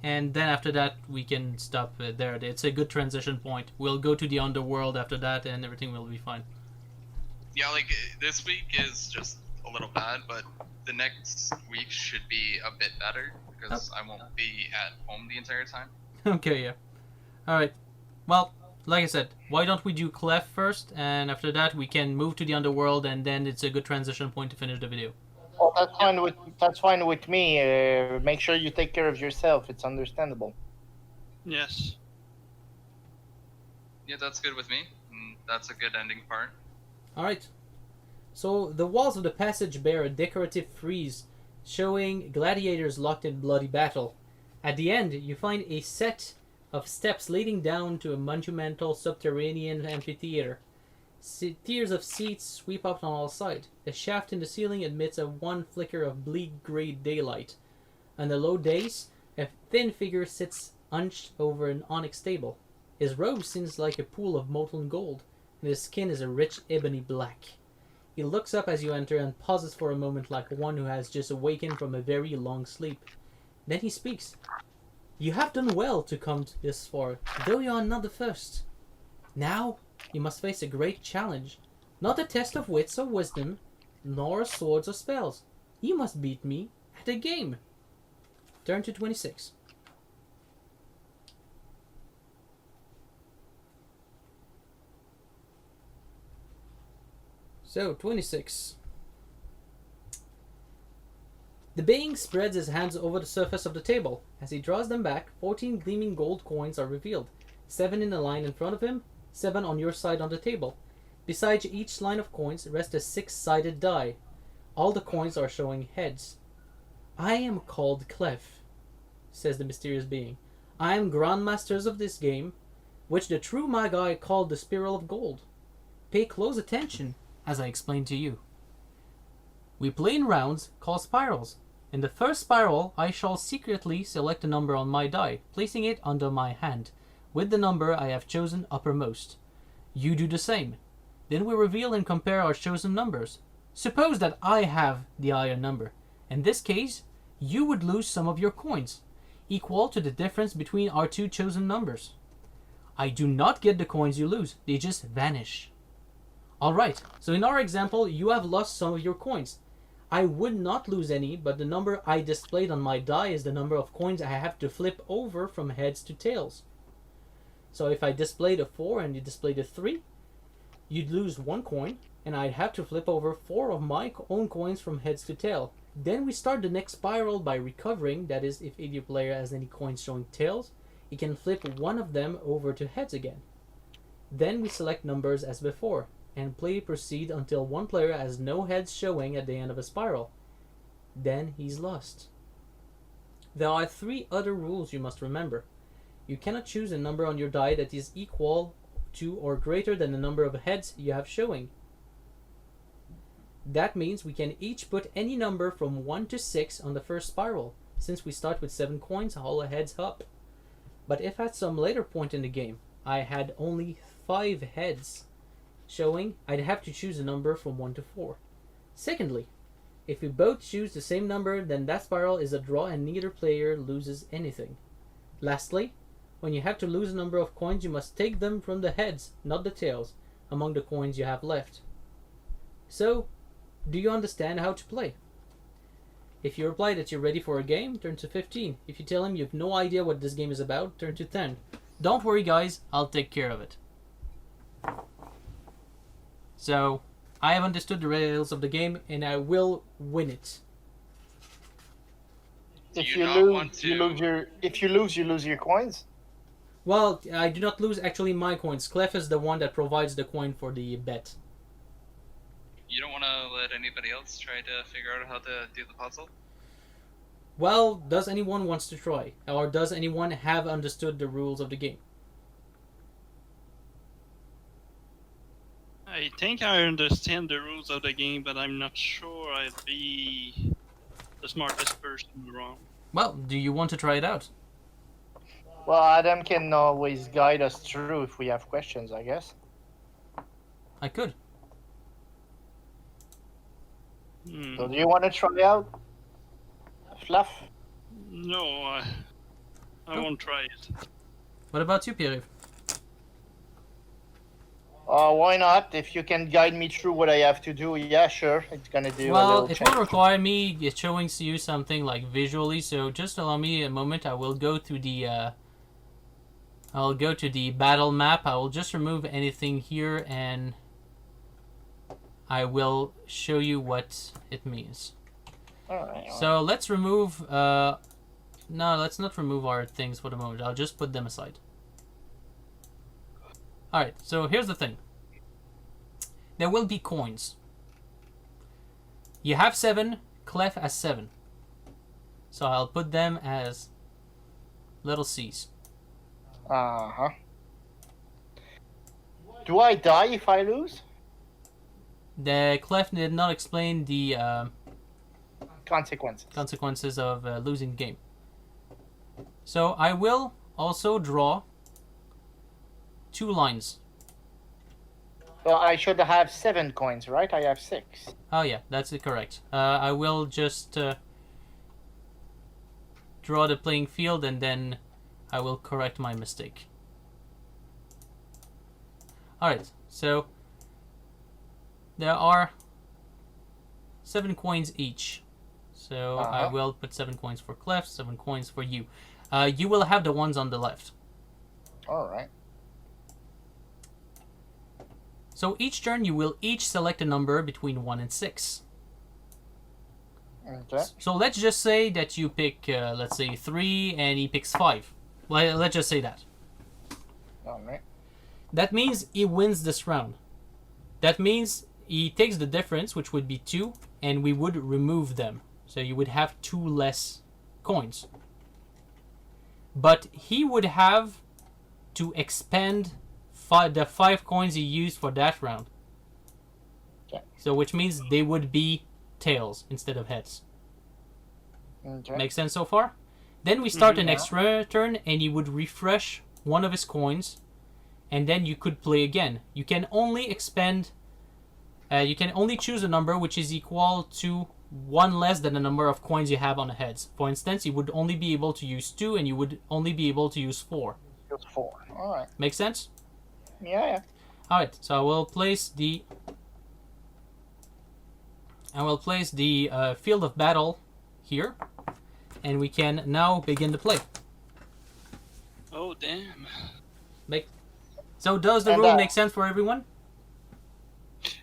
And then after that, we can stop there. It's a good transition point. We'll go to the underworld after that, and everything will be fine. Yeah, like, this week is just a little bad, but the next week should be a bit better, because I won't be at home the entire time. Okay, yeah. Alright. Well, like I said, why don't we do Clef first, and after that we can move to the underworld, and then it's a good transition point to finish the video. Well, that's fine with me. Make sure you take care of yourself. It's understandable. Yes. Yeah, that's good with me. That's a good ending part. Alright. So, the walls of the passage bear a decorative frieze showing gladiators locked in bloody battle. At the end, you find a set of steps leading down to a monumental subterranean amphitheater. Tiers of seats sweep up on all sides. The shaft in the ceiling admits a one flicker of bleak grey daylight. On the low dais, a thin figure sits hunched over an onyx table. His robe seems like a pool of molten gold, and his skin is a rich ebony black. He looks up as you enter and pauses for a moment like one who has just awakened from a very long sleep. Then he speaks. You have done well to come this far, though you are not the first. Now, you must face a great challenge. Not a test of wits or wisdom, nor swords or spells. You must beat me at a game. Turn to 26. So, 26. The being spreads his hands over the surface of the table. As he draws them back, 14 gleaming gold coins are revealed. 7 in a line in front of him, 7 on your side on the table. Beside each line of coins rests a 6-sided die. All the coins are showing heads. I am called Clef, says the mysterious being. I am grandmasters of this game, which the true Magi called the Spiral of Gold. Pay close attention, as I explain to you. We play in rounds called spirals. In the first spiral, I shall secretly select a number on my die, placing it under my hand, with the number I have chosen uppermost. You do the same. Then we reveal and compare our chosen numbers. Suppose that I have the higher number. In this case, you would lose some of your coins, equal to the difference between our two chosen numbers. I do not get the coins you lose, they just vanish. Alright, so in our example, you have lost some of your coins. I would not lose any, but the number I displayed on my die is the number of coins I have to flip over from heads to tails. So if I displayed a 4 and you displayed a 3, you'd lose 1 coin, and I'd have to flip over 4 of my own coins from heads to tail. Then we start the next spiral by recovering, that is, if either player has any coins showing tails, he can flip one of them over to heads again. Then we select numbers as before, and play proceed until one player has no heads showing at the end of a spiral. Then he's lost. There are 3 other rules you must remember. You cannot choose a number on your die that is equal to or greater than the number of heads you have showing. That means we can each put any number from 1 to 6 on the first spiral, since we start with 7 coins, all heads up. But if at some later point in the game I had only 5 heads showing, I'd have to choose a number from 1 to 4. Secondly, if we both choose the same number, then that spiral is a draw and neither player loses anything. Lastly, when you have to lose a number of coins, you must take them from the heads, not the tails, among the coins you have left. So, do you understand how to play? If you reply that you're ready for a game, turn to 15. If you tell him you have no idea what this game is about, turn to 10. Don't worry guys, I'll take care of it. So, I have understood the rules of the game and I will win it. If Do you not lose, want to- you lose your coins. Well, I do not lose actually my coins. Clef is the one that provides the coin for the bet. You don't want to let anybody else try to figure out how to do the puzzle? Well, does anyone wants to try? Or does anyone have understood the rules of the game? I think I understand the rules of the game, but I'm not sure I'd be the smartest person around. Well, do you want to try it out? Well, Adam can always guide us through if we have questions, I guess. I could. So do you want to try out? Fluff? No, I won't try it. What about you, Pierre? Why not? If you can guide me through what I have to do, yeah, sure. It's gonna do a Well, little it check. will require me showing you something like visually, so just allow me a moment. I will go to the I'll go to the battle map. I will just remove anything here and I will show you what it means. Alright. So let's remove no, let's not remove our things for the moment. I'll just put them aside. Alright, so here's the thing. There will be coins. You have 7, Clef has 7. So I'll put them as little C's. Uh-huh. Do I die if I lose? The Clef did not explain the Consequences. consequences of losing the game. So I will also draw 2 lines. Well, I should have 7 coins, right? I have 6. Oh yeah, that's it, correct. I will just draw the playing field and then I will correct my mistake. Alright, so there are 7 coins each. So I will put 7 coins for Clef, 7 coins for you. You will have the ones on the left. Alright. So each turn you will each select a number between 1 and 6. Okay. So let's just say that you pick, let's say 3 and he picks 5. Well, let's just say that. Alright. That means he wins this round. That means he takes the difference, which would be 2, and we would remove them. So you would have 2 less coins. But he would have to expend the 5 coins he used for that round. Okay. So which means they would be tails instead of heads. Okay. Make sense so far? Then we start the Mhm. next turn and you would refresh one of his coins and then you could play again. You can only expend you can only choose a number which is equal to 1 less than the number of coins you have on the heads. For instance, you would only be able to use 2 and you would only be able to use 4. Just 4. Alright. Make sense? Yeah, yeah. Alright, so I will place the field of battle here, and we can now begin to play. Oh, damn. So does the And, rule make sense for everyone?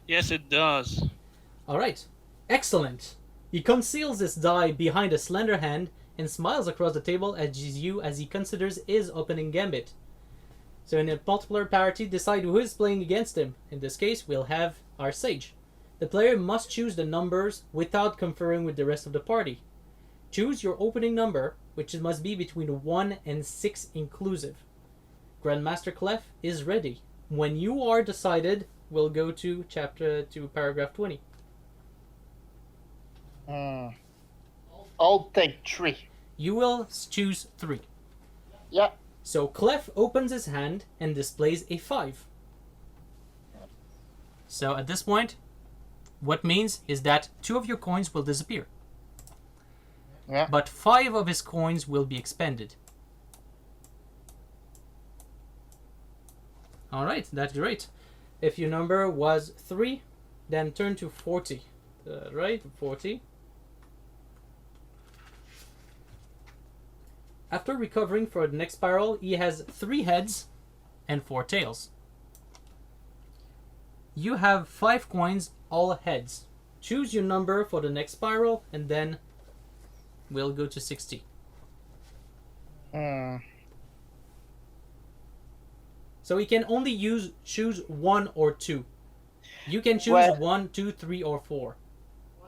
Yes, it does. Alright. Excellent. He conceals his die behind a slender hand and smiles across the table at you as he considers his opening gambit. So in a multiplayer party, decide who is playing against him. In this case, we'll have our sage. The player must choose the numbers without conferring with the rest of the party. Choose your opening number, which must be between 1 and 6 inclusive. Grandmaster Clef is ready. When you are decided, we'll go to paragraph 20. I'll take 3. You will choose 3. Yeah. So Clef opens his hand and displays a 5. So at this point, what means is that 2 of your coins will disappear. Yeah. But 5 of his coins will be expended. Alright, that's great. If your number was 3, then turn to 40. Right? 40. After recovering for the next spiral, he has 3 heads and 4 tails. You have 5 coins, all heads. Choose your number for the next spiral, and then we'll go to 60. So he can only choose 1 or 2. You can choose Well- 1, 2, 3, or 4.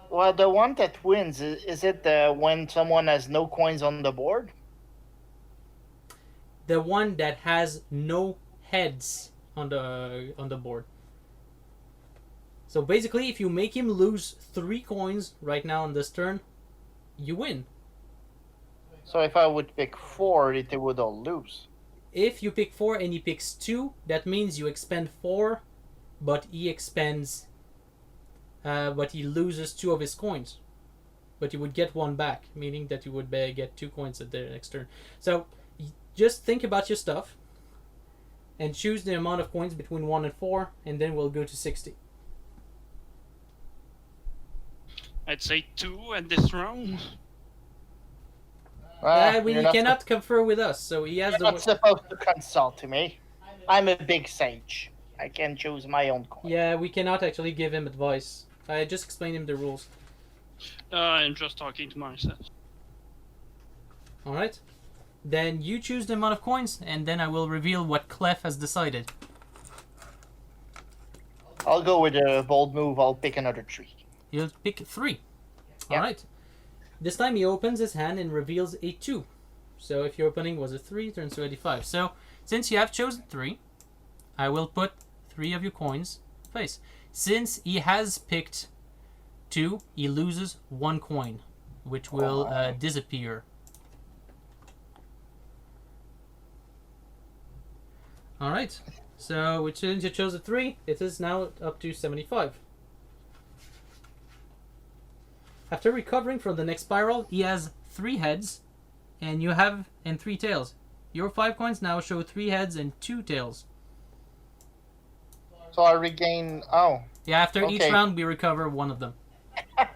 Well, the one that wins, is it when someone has no coins on the board? The one that has no heads on the board. So basically, if you make him lose 3 coins right now on this turn, you win. So if I would pick 4, it would all lose. If you pick 4 and he picks 2, that means you expend 4, but he expends, but he loses 2 of his coins. But you would get 1 back, meaning that you would get 2 coins at the next turn. So just think about your stuff and choose the amount of coins between 1 and 4, and then we'll go to 60. I'd say 2 at this round. We You're not cannot confer with us, so he has You're the. not supposed to consult to me. I'm a big sage. I can choose my own coin. Yeah, we cannot actually give him advice. I just explained him the rules. I'm just talking to myself. Alright? Then you choose the amount of coins, and then I will reveal what Clef has decided. I'll go with a bold move. I'll pick another 3. You'll pick 3. Yeah. Alright. This time he opens his hand and reveals a 2. So if your opening was a 3, it turns to 85. So since you have chosen 3, I will put 3 of your coins in place. Since he has picked 2, he loses 1 coin, which will disappear. Alright. So since you chose a 3, it is now up to 75. After recovering from the next spiral, he has 3 heads, and 3 tails. Your 5 coins now show 3 heads and 2 tails. So I regain. Oh. Yeah, after each Okay. round, we recover 1 of them.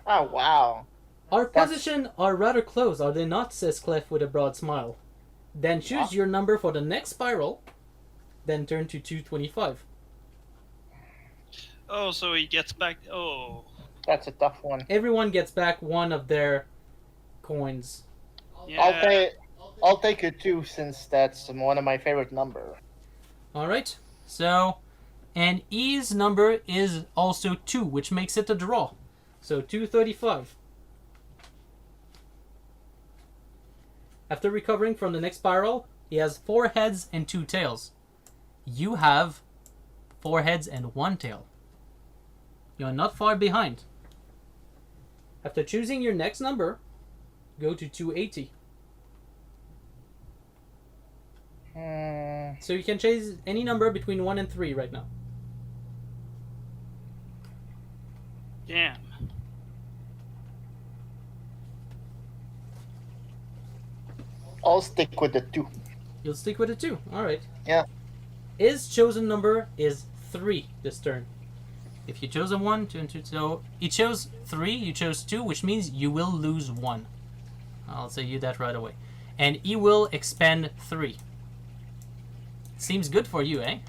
Oh, wow. Our That's- position are rather close, are they not? Says Clef with a broad smile. Then choose your number for the next spiral, then turn to 225. Oh, so he gets back. Oh. That's a tough one. Everyone gets back 1 of their coins. Yeah. I'll take a 2 since that's one of my favorite number. Alright, so, and E's number is also 2, which makes it a draw. So 235. After recovering from the next spiral, he has 4 heads and 2 tails. You have 4 heads and 1 tail. You're not far behind. After choosing your next number, go to 280. So you can chase any number between 1 and 3 right now. Damn. I'll stick with the 2. You'll stick with it too. Alright. Yeah. His chosen number is 3 this turn. If you chose a 1, 2, and 2, so he chose 3, you chose 2, which means you will lose 1. I'll say you that right away. And he will expend 3. Seems good for you, eh?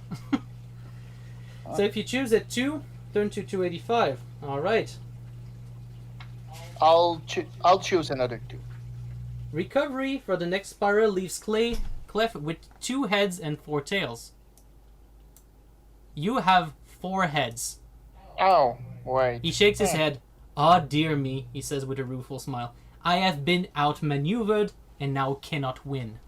So if you choose a 2, turn to 285. Alright. I'll choose another 2. Recovery for the next spiral leaves Clef with 2 heads and 4 tails. You have 4 heads. Oh, wait. He shakes his head. Ah, dear me, he says with a rueful smile. I have been outmaneuvered and now cannot win.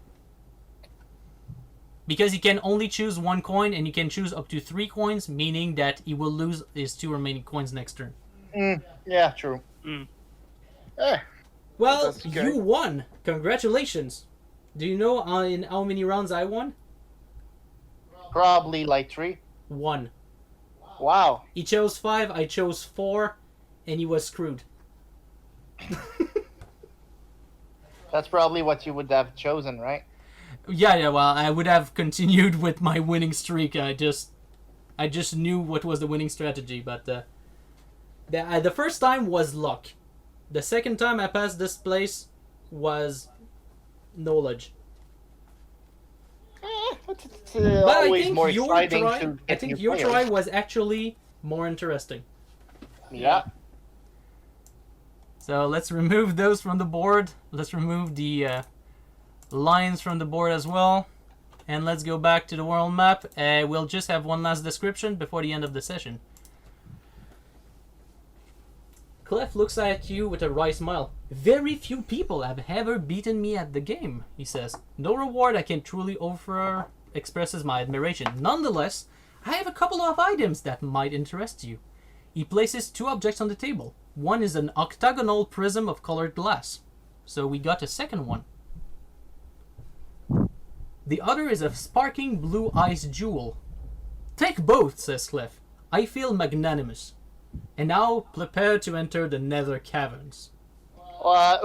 Because he can only choose 1 coin and you can choose up to 3 coins, meaning that he will lose his 2 remaining coins next turn. Yeah, true. Well, That's okay. you won. Congratulations. Do you know in how many rounds I won? Probably like 3. 1. Wow. He chose 5, I chose 4, and he was screwed. That's probably what you would have chosen, right? Yeah, well, I would have continued with my winning streak. I just knew what was the winning strategy, but the first time was luck. The second time I passed this place was knowledge. It's But I always think more your exciting try, to I get think new your players. try was actually more interesting. Yeah. So let's remove those from the board. Let's remove the lines from the board as well. And let's go back to the world map. We'll just have one last description before the end of the session. Clef looks at you with a wry smile. Very few people have ever beaten me at the game, he says. No reward I can truly offer expresses my admiration. Nonetheless, I have a couple of items that might interest you. He places 2 objects on the table. One is an octagonal prism of colored glass. So we got a second one. The other is a sparkling blue ice jewel. Take both, says Clef. I feel magnanimous. And now prepare to enter the nether caverns.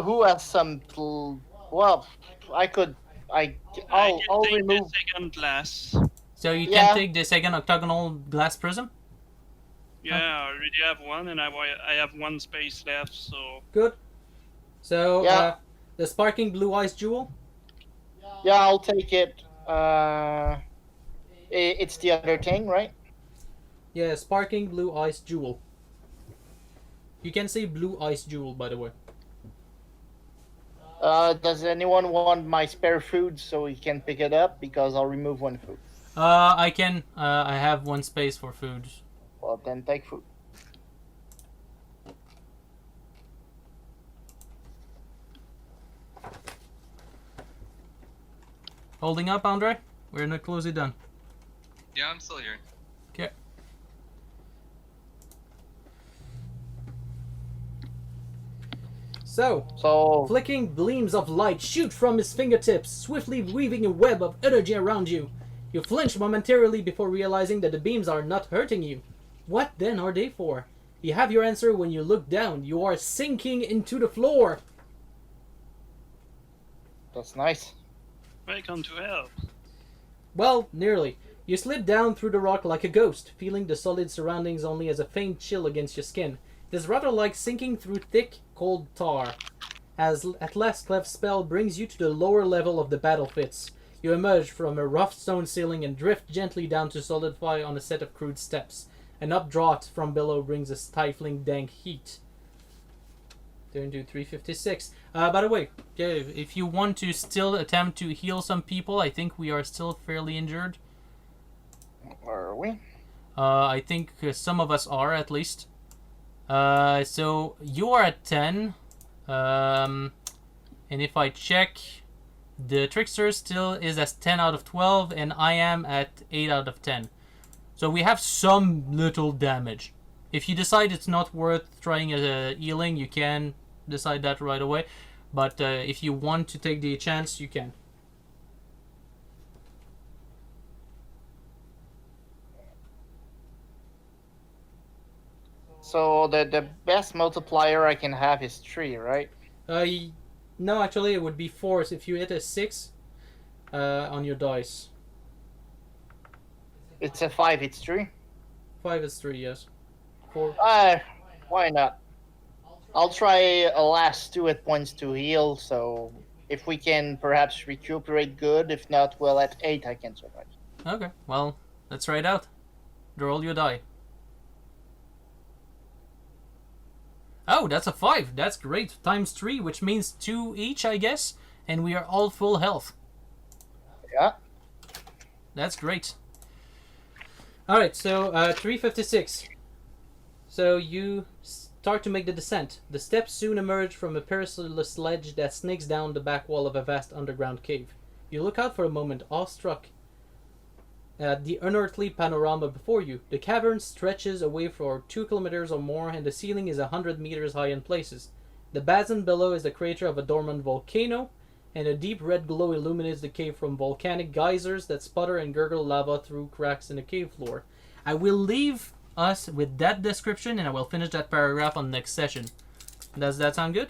Who has some? Well, I'll I can take remove. the second glass. So you Yeah. can take the second octagonal glass prism? Yeah, I already have one, and I have 1 space left, so... Good. So, Yeah. the sparkling blue ice jewel? Yeah, I'll take it. It's the other thing, right? Yeah, sparkling blue ice jewel. You can say blue ice jewel, by the way. Does anyone want my spare food so he can pick it up? Because I'll remove 1 food. I can. I have 1 space for food. Well, then take food. Holding up, Andre? We're not closely done. Yeah, I'm still here. Okay. So, flicking gleams of light shoot from his fingertips, swiftly weaving a web of energy around you. You flinch momentarily before realizing that the beams are not hurting you. What then are they for? You have your answer when you look down. You are sinking into the floor. That's nice. Welcome to hell. Well, nearly. You slid down through the rock like a ghost, feeling the solid surroundings only as a faint chill against your skin. It is rather like sinking through thick, cold tar. As at last Clef's spell brings you to the lower level of the Battlepits, you emerge from a rough stone ceiling and drift gently down to solidify on a set of crude steps. An updraft from below brings a stifling, dank heat. Turn to 356. By the way, if you want to still attempt to heal some people, I think we are still fairly injured. Are we? I think some of us are, at least. So you are at 10. And if I check, the Trickster still is at 10 out of 12, and I am at 8 out of 10. So we have some little damage. If you decide it's not worth trying a healing, you can decide that right away. But if you want to take the chance, you can. So the best multiplier I can have is 3, right? No, actually it would be 4 if you hit a 6 on your dice. It's a 5, it's 3. 5 is 3, yes. 4. Why not? I'll try a last 2 hit points to heal, so if we can perhaps recuperate, good. If not, well, at 8 I can survive. Okay, well, let's try it out. Roll your die. Oh, that's a 5. That's great. Times 3, which means 2 each, I guess. And we are all full health. Yeah. That's great. Alright, so 356. So you start to make the descent. The steps soon emerge from a perilous ledge that snakes down the back wall of a vast underground cave. You look out for a moment, awestruck at the unearthly panorama before you. The cavern stretches away for 2 kilometers or more, and the ceiling is 100 meters high in places. The basin below is the crater of a dormant volcano, and a deep red glow illuminates the cave from volcanic geysers that sputter and gurgle lava through cracks in the cave floor. I will leave us with that description, and I will finish that paragraph on the next session. Does that sound good?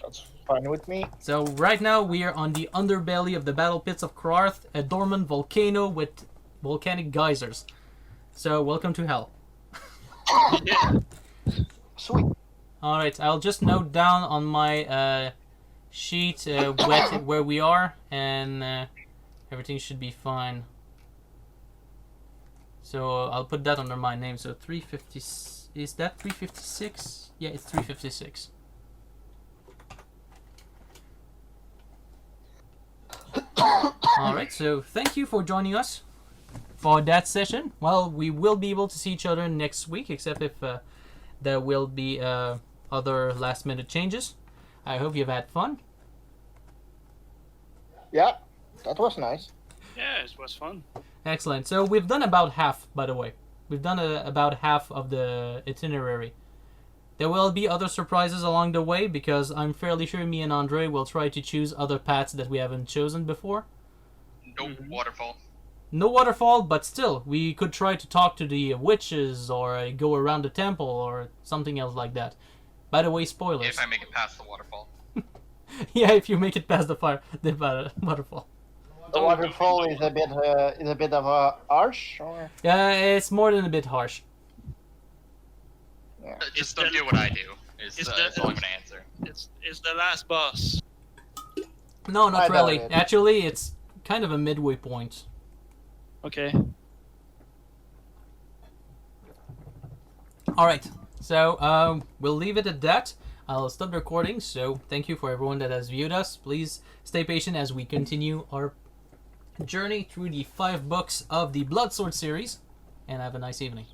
That's fine with me. So right now we are on the underbelly of the Battlepits of Krarth, a dormant volcano with volcanic geysers. So welcome to hell. Sweet. Alright, I'll just note down on my sheet where we are, and everything should be fine. So I'll put that under my name. So 350, is that 356? Yeah, it's 356. Alright, so thank you for joining us for that session. Well, we will be able to see each other next week, except if there will be other last minute changes. I hope you've had fun. Yeah, that was nice. Yeah, it was fun. Excellent. So we've done about half, by the way. We've done about half of the itinerary. There will be other surprises along the way, because I'm fairly sure me and Andre will try to choose other paths that we haven't chosen before. Nope, waterfall. No waterfall, but still, we could try to talk to the witches, or go around the temple, or something else like that. By the way, spoilers. If I make it past the waterfall. Yeah, if you make it past the waterfall. The waterfall is a bit of a harsh, or Yeah, it's more than a bit harsh. Just don't do what I do. Is That's all I'm gonna answer. It's the last boss. No, not I doubt really. it. Actually, it's kind of a midway point. Okay. Alright, so we'll leave it at that. I'll stop the recording, so thank you for everyone that has viewed us. Please stay patient as we continue our journey through the 5 books of the Bloodsword series, and have a nice evening.